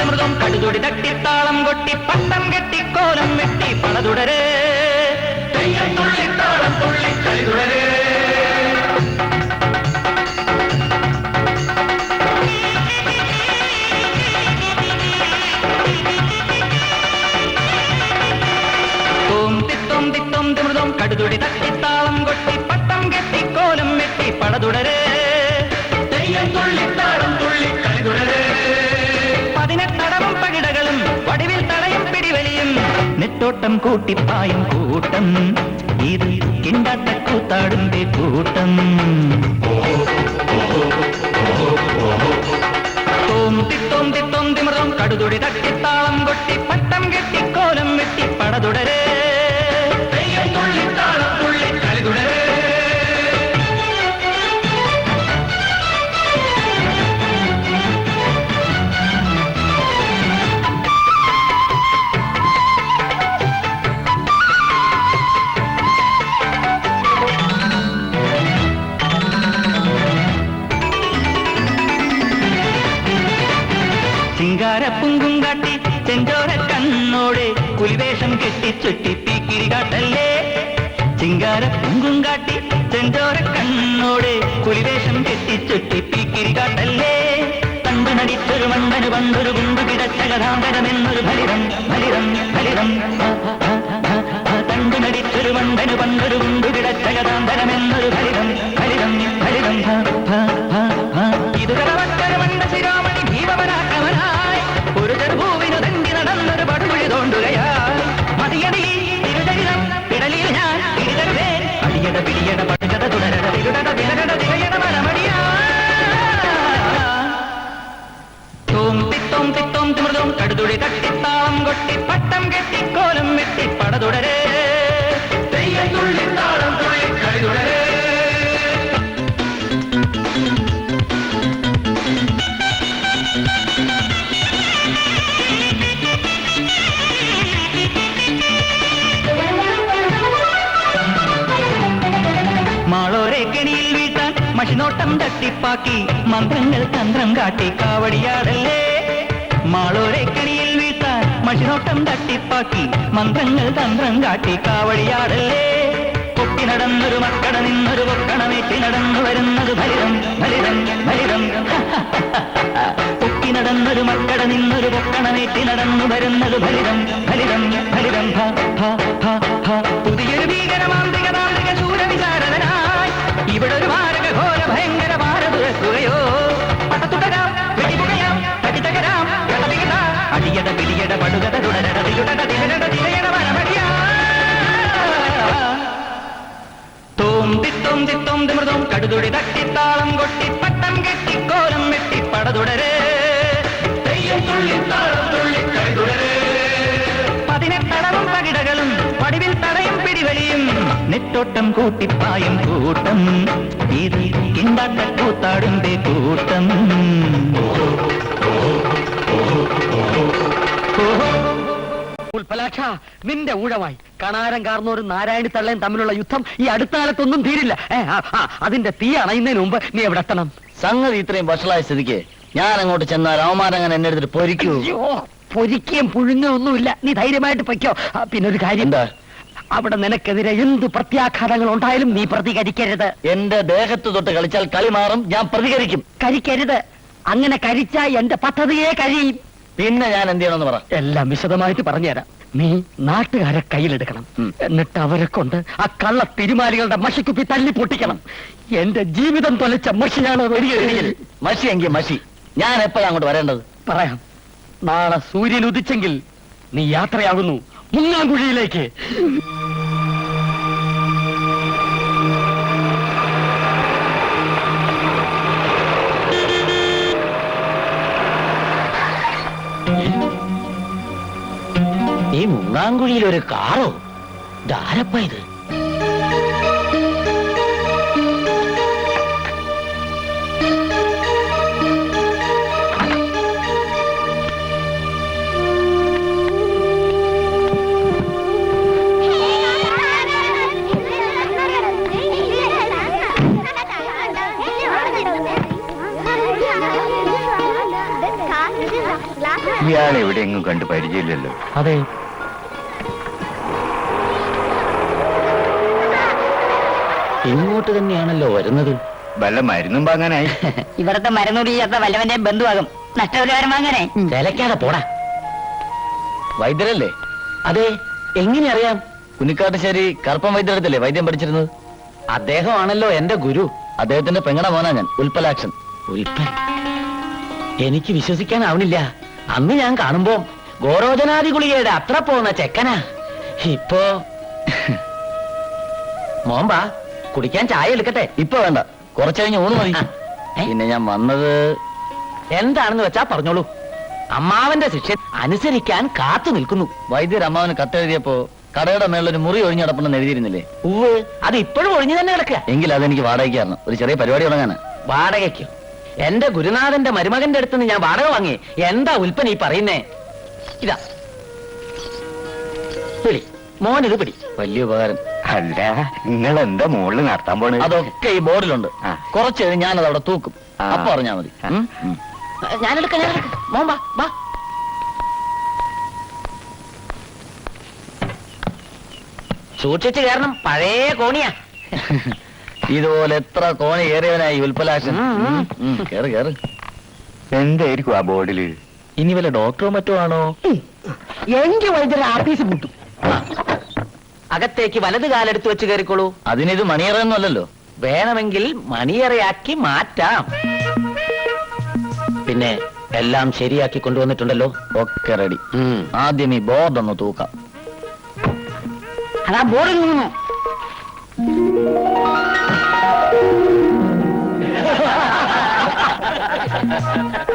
മൃഗം കടുതൊടി തട്ടി താളം കൊട്ടി പട്ടം കെട്ടി കോലം വെട്ടി പണതുടരേ താളം തുള്ളി കളി തുടരേ. മൃഗം കടുതൊടി തട്ടി താളം കൊട്ടി പട്ടം കെട്ടി കോലം വെട്ടി പണതുടരേ താളം തുള്ളി കളി തുടരേ. 18 പകിടകളും വടിവിൽ തടയും പിടിവലിയും നെട്ടോട്ടം കൂട്ടിപ്പായും കൂട്ടം ഇത് കിണ്ടാട്ട കൂത്താടുമ്പേ കൂട്ടം. തോന്തി മൃഗം കടുതുടി തട്ടി താളം കൊട്ടി പട്ടം കെട്ടി കോലം വെട്ടി പടതുടരേ താളം തുള്ളി കളി തുടരേ. കെട്ടിച്ചുറ്റി പീക്കിരി കാട്ടല്ലേ ചിങ്കാര കുങ്കും കാട്ടി ചെഞ്ചോര കണ്ണോടെ പുലിവേഷം കെട്ടിച്ചുറ്റി പീക്കിരി കാട്ടല്ലേ കണ്ടു നടിച്ചൊരു മണ്ടന് പണ്ടൊരു കുണ്ടു കിടച്ച കഥാന്തരമെന്നൊരു ഫലിതം ഫലിതം ഫലിതം കണ്ടു നടിച്ചൊരു മണ്ടന് പണ്ടൊരു കുണ്ടു കിടച്ച കഥാന്തരമെന്നൊരു ഫലിതം ഫലിതം ഫലിതം ഇത് കടവക്കര മണ്ട ശിരോമണി ഭീമവനാക്രമനായി ഒരു ചെറുഭൂവിനു തണ്ടി നടന്നൊരു പടുകുഴി തോണ്ടുകയായി മതിയടി തിരുചരിതം പിടലിൽ ഞാൻ പിടിതരുവേ അടിയട പിടിയട പടുകട തുടരട തിരുടട വിലകട തിരയട മരമടിയാ തോം തിത്തോം തിത്തോം തിമൃതോം കടുതുടി തട്ടിത്താളം കൊട്ടി പട്ടം കെട്ടി കോലം വെട്ടി പടതുടരേ തെയ്യത്തുള്ളി താളം തുള്ളി കളിതുടരേ മാളോരെ കെണിയിൽ വീട്ടാൻ മഷിനോട്ടം തട്ടിപ്പാക്കി മന്ത്രങ്ങൾ തന്ത്രം കാട്ടി കാവടിയാടല്ലേ മാളോരെ കെണിയിൽ വീട്ടാൻ മഷിനോട്ടം തട്ടിപ്പാക്കി മന്ത്രങ്ങൾ തന്ത്രം കാട്ടി കാവടിയാടല്ലേ പൊക്കി നടന്നൊരു മക്കട നിന്നൊരു പൊക്കണമേറ്റി നടന്നു വരുന്നത് ഫലിതം ഫലിതം ഫലിതം പൊക്കി നടന്നൊരു മക്കട നിന്നൊരു പൊക്കണമേറ്റി നടന്നു വരുന്നത് ഫലിതം ഫലിതം ഫലിതം പുതിയൊരു ഭീകരമാന്തിക താന്ത്രിക ശൂരവിചാരനായി ഇവിടെ ഒരു മാരക ഘോര ഭയങ്കര ഭാര തുറക്കുകയോ പടത്തുടരാം വെടിപുകയാം തടിതകരാം കളവികത അടിയട പിടിയട പടുകത തുടരട തിരുടട തിരട തിരയട വരമടിയാ തോം തിത്തോം തിത്തോം തിമൃതോം കടുതുടി തട്ടിത്താളം കൊട്ടി പട്ടം കെട്ടി കോലം വെട്ടി പടതുടരേ തെയ്യം തുള്ളി താളം തുള്ളി കളിതുടരേ പതിനെട്ടടവും പകിടകളും പടിവിൽ തടയും പിടിവലിയും നെറ്റോട്ടം കൂട്ടിപ്പായും കൂട്ടം ഇത് കിണ്ടാട്ട കൂത്താടുമ്പേ കൂട്ടം ഉൽപ്പലാക്ഷ നിന്റെ ഊഴമായി കണാരം കാർന്നോരും നാരായണി തള്ളയും തമ്മിലുള്ള യുദ്ധം ഈ അടുത്ത കാലത്തൊന്നും തീരില്ല അതിന്റെ തീ അണയുന്നതിന് മുമ്പ് നീ എവിടെ എത്തണം? സംഗതി ഇത്രയും വഷളായ സ്ഥിതിക്ക് ഞാൻ അങ്ങോട്ട് ചെന്നാൽ അവമാനങ്ങനെ എന്നെ എടുത്തിട്ട് പൊരിക്കൂ. പൊരിക്കുകയും പുഴുങ്ങുകയും ഒന്നുമില്ല, നീ ധൈര്യമായിട്ട് പൊയ്ക്കോ. പിന്നെ ഒരു കാര്യം, എന്താ? അവിടെ നിനക്കെതിരെ എന്ത് പ്രത്യാഘാതങ്ങൾ ഉണ്ടായാലും നീ പ്രതികരിക്കരുത്. എന്റെ ദേഹത്ത് തൊട്ട് കളിച്ചാൽ കളി മാറും, ഞാൻ പ്രതികരിക്കും. കരിക്കരുത്, അങ്ങനെ കരിച്ചാൽ എന്റെ പദ്ധതിയെ കഴിയും. പിന്നെ ഞാൻ എന്ത് ചെയ്യണമെന്ന് പറ. എല്ലാം വിശദമായിട്ട് പറഞ്ഞുതരാം. നീ നാട്ടുകാരെ കയ്യിലെടുക്കണം, എന്നിട്ട് അവരെ കൊണ്ട് ആ കള്ള തിരുമാലികളുടെ മഷിക്കുപ്പി തല്ലി പൊട്ടിക്കണം. എന്റെ ജീവിതം തൊലച്ച മഷിയാണ് മഷി എങ്കിൽ മഷി. ഞാൻ എപ്പോഴാണ് അങ്ങോട്ട് വരേണ്ടത്? പറയാം. നാളെ സൂര്യൻ ഉദിച്ചെങ്കിൽ നീ യാത്രയാകുന്നു മുങ്ങാങ്കുഴിയിലേക്ക്. ഈ മുങ്ങാങ്കുഴിയിൽ ഒരു കാറോ? ധാരപ്പ ഇത്. ഇയാളെ എവിടെയെങ്കിലും കണ്ട് പരിചയമില്ലല്ലോ. അതെ, ഇങ്ങോട്ട് തന്നെയാണല്ലോ വരുന്നത്. വല്ല മരുന്നും വാങ്ങാനായി. ഇവിടത്തെ മരുന്നുടി ചേർത്ത വല്ലവന്റെ ബന്ധുവാകും. നഷ്ടപരിഹാരം വാങ്ങാനേ. ചിലക്കാതെ പോടാ. വൈദ്യരല്ലേ? അതെ, എങ്ങനെ അറിയാം? കുന്നിക്കാട്ടുശ്ശേരി കറുപ്പൻ വൈദ്യരടുത്തല്ലേ വൈദ്യം പഠിച്ചിരുന്നത്? അദ്ദേഹമാണല്ലോ എന്റെ ഗുരു. അദ്ദേഹത്തിന്റെ പെങ്ങട മോനാ ഞാൻ, ഉൽപ്പലാക്ഷൻ. ഉൽപ്പൻ? എനിക്ക് വിശ്വസിക്കാനാവണില്ല. അന്ന് ഞാൻ കാണുമ്പോ ഗോരോചനാദി ഗുളികയുടെ അത്ര പോകുന്ന ചെക്കനാ. ഇപ്പോ മോമ്പാ, കുടിക്കാൻ ചായ എടുക്കട്ടെ? ഇപ്പൊ വേണ്ട, കുറച്ചു കഴിഞ്ഞ് ഊണ് മതി. പിന്നെ ഞാൻ വന്നത് എന്താണെന്ന് വെച്ചാ പറഞ്ഞോളൂ. അമ്മാവന്റെ ശിക്ഷ അനുസരിക്കാൻ കാത്തു നിൽക്കുന്നു. വൈദ്യർ അമ്മാവന് കത്തെഴുതിയപ്പോ കടയുടെ മേളൊരു മുറി ഒഴിഞ്ഞു കിടപ്പുണ്ടെന്ന് എഴുതിയിരുന്നില്ലേ? ഉവ്, അത് ഇപ്പോഴും ഒഴിഞ്ഞു തന്നെ കിടക്കുക. എങ്കിൽ അതെനിക്ക് വാടകയ്ക്ക് തരണം. ഒരു ചെറിയ പരിപാടി തുടങ്ങാനാ. വാടകയ്ക്കോ? എന്റെ ഗുരുനാഥന്റെ മരുമകന്റെ അടുത്ത് ഞാൻ വാടക വാങ്ങി. എന്താ ഉൽപ്പൻ ഈ പറയുന്നേ? ഇതാ പിടി മോനിത് പിടി. വലിയ ഉപകാരം. അല്ല, നിങ്ങൾ എന്താ മുകളിൽ നടത്താൻ പോണ്? അതൊക്കെ ഈ ബോർഡിലുണ്ട്. കുറച്ച് കഴിഞ്ഞ് ഞാനത് അവിടെ തൂക്കും. ആ. അപ്പൊ അറിഞ്ഞാ മതി. ഞാനെടുക്കാം. മോൻ വാ വാ. സൂക്ഷിച്ചു കയറണം, പഴയ കോണിയാ. ഇതുപോലെ എത്ര കോണി ഏറിയവനായി ഉൽപ്പലാശൻ. കേറ് കേറ്. എന്തായിരിക്കും ആ ബോർഡില്? ഇനി വല്ല ഡോക്ടറോ മറ്റോ ആണോ? എങ്കിൽ വൈദ്യുതി ആർട്ടിസ് പൂട്ടും. അകത്തേക്ക് വലത് കാലെടുത്ത് വെച്ച് കയറിക്കോളൂ. അതിനിത് മണിയറയൊന്നുമല്ലല്ലോ. വേണമെങ്കിൽ മണിയറയാക്കി മാറ്റാം. പിന്നെ എല്ലാം ശരിയാക്കി കൊണ്ടുവന്നിട്ടുണ്ടല്ലോ. ഒക്കെ റെഡി. ആദ്യം ഈ ബോർഡ് ഒന്ന് തൂക്കാം. അതാ ബോർഡിൽ നിന്നു.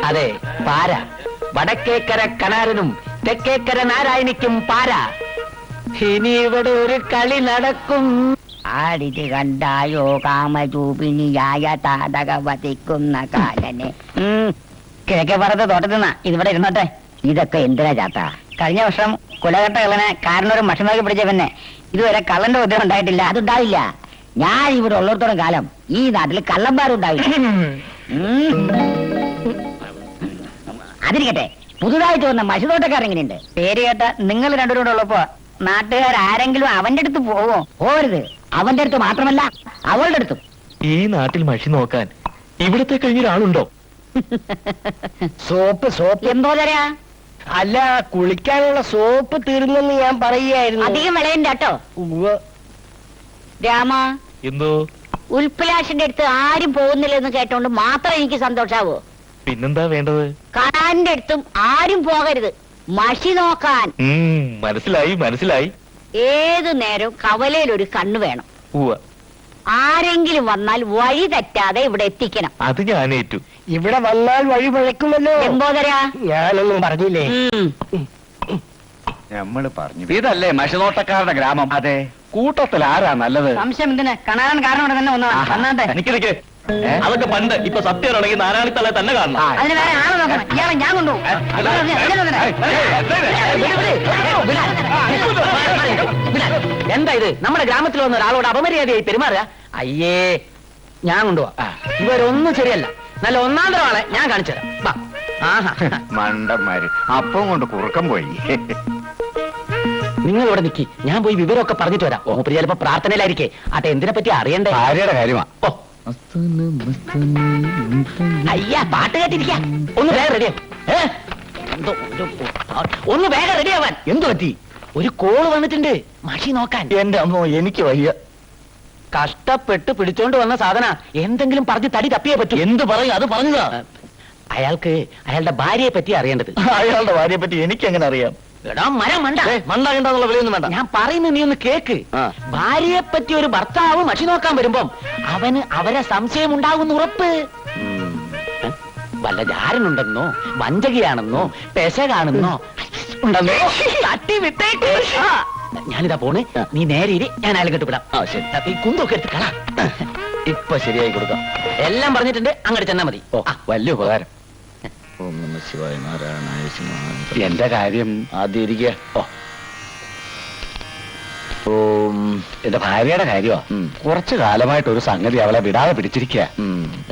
അതെ, പാര. വടക്കേക്കര കണാരനും തെക്കേക്കര നാരായണിക്കും പാര. ഇനി ഇവിടെ ഒരു കളി നടക്കും. ആടിത് കണ്ടായോ കാമരൂപിണിയായ താടക വധിക്കുന്ന കാലനെ. കിഴക്കേ പറത്ത് തോട്ടത്തിന്നാ ഇതിവിടെ ഇരുന്നോട്ടെ. ഇതൊക്കെ എന്തിനാ ചാത്ത? കഴിഞ്ഞ വർഷം കുലകെട്ട കള്ളനെ കാരണൊരു മഷണോക്കി പിടിച്ച പിന്നെ ഇതുവരെ കള്ളന്റെ ഉദ്യോഗം ഉണ്ടായിട്ടില്ല. അതുണ്ടാവില്ല. ഞാൻ ഇവിടെ ഉള്ളിടത്തോളം കാലം ഈ നാട്ടിൽ കള്ളന്മാരും ഉണ്ടാവില്ല. അതിരിക്കട്ടെ, പുതുതായിട്ട് വന്ന മഷിതോട്ടക്കാരെങ്ങനെയുണ്ട്? പേര് കേട്ട നിങ്ങൾ രണ്ടുപേരും ഉള്ളപ്പോ നാട്ടുകാരെങ്കിലും അവന്റെ അടുത്ത് പോവോ? പോരുത്. അവന്റെ അടുത്ത് മാത്രമല്ല അവളുടെ അടുത്തും. ഈ നാട്ടിൽ മഷി നോക്കാൻ ഇവിടത്തെ കഴിഞ്ഞൊരാളുണ്ടോ? സോപ്പ് എന്തോ തരാ? അല്ല, കുളിക്കാനുള്ള സോപ്പ് തീർന്നെന്ന് ഞാൻ പറയുകയായിരുന്നു. അധികം വിളയണ്ട കേട്ടോ രാമ. എന്തോ? ഉൽപ്പലാശന്റെ അടുത്ത് ആരും പോകുന്നില്ലെന്ന് കേട്ടോണ്ട് മാത്രം എനിക്ക് സന്തോഷാവോ? പിന്നെന്താ വേണ്ടത്? കാണാന്റെ അടുത്തും ആരും പോകരുത്, മഷി നോക്കാൻ. മനസ്സിലായി മനസ്സിലായി. ഏതു നേരം കവലയിൽ ഒരു കണ്ണു വേണം. ആരെങ്കിലും വന്നാൽ വഴി തെറ്റാതെ ഇവിടെ എത്തിക്കണം. അത് ഞാനേറ്റു. ഇവിടെ വന്നാൽ വഴി പഴക്കുമല്ലോ. എന്തോതരാ? ഞാനൊന്നും പറഞ്ഞില്ലേ? നമ്മള് പറഞ്ഞു ഇതല്ലേ മഷിനോട്ടക്കാരുടെ ഗ്രാമം. അതെ. കൂട്ടത്തിൽ ആരാ നല്ലത്? സംശയം എന്തിനാ? കാണാൻ കാരണം ഇവിടെ തന്നെ വന്നതാ. നിക്ക് അതൊക്കെ പണ്ട്. ഇപ്പൊ സത്യമാണെങ്കിൽ നാരായണിത്തല തന്നെ കാണണം. അതിന് വേറെ ആളെ നോക്കണം. ഇയാളെ ഞാൻ കൊണ്ടുപോകും. എന്താ ഇത്? നമ്മുടെ ഗ്രാമത്തിൽ വന്ന ഒരാളോട് അപമര്യാദയായി പെരുമാറുക. അയ്യേ, ഞാൻ കൊണ്ടുപോവാ. ഇവരൊന്നും ശരിയല്ല. നല്ല ഒന്നാം തരം ആളെ ഞാൻ കാണിച്ചുതരാം. മണ്ടന്മാര് അപ്പം കൊണ്ട് കുറുക്കം പോയി. നിങ്ങൾ ഇവിടെ നിൽക്കി, ഞാൻ പോയി വിവരമൊക്കെ പറഞ്ഞിട്ട് വരാം. ഓപ്പരി ചിലപ്പോ പ്രാർത്ഥനയിലായിരിക്കേ. ആട്ടെ, എന്തിനെ പറ്റി അറിയണ്ടേ? ഭാര്യയുടെ കാര്യമാ. ഓ, അയ്യാ, പാട്ട് കേട്ടിരിക്ക. ഒന്ന് വേഗം റെഡിയാ. ഒന്ന് വേഗം റെഡിയാവാൻ. എന്തു പറ്റി? ഒരു കോള് വന്നിട്ടുണ്ട് മഷി നോക്കാൻ. എന്റെ അമ്മോ, എനിക്ക് വയ്യ. കഷ്ടപ്പെട്ട് പിടിച്ചോണ്ട് വന്ന സാധന. എന്തെങ്കിലും പറഞ്ഞ് തടി തപ്പിയേ പറ്റൂ. എന്ത് പറയും? അത് പറഞ്ഞതാ. അയാൾക്ക് അയാളുടെ ഭാര്യയെ പറ്റി അറിയേണ്ടത്. അയാളുടെ ഭാര്യയെ പറ്റി എനിക്ക് എങ്ങനെ അറിയാം? എടാ മരം മണ്ട. മണ്ടാകണ്ടെന്നുള്ള വിലയൊന്നും വേണ്ട. ഞാൻ പറയുന്നത് നീ ഒന്ന് കേക്ക്. ഭാര്യയെ പറ്റി ഒരു ഭർത്താവ് മഷി നോക്കാൻ വരുമ്പം അവന് അവരെ സംശയം ഉണ്ടാകുന്ന ഉറപ്പ്. വല്ല ജാരനുണ്ടെന്നോ വഞ്ചകയാണെന്നോ പെശകാണെന്നോ ഉണ്ടെന്നോ തട്ടി വിട്ടേക്ക്. ഞാനിതാ പോണ്. നീ നേരെ ഇരി, ഞാൻ അയാൾ കെട്ടുവിടാം. ഈ കുന്തൊക്കെ എടുത്ത് കളാ. ഇപ്പൊ ശരിയായി കൊടുക്കാം. എല്ലാം പറഞ്ഞിട്ടുണ്ട്, അങ്ങോട്ട് ചെന്നാ മതി. ഓ, വലിയ ഉപകാരം. ഓം നമഃ ശിവായ നാരായണായ സിംഹായ. എന്റെ കാര്യം ആദ്യം ഇരിക്കുക. ഓം. എന്റെ ഭാര്യയുടെ കാര്യമാ. കുറച്ചു കാലമായിട്ട് ഒരു സംഗതി അവളെ വിടാതെ പിടിച്ചിരിക്കുക.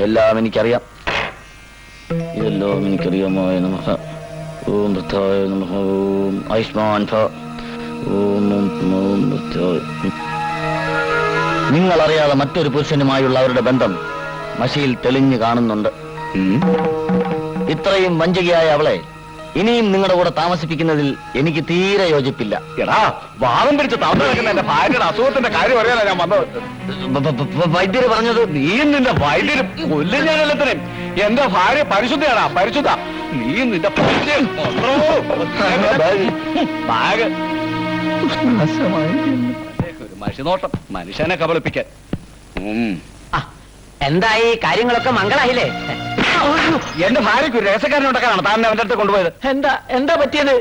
എല്ലാം എനിക്കറിയാം. ഇതെല്ലാം എനിക്കറിയാമായ നമഃ. ഓം വൃദ്ധായ നമഃ. ഓം ആയുഷ്മാൻ ഭവ. ഓം വൃദ്ധായ. നിങ്ങളറിയാതെ മറ്റൊരു പുരുഷനുമായുള്ള അവരുടെ ബന്ധം മഷിയിൽ തെളിഞ്ഞു കാണുന്നുണ്ട്. ഇത്രയും വഞ്ചകയായ അവളെ ഇനിയും നിങ്ങളുടെ കൂടെ താമസിപ്പിക്കുന്നതിൽ എനിക്ക് തീരെ യോജിപ്പില്ല. എടാ, വാദം പിടിച്ച് തന്നു വെക്കുന്ന എന്റെ ഭാര്യയുടെ അസുഖത്തിന്റെ കാര്യം അറിയാലോ ഞാൻ വന്നത്. വൈദ്യര് പറഞ്ഞത് നീയും നിന്റെ വൈദ്യരും കൊല്ലും ഞാൻ എല്ലാത്തിനും. എന്റെ ഭാര്യ പരിശുദ്ധയാടാ, പരിശുദ്ധ. നീയും നിന്റെ ബാഗ് ഒരു മഷിനോട്ടം മനുഷ്യനെ കബളിപ്പിക്കാൻ. എന്തായി? കാര്യങ്ങളൊക്കെ മംഗളായില്ലേ? എന്റെ ഭാര്യയ്ക്ക് ഒരു രഹസ്യക്കാരൻ ഉണ്ടാക്കാനാണ് താൻ അവന്റെ അടുത്ത് കൊണ്ടുപോയത്. എന്താ പറ്റിയത്?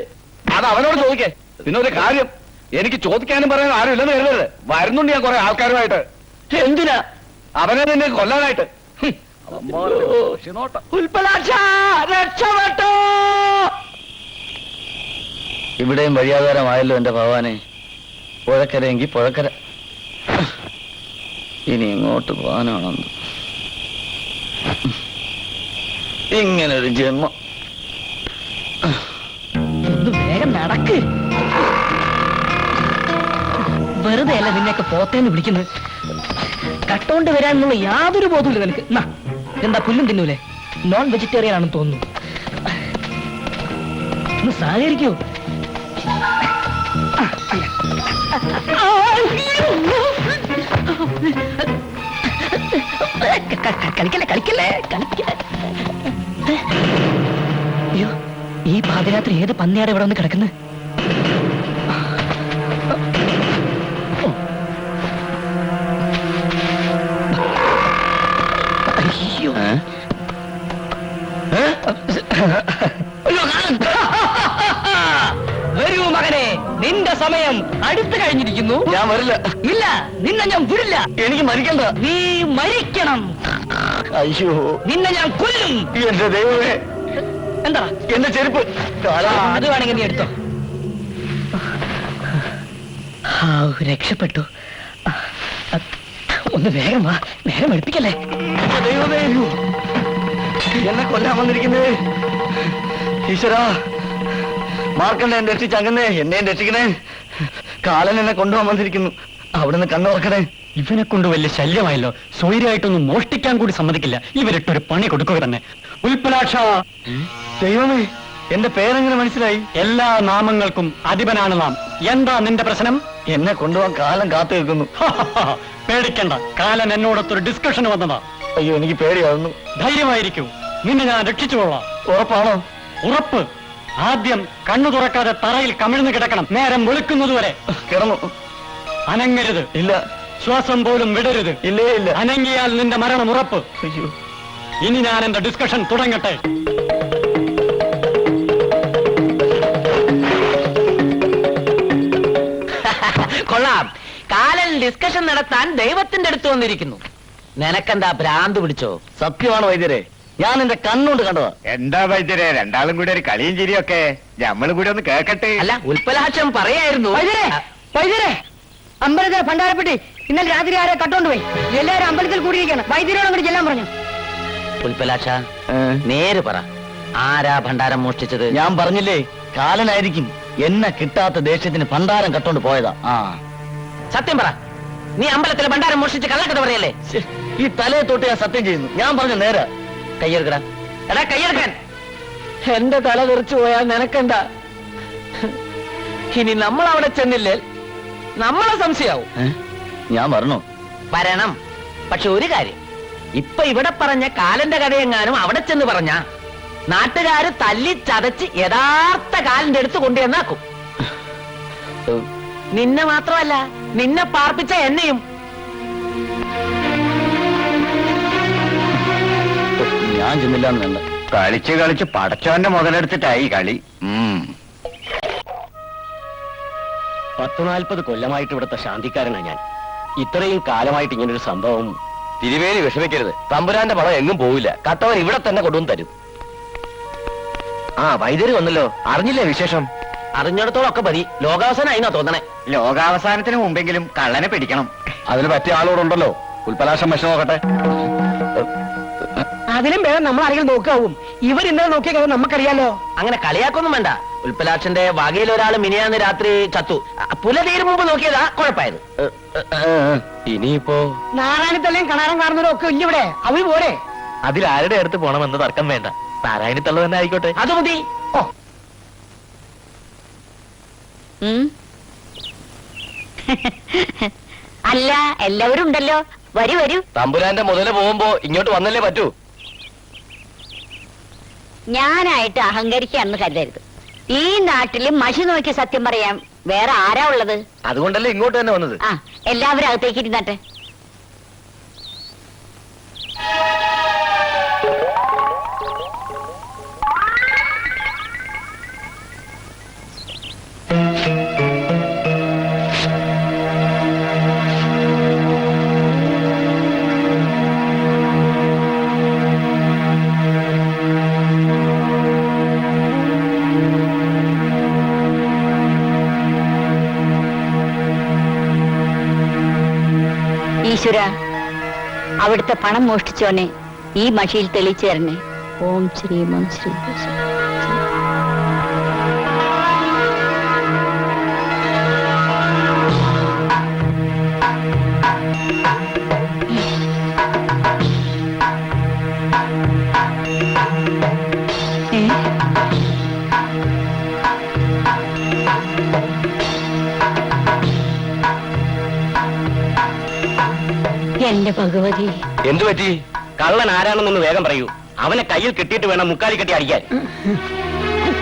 അത് അവനോട് ചോദിക്കേ. പിന്നെ ഒരു കാര്യം, എനിക്ക് ചോദിക്കാനും പറയാനും ആരും ഇല്ലെന്ന് കരുതരുത്. വരുന്നുണ്ട് ഞാൻ കുറെ ആൾക്കാരുമായിട്ട്. എന്തിനാ? അവനെ നിന്നെ കൊല്ലാനായിട്ട്. ഇവിടെയും വഴിയാധാരമായല്ലോ എന്റെ ഭഗവാനെ. പുഴക്കരയെങ്കിൽ പുഴക്കര. ഇനി ഇങ്ങോട്ട് പോകാനാണെന്ന്. ഇങ്ങനൊരു ജന്മം. വേഗം നടക്ക്. വെറുതെ അല്ല നിന്നെയൊക്കെ പോത്തേന്ന് വിളിക്കുന്നത്. കട്ടോണ്ട് വരാനുള്ള യാതൊരു ബോധമില്ല നിനക്ക്. എന്താ പുല്ലും തിന്നൂലേ? നോൺ വെജിറ്റേറിയൻ ആണെന്ന് തോന്നുന്നു. ഒന്ന് സഹകരിക്കൂ. കളിക്കല്ലേ കളിക്കല്ലേ കളിക്കല്ലേ. അയ്യോ, ഈ പാതിരാത്രി ഏത് പന്നിയാടെ ഇവിടെ വന്ന് കിടക്കുന്നത്? അയ്യോ, വരൂ മകനെ, നിന്റെ സമയം അടുത്തു കഴിഞ്ഞിരിക്കുന്നു. ഞാൻ വരില്ല. ഇല്ല, നിന്നെ ഞാൻ വിടില്ല. എനിക്ക് മരിക്കണ്ട. നീ മരിക്കണം. അയ്യോ, നിന്നെ ഞാൻ കൊല്ലും. എന്റെ ദൈവമേ, എന്താ എന്റെ ചെരുപ്പ്. അത് വേണമെങ്കിൽ നീ എടുത്തോ. രക്ഷപ്പെട്ടു. ഒന്ന് വേഗം വാ, നേരം എടുപ്പിക്കല്ലേ. ദൈവമേ, എന്നെ കൊല്ലാൻ വന്നിരിക്കുന്നേ. ഈശ്വരാ, മാർക്കണ്ട എന്നെ രക്ഷിച്ച് അങ്ങന്നെ എന്നെയും രക്ഷിക്കണേ. കാലൻ എന്നെ കൊണ്ടുപോകാൻ വന്നിരിക്കുന്നു. അവിടുന്ന് കണ്ണുറക്കണേ. ഇവനെ കൊണ്ട് വലിയ ശല്യമായല്ലോ. സ്വൈര്യമായിട്ടൊന്നും മോഷ്ടിക്കാൻ കൂടി സമ്മതിക്കില്ല. ഇവരിട്ടൊരു പണി കൊടുക്കുക തന്നെ. ഉൽപ്പലാക്ഷ. ദൈവമേ, എന്റെ പേരെങ്ങനെ മനസ്സിലായി? എല്ലാ നാമങ്ങൾക്കും അധിപനാണ് നാം. എന്താ നിന്റെ പ്രശ്നം? എന്നെ കൊണ്ടുപോകാൻ കാലം കാത്തു നിൽക്കുന്നു. പേടിക്കണ്ട, കാലൻ എന്നോടൊത്തൊരു ഡിസ്കഷൻ വന്നതാ. അയ്യോ, എനിക്ക് പേടിയാവുന്നു. ധൈര്യമായിരിക്കൂ, നിന്നെ ഞാൻ രക്ഷിച്ചുകൊള്ളാം. ഉറപ്പാണോ? ഉറപ്പ്. ആദ്യം കണ്ണു തുറക്കാതെ തറയിൽ കമിഴ്ന്നു കിടക്കണം, നേരം വെളുക്കുന്നതുവരെ. കിടന്നു. അനങ്ങരുത്. ഇല്ല. ശ്വാസം പോലും വിടരുത്. ഇല്ലേ ഇല്ല. അനങ്ങിയാൽ നിന്റെ മരണം ഉറപ്പ്. അയ്യോ, ഇനി ഞാൻ എന്റെ ഡിസ്കഷൻ തുടങ്ങട്ടെ. കൊള്ളാം. കാലൻ ഡിസ്കഷൻ നടത്താൻ ദൈവത്തിന്റെ അടുത്ത് വന്നിരിക്കുന്നു. നിനക്കെന്താ ഭ്രാന്ത് പിടിച്ചോ? സത്യമാണ് വൈദ്യരെ, ഞാൻ എന്റെ കണ്ണുകൊണ്ട് കണ്ടതാ. എന്താ വൈദ്യരെ, രണ്ടാളും കൂടി ഒരു കളിയും ചിരിയൊക്കെ നമ്മളും കൂടി ഒന്ന് കേക്കട്ടെ. അല്ല, ഉൽപ്പലാക്ഷം പറയായിരുന്നു. വൈദ്യരെ, അമ്പലത്തിലെ ഭണ്ഡാരപ്പെട്ടി ഇന്നലെ രാത്രി ആരെ കട്ടോണ്ട് പോയി. എല്ലാവരും അമ്പലത്തിൽ കൂടിയിരിക്കണം. വൈദ്യരോട് അങ്ങോട്ട് ചെല്ലാൻ പറഞ്ഞു. ഉൽപ്പലാക്ഷ, നേര് പറ, ആരാ ഭണ്ഡാരം മോഷ്ടിച്ചത്? ഞാൻ പറഞ്ഞില്ലേ, കാലനായിരിക്കും. എന്നെ കിട്ടാത്ത ദേഷ്യത്തിന് ഭണ്ഡാരം കട്ടോണ്ട് പോയതാ. സത്യം പറ, നീ അമ്പലത്തിലെ ഭണ്ഡാരം മോഷ്ടിച്ച് കള്ളക്കഥ പറയല്ലേ? ഈ തലയെ തൊട്ട് ഞാൻ സത്യം ചെയ്യുന്നു. ഞാൻ പറഞ്ഞ നേരാ. കയ്യെടുക്കടാ. എടാ, കയ്യെടുക്കാൻ. എന്റെ തല തെറിച്ചു പോയാൽ നിനക്കെന്താ? ഇനി നമ്മൾ അവിടെ ചെന്നില്ലേ നമ്മളെ സംശയാവും. ഞാൻ വരണോ? വരണം. പക്ഷെ ഒരു കാര്യം, ഇപ്പൊ ഇവിടെ പറഞ്ഞ കാലന്റെ കഥയെങ്ങാനും അവിടെ ചെന്ന് പറഞ്ഞ നാട്ടുകാര് തല്ലി ചതച്ച് യഥാർത്ഥ കാലിന്റെ അടുത്ത് കൊണ്ടുവന്നാക്കും. നിന്നെ മാത്രമല്ല, നിന്നെ പാർപ്പിച്ച എന്നെയും. ഞാൻ ചെന്നില്ലാന്ന് വേണ്ട. കളിച്ച് കളിച്ച് പടച്ചവന്റെ മുതലെടുത്തിട്ടായി കളി. 40-40 കൊല്ലമായിട്ട് ഇവിടുത്തെ ശാന്തിക്കാരനാ ഞാൻ. ഇത്രയും കാലമായിട്ട് ഇങ്ങനൊരു സംഭവം. തിരുവേലി വിഷമിക്കരുത്. തമ്പുരാന്റെ പണം എങ്ങും പോവില്ല. കട്ടവൻ ഇവിടെ തന്നെ കൊണ്ടുവന്ന് തരും. വൈദ്യര് വന്നല്ലോ. അറിഞ്ഞില്ലേ വിശേഷം? അറിഞ്ഞിടത്തോളം ഒക്കെ മതി. ലോകാവസാനായി എന്നാ തോന്നണേ. ലോകാവസാനത്തിന് മുമ്പെങ്കിലും കള്ളനെ പിടിക്കണം. അതിന് പറ്റിയ ആളോടുണ്ടല്ലോ. ഉൽപ്പലാക്ഷം വിഷം നോക്കട്ടെ. അതിലും വേണം നമ്മൾ ആരെങ്കിലും നോക്കാവും. ഇവർ ഇന്നലെ നോക്കിയ കഥ നമുക്കറിയാലോ. അങ്ങനെ കളിയാക്കൊന്നും വേണ്ട. ഉൽപ്പലാക്ഷന്റെ വകയിൽ ഒരാൾ മിനിയാന്ന് രാത്രി ചത്തു. പുലതീരും മുമ്പ് നോക്കിയതാ കുഴപ്പമായത്. ഇനിയിപ്പോ നാരായണത്തല്ലേയും കണാരം കാണുന്നവരും ഒക്കെ ഇല്ല ഇവിടെ. അവര് പോരെ. അതിലാരുടെ അടുത്ത് പോണമെന്ന് തർക്കം വേണ്ട. നാരായണത്തുള്ള തന്നെ ആയിക്കോട്ടെ. അത് മതി. അല്ല, എല്ലാവരും ഉണ്ടല്ലോ. വരൂ വരൂ. തമ്പുരാന്റെ മുതല് പോകുമ്പോ ഇങ്ങോട്ട് വന്നല്ലേ പറ്റൂ. ഞാനായിട്ട് അഹങ്കരിക്കാന്ന് കരുതരുത്. ഈ നാട്ടില് മഷി നോക്കി സത്യം പറയാൻ വേറെ ആരാ ഉള്ളത്? അതുകൊണ്ടല്ലേ ഇങ്ങോട്ട് തന്നെ വന്നത്. എല്ലാവരും അകത്തേക്ക് ഇരുന്നാട്ടെ. ഈശ്വര, അവിടുത്തെ പണം മോഷ്ടിച്ചോനെ ഈ മഷിയിൽ തെളിയിച്ചു തരണേ. ഓം ശ്രീ ഓം ശ്രീ. എന്റെ ഭഗവതി. എന്തു പറ്റി? കള്ളൻ ആരാണെന്നൊന്ന് വേഗം പറയൂ. അവനെ കയ്യിൽ കിട്ടിയിട്ട് വേണം മുക്കാലി കെട്ടി അടിക്കാൻ.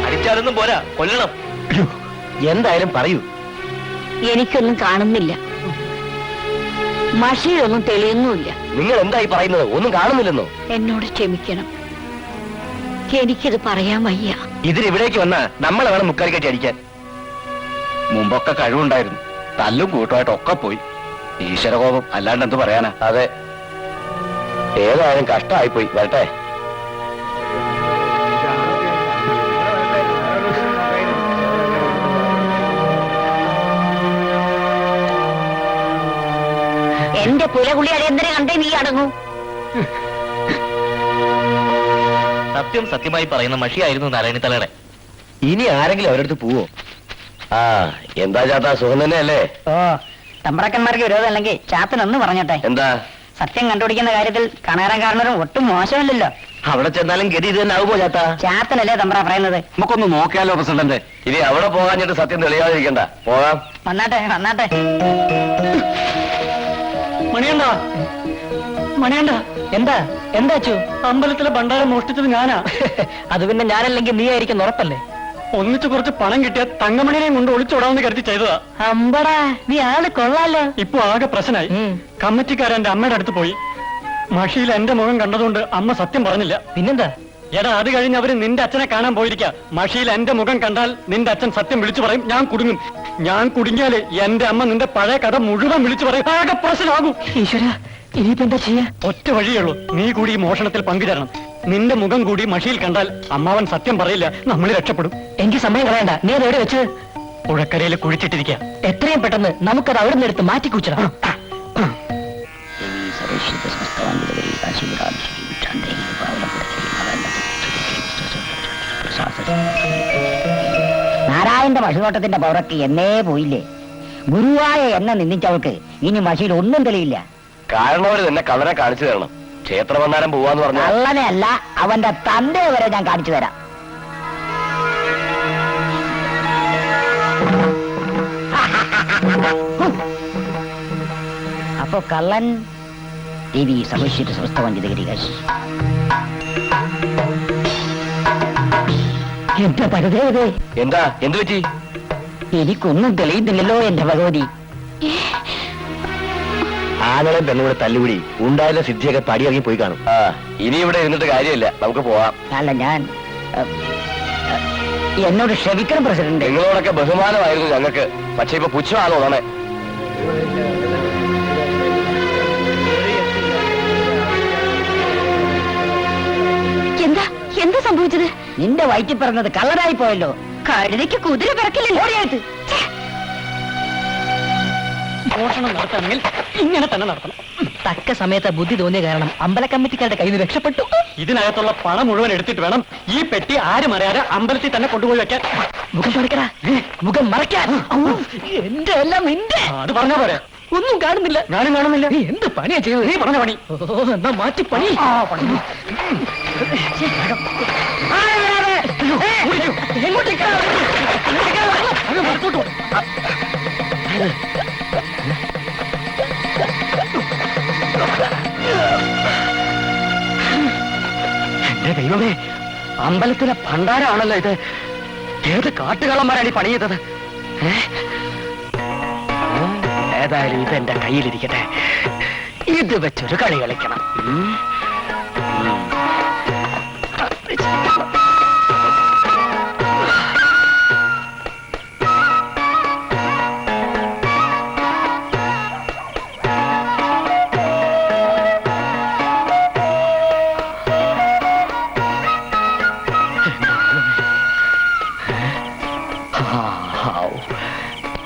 അടിച്ചാലൊന്നും പോരാ, കൊല്ലണം. എന്തായാലും പറയൂ. എനിക്കൊന്നും കാണുന്നില്ല, മഷിയിലൊന്നും തെളിയുന്നുമില്ല. നിങ്ങൾ എന്തായി പറയുന്നത്? ഒന്നും കാണുന്നില്ലെന്നോ? എന്നോട് ക്ഷമിക്കണം, എനിക്കിത് പറയാൻ വയ്യ. ഇതിലിവിടേക്ക് വന്നാ നമ്മളെ വേണം മുക്കാലി കെട്ടി അടിക്കാൻ. മുമ്പൊക്കെ കഴിവുണ്ടായിരുന്നു, തല്ലും കൂട്ടുമായിട്ടൊക്കെ പോയി. ഈശ്വരകോപം അല്ലാണ്ട് എന്ത് പറയാനാ? അതെ, ഏതായാലും കഷ്ടമായിപ്പോയി. വരട്ടെ. എന്റെ പുലകുളി അടിയന്തരം കണ്ടേ നീ അടങ്ങൂ. സത്യം സത്യമായി പറയുന്ന മഷിയായിരുന്നു നാരായണി തലയുടെ. ഇനി ആരെങ്കിലും അവരടുത്ത് പോവോ? ആ, എന്താ ചാത്താ, സുഖം തന്നെയല്ലേ? ഓ, തമ്പ്രാക്കന്മാർക്ക് വിരോധമല്ലെങ്കിൽ ചാത്തനൊന്ന് പറഞ്ഞോട്ടെ. എന്താ? സത്യം കണ്ടുപിടിക്കുന്ന കാര്യത്തിൽ കാണാനും ഒട്ടും മോശമല്ലല്ലോ. അവിടെ ചെന്നാലും ഗതി ഇത് തന്നെ ആവുമോ ചാത്താ? ചാത്തനല്ലേ തമ്പ്ര പറയുന്നത്? നമുക്കൊന്ന് നോക്കിയാലോ പ്രസിഡന്റ്? ഇനി അവിടെ പോകാഞ്ഞിട്ട് സത്യം തെളിയാതിരിക്കണ്ട. പോകാം. വന്നാട്ടെ വന്നാട്ടെ. മണിയണ്ട, മണിയണ്ട, എന്താ എന്താ അച്ചു? അമ്പലത്തിലെ ഭണ്ഡാരം മോഷ്ടിച്ചത് ഞാനാ. അത് പിന്നെ ഞാനല്ലെങ്കിൽ നീ ആയിരിക്കും ഉറപ്പല്ലേ? ഒന്നിച്ച് കുറച്ച് പണം കിട്ടിയ തങ്കമണിനെയും കൊണ്ട് ഒളിച്ചോടാമെന്ന് കരുതി ചെയ്തതാ. അമ്പടാ, നീ ആള് കൊള്ളാലോ. ഇപ്പൊ ആകെ പ്രശ്നമായി. കമ്മിറ്റിക്കാരൻ എന്റെ അമ്മയുടെ അടുത്ത് പോയി. മഷിയിൽ എന്റെ മുഖം കണ്ടതുകൊണ്ട് അമ്മ സത്യം പറഞ്ഞില്ല. പിന്നെന്താ? എടാ, അത് കഴിഞ്ഞ് അവര് നിന്റെ അച്ഛനെ കാണാൻ പോയിരിക്ക. മഷിയിൽ എന്റെ മുഖം കണ്ടാൽ നിന്റെ അച്ഛൻ സത്യം വിളിച്ചു പറയും. ഞാൻ കുടുങ്ങും. ഞാൻ കുടുങ്ങിയാല് എന്റെ അമ്മ നിന്റെ പഴയ കഥ മുഴുവൻ വിളിച്ചു പറയും. ആകെ പ്രശ്നമാകും. ഈശ്വര, ഇനിയിപ്പോ എന്താ ചെയ്യാ? ഒറ്റ വഴിയുള്ളൂ, നീ കൂടി ഈ മോഷണത്തിൽ പങ്കുചേരണം. നിന്റെ മുഖം കൂടി മഷിയിൽ കണ്ടാൽ അമ്മാവൻ സത്യം പറയില്ല, നമ്മൾ രക്ഷപ്പെടും. എനിക്ക് സമയം കളയണ്ട. നീ അത് എവിടെ വെച്ചത്? പുഴക്കരയിൽ കുഴിച്ചിട്ടിരിക്കുക. എത്രയും പെട്ടെന്ന് നമുക്കത് അവിടെ നിന്ന് എടുത്ത് മാറ്റി കുച്ചിടാം. നാരായണന്റെ മഷിനോട്ടത്തിന്റെ പവറൊക്കെ എന്നേ പോയില്ലേ? ഗുരുവായ എന്നെ നിന്ദിച്ചവൾക്ക് ഇനി മഷിയിൽ ഒന്നും തെളിയില്ല. കാരണവര് തന്നെ കള്ളനെ കാണിച്ചു തരണം. ക്ഷേത്രവന്നാരം പോവാന്ന് പറഞ്ഞു. കള്ളനെ അല്ല, അവന്റെ തന്റെ വരെ ഞാൻ കാണിച്ചു തരാം. അപ്പൊ കള്ളൻ ദേവി സമശ്വര സമസ്തവഞ്ചിതഗിരികാശി. എന്റെ പരദേവതേ, എന്താ? എന്തു പറ്റി? എനിക്കൊന്നും തെളിയുന്നില്ലല്ലോ എന്റെ ഭഗവതി. ആങ്ങളെ പെണ്ണുകൂടെ തല്ലുപിടി ഉണ്ടായിരുന്ന സിദ്ധിയൊക്കെ പടിയിറങ്ങി പോയി കാണും. ആ, ഇനി ഇവിടെ ഇരുന്നിട്ട് കാര്യമില്ല, നമുക്ക് പോവാം. അല്ല, ഞാൻ എന്നോട് ക്ഷമിക്കണം പ്രസിഡന്റ്. നിങ്ങളോടൊക്കെ ബഹുമാനമായിരുന്നു ഞങ്ങൾക്ക്, പക്ഷെ ഇപ്പൊ പുച്ഛമാണോ തോന്നേ? എന്താ എന്താ സംഭവിച്ചത്? നിന്റെ വയറ്റിൽ പിറന്നത് കള്ളനായി പോയല്ലോ. കഴുതയ്ക്ക് കുതിര പിറക്കില്ലല്ലോ. മോഷണം നടത്തണമെങ്കിൽ ഇങ്ങനെ തന്നെ നടത്തണം. തക്ക സമയത്ത് ബുദ്ധി തോന്നിയ കാരണം അമ്പല കമ്മിറ്റിക്കാരുടെ കയ്യിൽ നിന്ന് രക്ഷപ്പെട്ടു. ഇതിനകത്തുള്ള പണം മുഴുവൻ എടുത്തിട്ട് വേണം ഈ പെട്ടി ആരും അറിയാതെ അമ്പലത്തിൽ തന്നെ കൊണ്ടുപോയി വെക്കാൻ. മുഖം മറക്കടാ, മുഖം മറയ്ക്കാൻ. എന്റെ എല്ലാം നിന്റെ. അത് പറഞ്ഞാ പോരെ? ഒന്നും കാണുന്നില്ല. ഞാനും കാണുന്നില്ല. നീ എന്ത് പണിയാ ചെയ്യുന്നത്? നീ പറഞ്ഞ പണി. ഓ, എന്നാ മാറ്റി പണി. എന്റെ ദൈവമേ, അമ്പലത്തിലെ ഭണ്ഡാരാണല്ലോ ഇത്. ഏത് കാട്ടുകള്ളന്മാരാണ് ഈ പണി ചെയ്തത്? ഏതായാലും ഇതെന്റെ കയ്യിലിരിക്കട്ടെ. ഇത് വെച്ചൊരു കളി കളിക്കണം.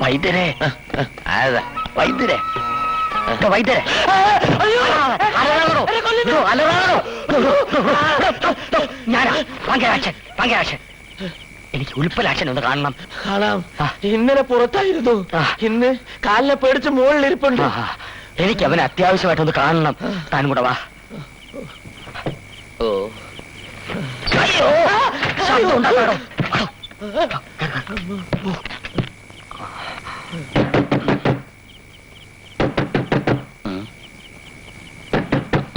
വൈദ്യരെ, വൈദ്യരെ, വൈദ്യരെ, ഞാനാ പങ്കരാക്ഷൻ. പങ്കരാക്ഷൻ, എനിക്ക് ഉൽപ്പലാക്ഷൻ ഒന്ന് കാണണം. കാണാം. ഇന്നലെ പുറത്തായിരുന്നു, ഇന്ന് കാലിനെ പേടിച്ച് മുകളിലിരിപ്പുണ്ട്. എനിക്ക് അവനെ അത്യാവശ്യമായിട്ടൊന്ന് കാണണം. താനും കൂടെ വാ. ഓ, അയ്യോ, ശബ്ദം ഉണ്ടാക്കാടോ.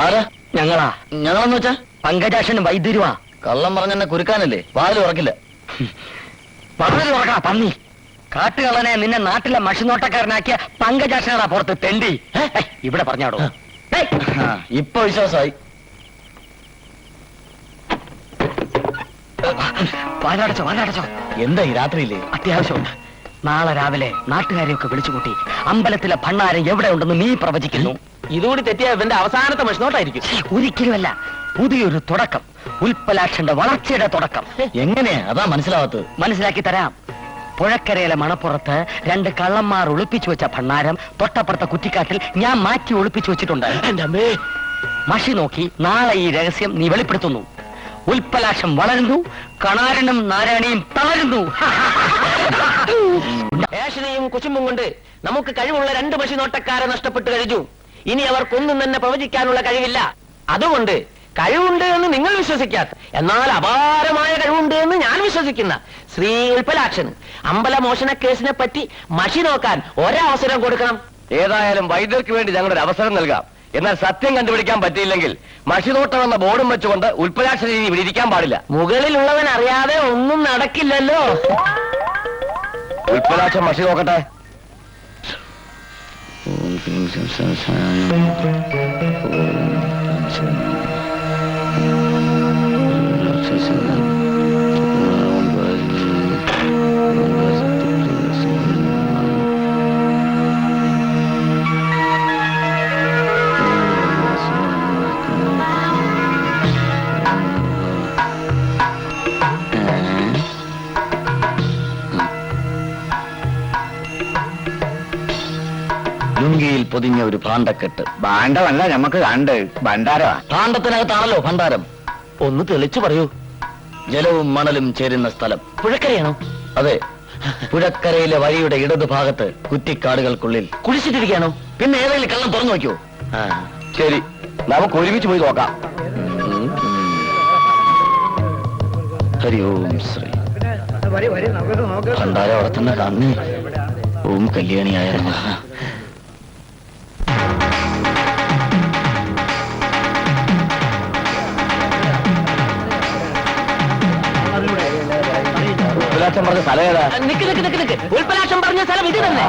ആരാ? ഞങ്ങളാ. ഞങ്ങളെന്ന് വെച്ചാ പങ്കജാക്ഷനും വൈദ്യരുവാ. കള്ളം പറഞ്ഞെന്നെ കുരുക്കാനല്ലേ? വാതിൽ ഉറക്കില്ല. പറഞ്ഞു തുറക്കണ പന്നി. കാട്ടുകള്ളനെ നിന്നെ നാട്ടിലെ മഷിനോട്ടക്കാരനാക്കിയ പങ്കജാക്ഷനാ പുറത്ത് തെണ്ടി. ഇവിടെ പറഞ്ഞാടോ. ഇപ്പൊ വിശ്വാസമായി. വാതിലടച്ചോ, വാതിലടച്ചോ. എന്താ ഈ രാത്രിയില്ലേ? അത്യാവശ്യമുണ്ട്. നാളെ രാവിലെ നാട്ടുകാരെയൊക്കെ വിളിച്ചുകൂട്ടി അമ്പലത്തിലെ ഭണ്ണാരം എവിടെ ഉണ്ടെന്ന് നീ പ്രവചിക്കുന്നു. ഇതുകൂടി തെറ്റിയ ഇവന്റെ അവസാനത്തെ മഷിനോട്ടായിരിക്കും. ഒരിക്കലുമല്ല, പുതിയൊരു തുടക്കം. ഉൽപ്പലാക്ഷന്റെ വളർച്ചയുടെ തുടക്കം. എങ്ങനെയാ? അതാ മനസ്സിലാവാത്തത്. മനസ്സിലാക്കി തരാം. പുഴക്കരയിലെ മണപ്പുറത്ത് 2 കള്ളന്മാർ ഒളിപ്പിച്ചു വെച്ച ഭണ്ണാരം തൊട്ടപ്പുറത്തെ കുറ്റിക്കാട്ടിൽ ഞാൻ മാറ്റി ഒളിപ്പിച്ചു വെച്ചിട്ടുണ്ട്. എന്റെ അമ്മേ, മഷി നോക്കി നാളെ ഈ രഹസ്യം നീ വെളിപ്പെടുത്തുന്നു. ഉൽപ്പലാക്ഷം വളരുന്നു, കണാരനും നാരായണിയും തളരുന്നു. ഏഷണിയും കുശുമ്പും കൊണ്ട് നമുക്ക് കഴിവുള്ള 2 മഷിനോട്ടക്കാരെ നഷ്ടപ്പെട്ടു കഴിഞ്ഞു. ഇനി അവർക്കൊന്നും തന്നെ പ്രവചിക്കാനുള്ള കഴിവില്ല. അതുകൊണ്ട് കഴിവുണ്ട് എന്ന് നിങ്ങൾ വിശ്വസിക്കാത്ത, എന്നാൽ അപാരമായ കഴിവുണ്ട് എന്ന് ഞാൻ വിശ്വസിക്കുന്ന ശ്രീ ഉൽപ്പലാക്ഷന് അമ്പലമോഷണ കേസിനെ പറ്റി മഷി നോക്കാൻ ഒരവസരം കൊടുക്കണം. ഏതായാലും വൈദ്യർക്ക് വേണ്ടി ഞങ്ങളൊരു അവസരം നൽകാം. എന്നാൽ സത്യം കണ്ടുപിടിക്കാൻ പറ്റിയില്ലെങ്കിൽ മഷിനോട്ടം എന്ന ബോർഡും വെച്ചുകൊണ്ട് ഉൽപ്പലാക്ഷൻ ഇനി ഇവിടെ ഇരിക്കാൻ പാടില്ല. മുകളിലുള്ളവൻ അറിയാതെ ഒന്നും നടക്കില്ലല്ലോ. ഉൽപ്പലാക്ഷൻ മഷി നോക്കട്ടെ. ലുങ്കിയിൽ പൊതിഞ്ഞ ഒരു ഭാണ്ഡക്കെട്ട്. ഭാണ്ഡമല്ല, നമുക്ക് കണ്ട് ഭണ്ഡാരമാ. ഭാണ്ഡത്തിനകത്താണല്ലോ ഭണ്ഡാരം. ഒന്ന് തെളിച്ചു പറയൂ. ജലവും മണലും ചേരുന്ന സ്ഥലം. പുഴക്കരയാണോ? അതെ, പുഴക്കരയിലെ വഴിയുടെ ഇടതുഭാഗത്ത് കുറ്റിക്കാടുകൾക്കുള്ളിൽ. കുളിച്ചിട്ടിരിക്കാണോ? പിന്നെ ഏതെങ്കിലും കള്ളം തുറന്നു നോക്കിയോ? ശരി, നമുക്ക് ഒരുമിച്ച് പോയി നോക്കാം. ഹരി ഓം ശ്രീ. ഭണ്ഡാരം അവിടെ തന്നെ കാണുന്നേ. ഓം കല്യാണിയായ നമഃ. ഉൽപ്പലാക്ഷൻ പറഞ്ഞ സ്ഥലം ഏതാ? നിക്ക് നിക്ക് നിക്ക് നിക്ക്. ഉൽപ്പലാക്ഷം പറഞ്ഞ സ്ഥലം ഇത് തന്നെ.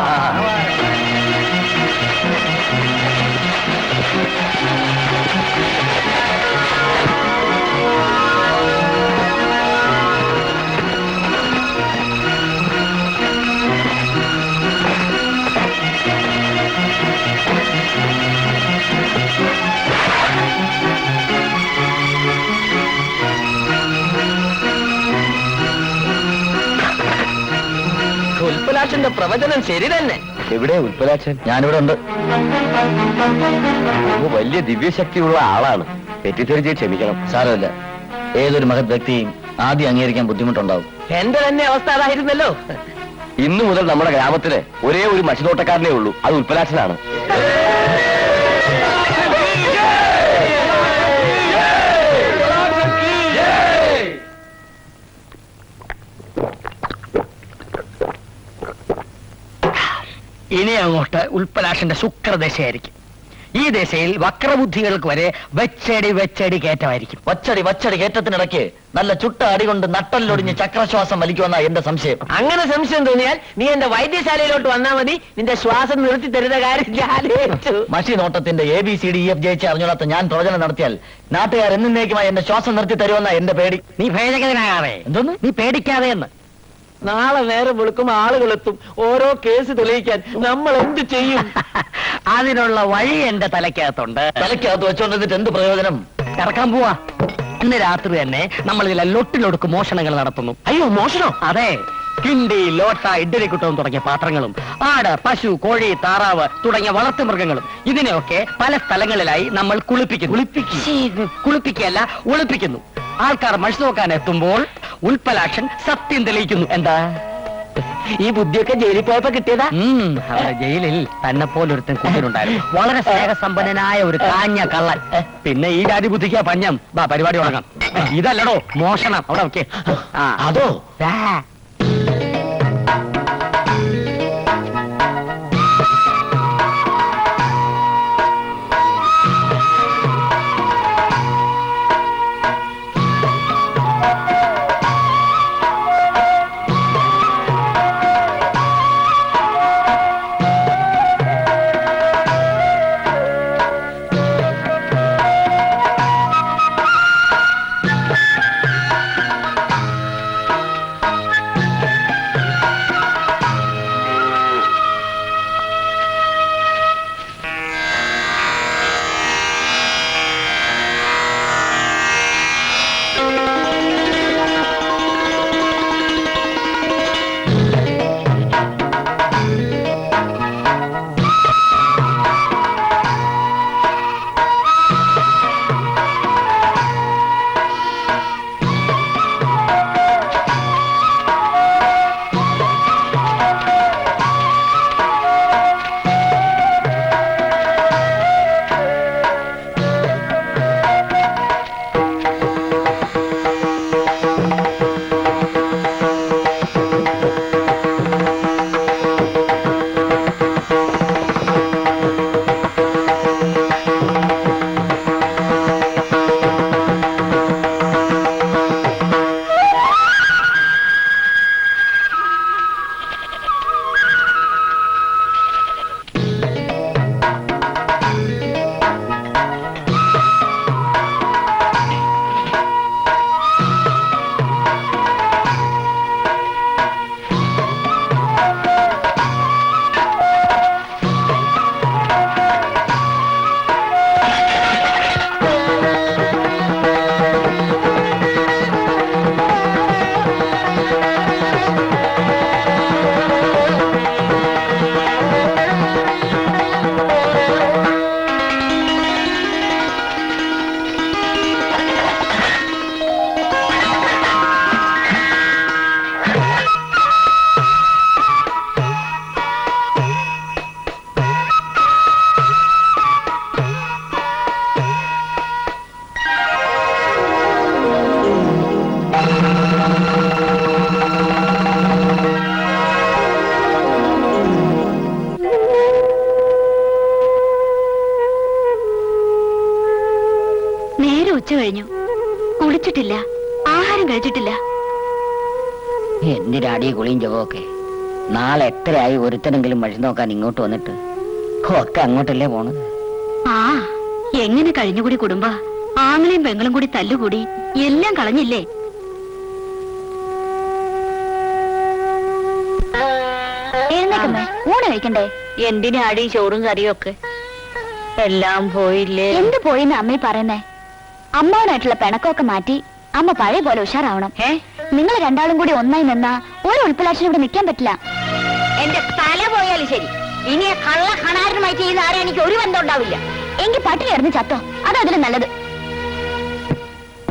ഉൽപ്പലാക്ഷന്റെ പ്രവചനം ശരി തന്നെ. എവിടെ ഉൽപ്പലാക്ഷൻ? ഞാനിവിടെ ഉണ്ട്. വലിയ ദിവ്യശക്തിയുള്ള ആളാണ്. തെറ്റിദ്ധരിച്ച് ക്ഷമിക്കണം. സാരമില്ല, ഏതൊരു മഹത് വ്യക്തിയും ആദ്യം അംഗീകരിക്കാൻ ബുദ്ധിമുട്ടുണ്ടാവും. എന്റെ തന്നെ അവസ്ഥ അതായിരുന്നല്ലോ. ഇന്നു മുതൽ നമ്മുടെ ഗ്രാമത്തിലെ ഒരേ ഒരു മഷിനോട്ടക്കാരനേ ഉള്ളൂ. അത് ഉൽപ്പലാക്ഷനാണ്. ഇനി അങ്ങോട്ട് ഉൽപ്പലാക്ഷന്റെ ശുക്രദശയായിരിക്കും. ഈ ദശയിൽ വക്രബുദ്ധികൾക്ക് വരെ വെച്ചടി കയറ്റമായിരിക്കും. വച്ചടി കയറ്റത്തിനിടയ്ക്ക് നല്ല ചുട്ട അടി കൊണ്ട് നട്ടലിലൊടിഞ്ഞ് ചക്രശ്വാസം വലിക്കുമെന്നാ എന്റെ സംശയം. അങ്ങനെ സംശയം തോന്നിയാൽ നീ എന്റെ വൈദ്യശാലയിലോട്ട് വന്നാൽ മതി. നിന്റെ ശ്വാസം നിർത്തി തരുന്ന കാര്യം ഞാൻ ഏറ്റു. മഷി നോട്ടത്തിന്റെ ABCDEF ജയിച്ച് അറിഞ്ഞോളാത്ത ഞാൻ പ്രവചനം നടത്തിയാൽ നാട്ടുകാർ എന്നേക്കുമായി എന്റെ ശ്വാസം നിർത്തി തരുമെന്നാ എന്റെ പേടി. നീ ഭേദഗതനാകാതെ. എന്തോന്ന്? നീ പേടിക്കാതെ എന്ന്. നാളെ നേരം വെളുക്കും ആളുകളെത്തും ഓരോ കേസ് തെളിയിക്കാൻ. നമ്മൾ എന്ത് ചെയ്യും? അതിനുള്ള വഴി എന്റെ തലയ്ക്കകത്തുണ്ട്. തലയ്ക്കകത്ത് വെച്ചോണ്ടിട്ട് എന്ത് പ്രയോജനം? ഇറക്കാൻ പോവാ. ഇന്ന് രാത്രി തന്നെ നമ്മൾ ഇതിലെ ലൊട്ടിലൊടുക്ക് മോഷണങ്ങൾ നടത്തുന്നു. അയ്യോ, മോഷണോ? അതെ, കിണ്ടി, ലോട്ട, ഇഡ്ഡലിക്കുട്ടവും തുടങ്ങിയ പാത്രങ്ങളും, ആട്, പശു, കോഴി, താറാവ് തുടങ്ങിയ വളർത്തു മൃഗങ്ങളും ഇതിനെയൊക്കെ പല സ്ഥലങ്ങളിലായി നമ്മൾ കുളിപ്പിക്കുകയല്ല, ഒളിപ്പിക്കുന്നു. ആൾക്കാർ മഷി നോക്കാൻ എത്തുമ്പോൾ ഉൽപ്പലാക്ഷൻ സത്യം തെളിയിക്കുന്നു. എന്താ ഈ ബുദ്ധിയൊക്കെ ജയിലിൽ പോയപ്പോ കിട്ടിയതാ? അവിടെ ജയിലിൽ തന്നെ പോലൊരുത്തൻ കൂട്ടിനുണ്ടായിരുന്നു. വളരെ സ്നേഹസമ്പന്നനായ ഒരു കാഞ്ഞ കള്ളൻ. പിന്നെ ഈ ജാതി ബുദ്ധിക്കാ പഞ്ഞം. വാ, പരിപാടി തുടങ്ങാം. ഇതല്ലടോ മോഷണം. അവിടെ ഓക്കെ. അതോ? നേരെ ഉച്ച കഴിഞ്ഞു. കുളിച്ചിട്ടില്ല, ആഹാരം കഴിച്ചിട്ടില്ല. എന്തിനാടി കുളിയും ജപമൊക്കെ? നാളെ എത്രയായി ഒരുത്തനെങ്കിലും മഴ നോക്കാൻ ഇങ്ങോട്ട് വന്നിട്ട്? ഒക്കെ അങ്ങോട്ടല്ലേ പോണത്. ആ എങ്ങനെ കഴിഞ്ഞുകൂടി കുടുംബ? ആങ്ങളെയും പെങ്ങളും കൂടി തല്ലുകൂടി എല്ലാം കളഞ്ഞില്ലേ? എഴുന്നേക്കമ്മേ, ഊണ് കഴിക്കണ്ടേ? എന്തിനാടി ചോറും കറിയും ഒക്കെ? എല്ലാം പോയില്ലേ? എന്ത് പോയിന്ന് അമ്മ പറയുന്നേ? അമ്മാവനായിട്ടുള്ള പിണക്കമൊക്കെ മാറ്റി അമ്മ പഴയ പോലെ ഉഷാറാവണം. നിങ്ങൾ രണ്ടാളും കൂടി ഒന്നായി നിന്നാ ഒരു ഉൾപ്പിളാശിന് ഇവിടെ നിൽക്കാൻ പറ്റില്ല. എന്റെ തല പോയാലും ശരി, ഇനി ആ കള്ള കണാരനുമായി ചെയ്യുന്ന ആരും എനിക്ക് ഒരു ബന്ധം ഉണ്ടാവില്ല. എങ്കിൽ പട്ടിണി ഇറന്ന് ചത്തോ, അതതിന് നല്ലത്.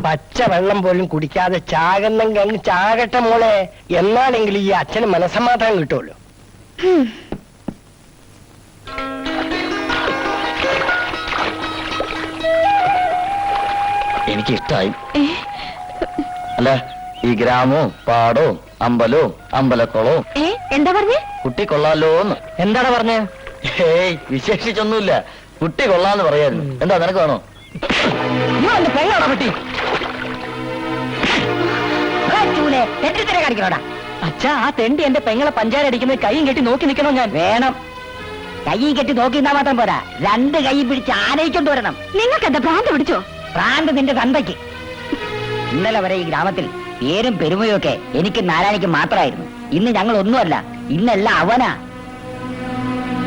പച്ച വെള്ളം പോലും കുടിക്കാതെ ചാകുന്നെങ്കിൽ അങ്ങ് ചാകട്ടെ മോളെ. എന്നാലെങ്കിലും ഈ അച്ഛന് മനസ്സമാധാനം കിട്ടുമല്ലോ. എനിക്ക് ഇഷ്ടായി. അല്ല, ഈ ഗ്രാമവും പാടവും അമ്പലവും അമ്പലക്കുളവും എന്താ പറഞ്ഞേ? കുട്ടി കൊള്ളാലോന്ന്. എന്താണ് പറഞ്ഞേ? ഏയ് വിശേഷിച്ചൊന്നുമില്ല, കുട്ടി കൊള്ളാന്ന് പറയായിരുന്നു. എന്താ നിനക്ക് വേണോ? പെങ്ങളാണോ പറ്റി? തെറ്റിത്തര കാണിക്കണോടാ. അച്ഛാ, ആ തെണ്ടി എന്റെ പെങ്ങളെ പഞ്ചാര അടിക്കുന്നത് കൈയും കെട്ടി നോക്കി നിൽക്കണോ ഞാൻ? വേണം. കൈയും കെട്ടി നോക്കി നിന്നാ മാത്രം പോരാ, രണ്ട് കൈ പിടിച്ച് ആനയിക്കൊണ്ട് വരണം. നിങ്ങൾക്ക് എന്താ ഭ്രാന്ത് പിടിച്ചോ? പ്രാന്ത് നിന്റെ തന്തയ്ക്ക്. ഇന്നലെ വരെ ഈ ഗ്രാമത്തിൽ പേരും പെരുമയും ഒക്കെ എനിക്ക് നാരായണിക്ക് മാത്രമായിരുന്നു. ഇന്ന് ഞങ്ങൾ ഒന്നുമല്ല, ഇന്നെല്ലാം അവനാ.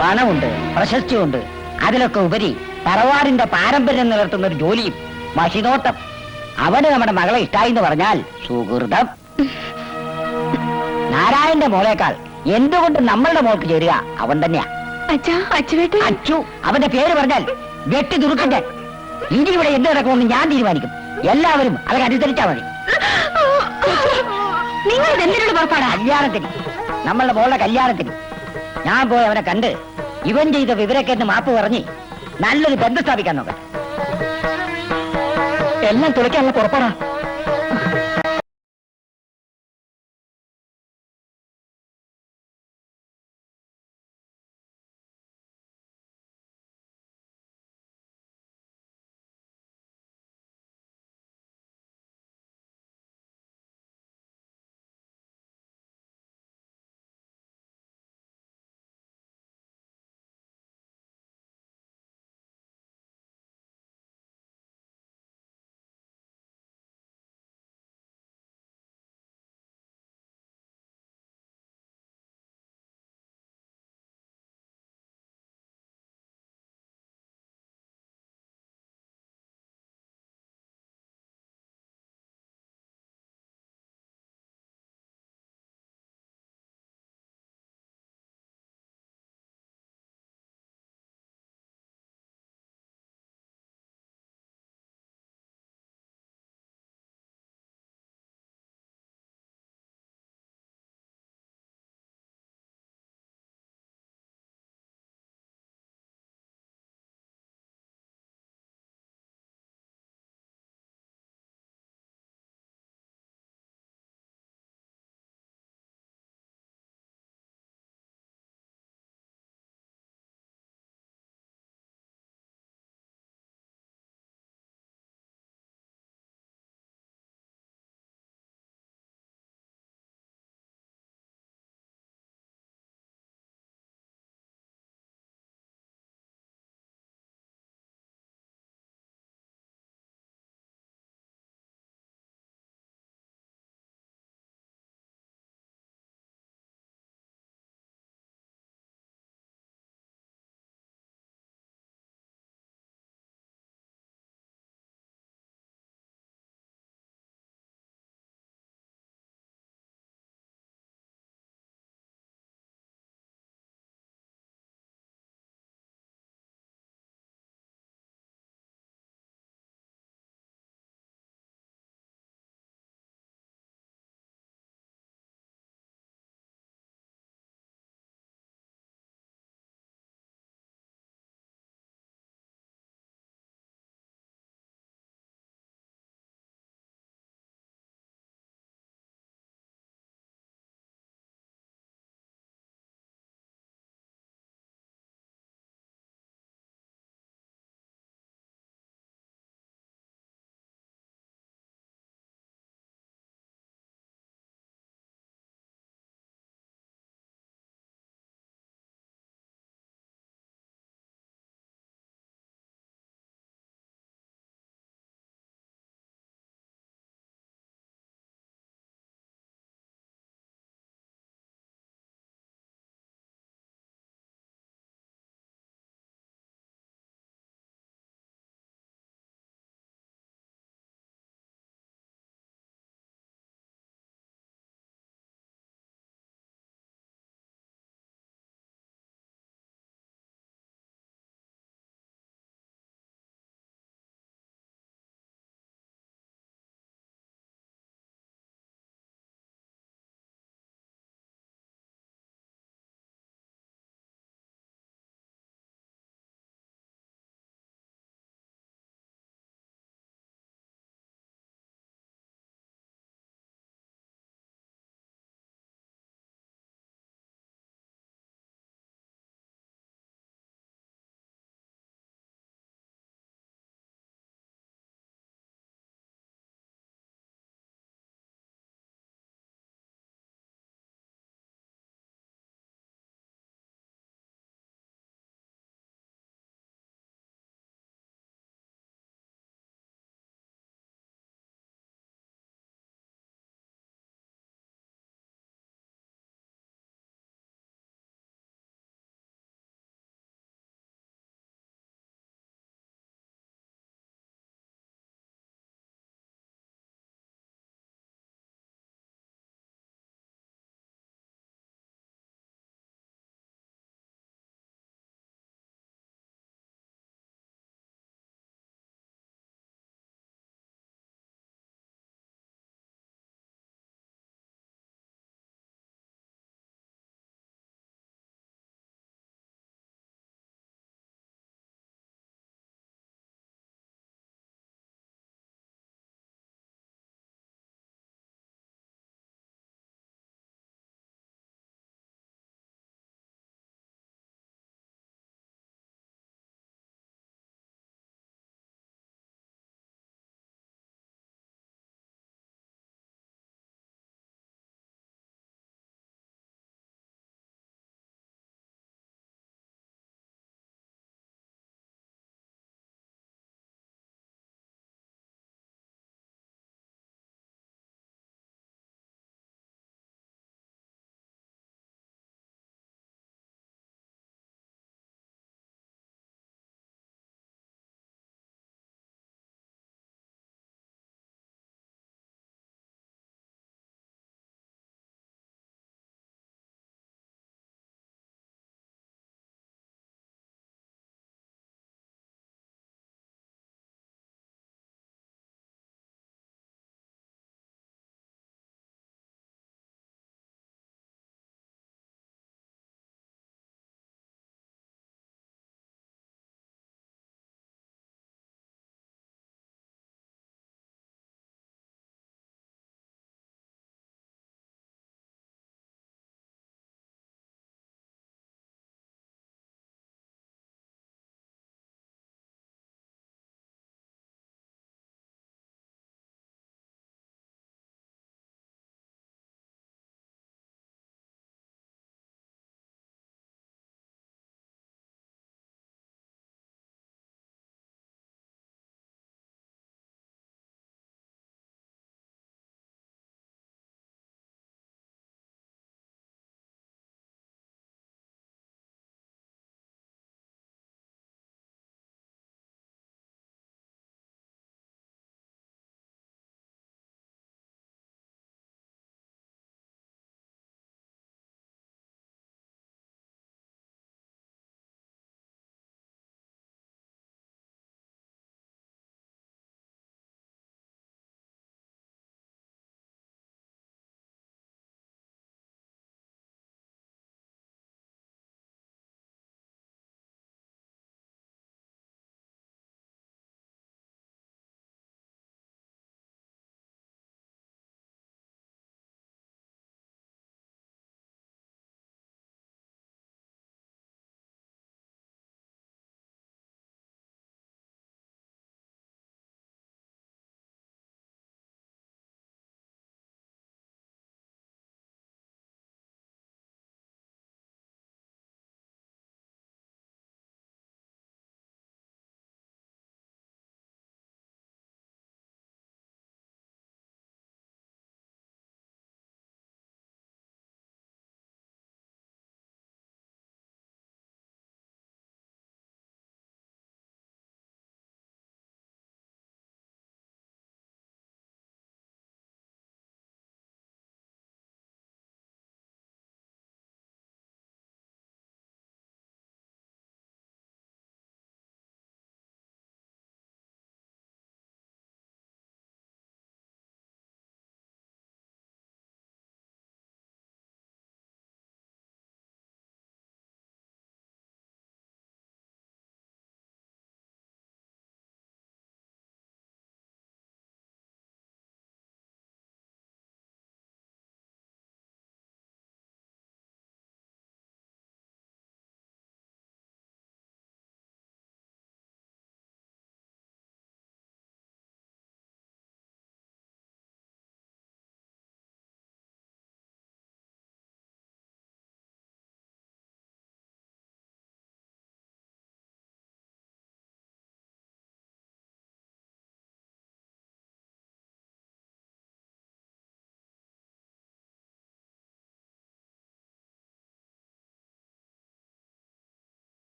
പണമുണ്ട്, പ്രശസ്തിയുണ്ട്, അതിലൊക്കെ ഉപരി തറവാടിന്റെ പാരമ്പര്യം നിലർത്തുന്ന ഒരു ജോലിയും, മഷിനോട്ടം. അവന് നമ്മുടെ മകളെ ഇഷ്ടായി എന്ന് പറഞ്ഞാൽ സുഹൃതം. നാരായണന്റെ മോളേക്കാൾ എന്തുകൊണ്ട് നമ്മളുടെ മോൾക്ക് ചേരുക അവൻ തന്നെയാ. അച്ഛാ, അച്ചുവേട്ട, അച്ചു അവന്റെ പേര് പറഞ്ഞാൽ വെട്ടി തുറുക്കട്ടെ. ഇനി ഇവിടെ എന്ത് നടക്കുമെന്ന് ഞാൻ തീരുമാനിക്കും. എല്ലാവരും അതൊക്കെ അനുസരിച്ചാ മതി. നിങ്ങൾ എന്തിനോട് പുറപ്പാടാ? കല്യാണത്തിന്, നമ്മളുടെ മോളുടെ കല്യാണത്തിന് ഞാൻ പോയി അവനെ കണ്ട് ഇവൻ ചെയ്ത വിവരക്കേട്ട് മാപ്പ് പറഞ്ഞ് നല്ലൊരു ബന്ധം സ്ഥാപിക്കാൻ നോക്കട്ടെ. എല്ലാം തുളയ്ക്കാനുള്ള പുറപ്പാടാ.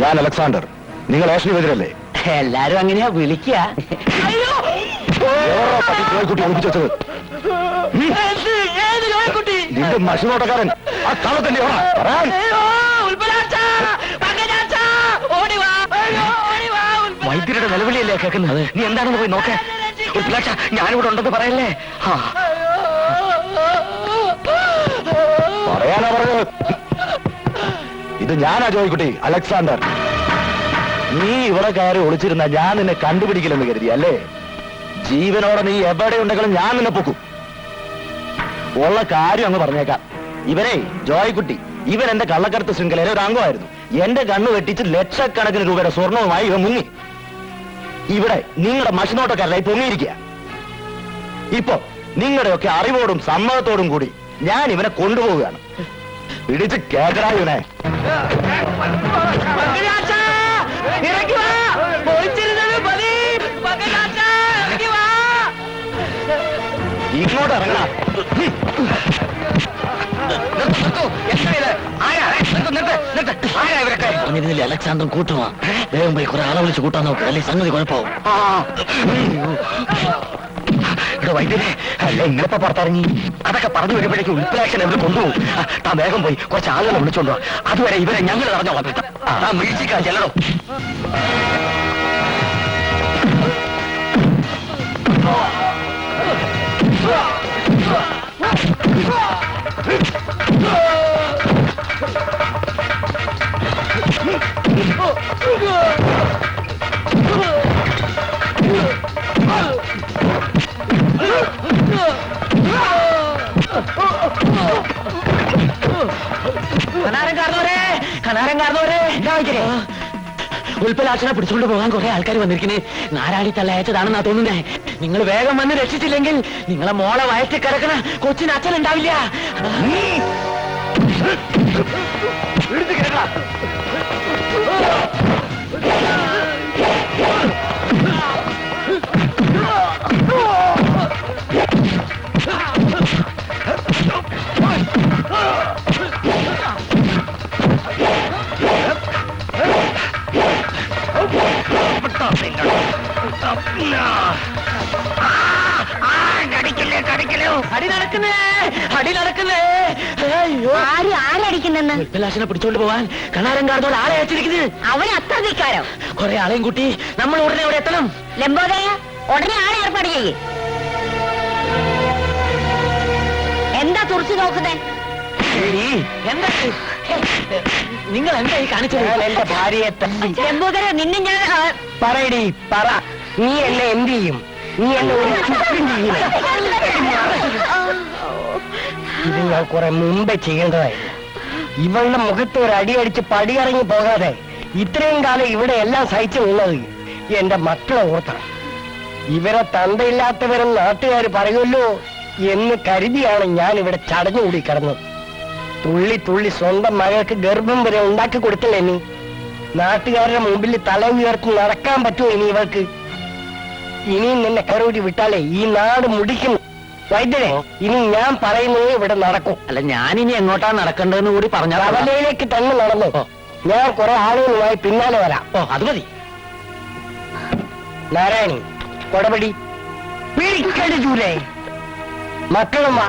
ഞാൻ അലക്സാണ്ടർ. നിങ്ങൾ ഏഷണിവെതിരല്ലേ? എല്ലാരും അങ്ങനെയാ വിളിക്കുക. ജോയ്ക്കുട്ടി ഒളിപ്പിച്ചു വെച്ചത് നിന്റെ മഷിനോട്ടക്കാരൻ ആ കളത്തിന്റെ വൈദ്യരുടെ നിലവിളിയല്ലേ കേൾക്കുന്നത്? നീ എന്താണെന്ന് പോയി നോക്കേ. ഉൽപ്പലാക്ഷ, ഞാനിവിടെ ഉണ്ടെന്ന് പറയല്ലേ. പറയാനാ പറഞ്ഞത്. ഇത് ഞാനാ ജോയ്ക്കുട്ടി, അലക്സാണ്ടർ. നീ ഇവിടെ കയറി ഒളിച്ചിരുന്ന ഞാൻ നിന്നെ കണ്ടുപിടിക്കില്ലെന്ന് കരുതി അല്ലേ? ജീവനോടെ നീ എവിടെ ഉണ്ടെങ്കിലും ഞാൻ നിന്നെ പൊക്കും. ഉള്ള കാര്യം അങ്ങ് പറഞ്ഞേക്കാം. ഇവനെ ജോയ്ക്കുട്ടി, ഇവൻ എന്റെ കള്ളക്കടത്ത് ശൃംഖലയിലെ ഒരു അംഗമായിരുന്നു. എന്റെ കണ്ണു വെട്ടിച്ച് ലക്ഷക്കണക്കിന് രൂപയുടെ സ്വർണവുമായി ഇവൻ മുങ്ങി. ഇവിടെ നിങ്ങളുടെ മഷിനോട്ടക്കാരനായി പൊങ്ങിയിരിക്കുക. ഇപ്പൊ നിങ്ങളുടെയൊക്കെ അറിവോടും സമ്മതത്തോടും കൂടി ഞാൻ ഇവനെ കൊണ്ടുപോവുകയാണ്. പിടിച്ച് കേക്കടാ ഇവനെ. ഇങ്ങോട്ട് ഇറങ്ങണ. അലക്സാണ്ടർ കൂട്ടുവാ. വേഗം പോയി കുറെ ആളെ വിളിച്ച് കൂട്ടാൻ നോക്ക്, അല്ലെ സംഗതി കുഴപ്പമാവും. ഇവിടെ വൈദ്യരെ അല്ല ഇങ്ങളിപ്പോ പുറത്തിറങ്ങി. അതൊക്കെ പറഞ്ഞു വരുമ്പോഴേക്കും ഉൽപ്പലാക്ഷൻ എവിടെ കൊണ്ടുപോകും. താൻ വേഗം പോയി കുറച്ച് ആളുകളെ വിളിച്ചോണ്ടോ. അതുവരെ ഇവരെ ഞങ്ങൾ അറിഞ്ഞോളാം. താൻ വീഴ്ചക്കാ ചെല്ലടോ. ഉൽപ്പലാക്ഷനെ പിടിച്ചുകൊണ്ട് പോകാൻ കുറെ ആൾക്കാർ വന്നിരിക്കുന്നേ. നാരായണി തള്ളയച്ചതാണെന്നാ തോന്നുന്നേ. നിങ്ങൾ വേഗം വന്ന് രക്ഷിച്ചില്ലെങ്കിൽ നിങ്ങളെ മോളെ വയറ്റി കിടക്കണ കൊച്ചിന് അച്ഛനുണ്ടാവില്ല. ഉൽപ്പലാക്ഷനെ പിടിച്ചോണ്ട് പോവാൻ കണാരൻകാരനോട് ആളെ അയച്ചിരിക്കുന്നത്. അവൻ അത്ര ധിക്കാരോ? കുറെ ആളെയും കൂട്ടി നമ്മൾ ഉടനെ അവിടെ എത്തണം. ലംബോദയ, ഉടനെ ആളെ ഏർപ്പാട് ചെയ്യേ. എന്താ തുറച്ചു നോക്കുന്നേ? എന്താ നിങ്ങൾ എന്താ ഈ കാണിച്ചത്? എന്റെ ഭാര്യയെ ലംബോദര, നിന്നെ ഞാൻ പറയടി പറ. നീ എന്നെ എന്ത് ചെയ്യും? നീ എന്നെ ഒരു ഇത് ഞാൻ കുറെ മുമ്പേ ചെയ്യേണ്ടതായിരുന്നു. ഇവളുടെ മുഖത്ത് ഒരു അടിയടിച്ച് പടിയിറങ്ങി പോകാതെ ഇത്രയും കാലം ഇവിടെ എല്ലാം സഹിച്ചു നിന്നത് എന്റെ മക്കളെ ഓർത്താണ്. ഇവരെ തന്തയില്ലാത്തവരും നാട്ടുകാർ പറയുമല്ലോ എന്ന് കരുതിയാണ് ഞാൻ ഇവിടെ ചടഞ്ഞുകൂടി കിടന്നത്. തുള്ളി തുള്ളി സ്വന്തം മകൾക്ക് ഗർഭം വരെ ഉണ്ടാക്കി കൊടുത്തില്ലേ നീ? നാട്ടുകാരുടെ മുമ്പിൽ തല ഉയർത്തി നടക്കാൻ പറ്റുമോ ഇനി ഇവൾക്ക്? ഇനിയും നിന്നെ കയറൂരി വിട്ടാലേ ഈ നാട് മുടിക്കും. വൈദ്യരെ, ഇനി ഞാൻ പറയുന്നത് ഇവിടെ നടക്കും. അല്ല, ഞാനിനി എങ്ങോട്ടാ നടക്കേണ്ടതെന്ന് കൂടി പറഞ്ഞാൽ കവലയിലേക്ക് തന്നെ നടന്നു. ഞാൻ കുറെ ആളുകളുമായി പിന്നാലെ വരാം. അത് മതി. നാരായണി, കൊടപടി പിടിക്കടിച്ചൂലേ? മക്കളും വാ.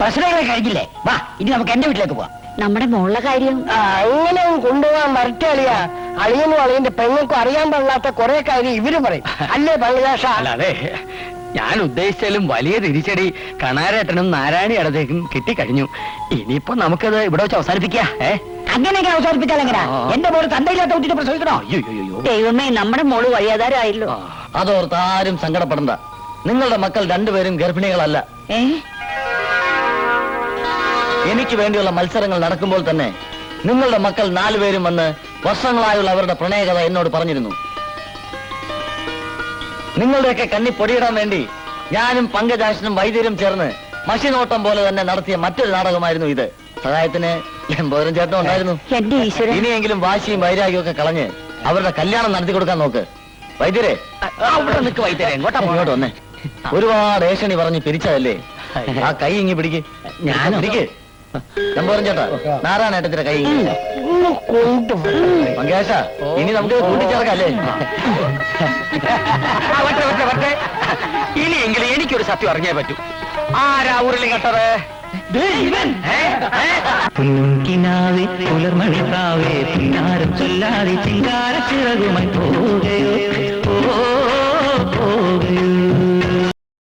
പ്രശ്നങ്ങളെ കഴിഞ്ഞില്ലേ? വാ, ഇനി നമുക്ക് എന്റെ വീട്ടിലേക്ക് പോവാം. നമ്മുടെ മോളുടെ കാര്യം അങ്ങനെ കൊണ്ടുപോകാൻ മരട്ടളിയ അളിയനും അളിയന്റെ പെങ്ങൾക്കും അറിയാൻ പാടില്ലാത്ത കുറെ കാര്യം ഇവര് പറയും. അല്ലേ പങ്കജാഷ? അല്ലാതെ ഞാൻ ഉദ്ദേശിച്ചാലും വലിയ തിരിച്ചടി കണാരേട്ടനും നാരായണി അടുത്തേക്കും കിട്ടിക്കഴിഞ്ഞു. ഇനിയിപ്പോ നമുക്കത് ഇവിടെ വെച്ച് അവസാനിപ്പിക്കാ. അങ്ങനെയൊക്കെ അവസാനിപ്പിച്ചാൽ എങ്ങനെയാ? എന്റെ മോള് തന്തയില്ലാത്ത കുട്ടിയെ പ്രസവിക്കണോ? ദൈവമേ, നമ്മുടെ മോള് വഴിയാധാരമായല്ലോ. അതോർത്ത് ആരും സങ്കടപ്പെടണ്ട. നിങ്ങളുടെ മക്കൾ രണ്ടുപേരും ഗർഭിണികളല്ല. എനിക്ക് വേണ്ടിയുള്ള മത്സരങ്ങൾ നടക്കുമ്പോൾ തന്നെ നിങ്ങളുടെ മക്കൾ 4 പേരും വന്ന് വർഷങ്ങളായുള്ള അവരുടെ പ്രണയകഥ എന്നോട് പറഞ്ഞിരുന്നു. നിങ്ങളുടെയൊക്കെ കണ്ണി പൊടിയിടാൻ വേണ്ടി ഞാനും പങ്കജാക്ഷനും വൈദ്യരും ചേർന്ന് മഷിനോട്ടം പോലെ തന്നെ നടത്തിയ മറ്റൊരു നാടകമായിരുന്നു ഇത്. സഹായത്തിന് എമ്പോരും ചേട്ടനും ഉണ്ടായിരുന്നു. ഇനിയെങ്കിലും വാശിയും വൈരാഗ്യവും ഒക്കെ കളഞ്ഞ് അവരുടെ കല്യാണം നടത്തി കൊടുക്കാൻ നോക്ക്. വൈദ്യരെ, അവിടെ നിൽക്ക് വൈദ്യരെ, ഇങ്ങോട്ട് വന്നേ. ഒരുപാട് ഏഷണി പറഞ്ഞ് പിരിച്ചതല്ലേ, ആ കൈ ഇങ്ങി പിടിക്ക്. ഞാൻ പിടിക്ക്. എമ്പോരും ചേട്ടാ, നാരായണേട്ടത്തിന്റെ കൈ പങ്കജാക്ഷ, ഇനി നമുക്ക് കൂട്ടിച്ചേർക്കല്ലേ? ഇനിയെങ്കിലും എനിക്കൊരു സത്യം അറിഞ്ഞേ പറ്റൂ. ആരാ ഉരുളി കെട്ടത്? പുന്നുകിനാവേ പുലർമണിക്കാവേ പിന്നാരം ചൊല്ലാതെ ചിങ്കാര ചിറകുമായി പോകയോ പോകയോ.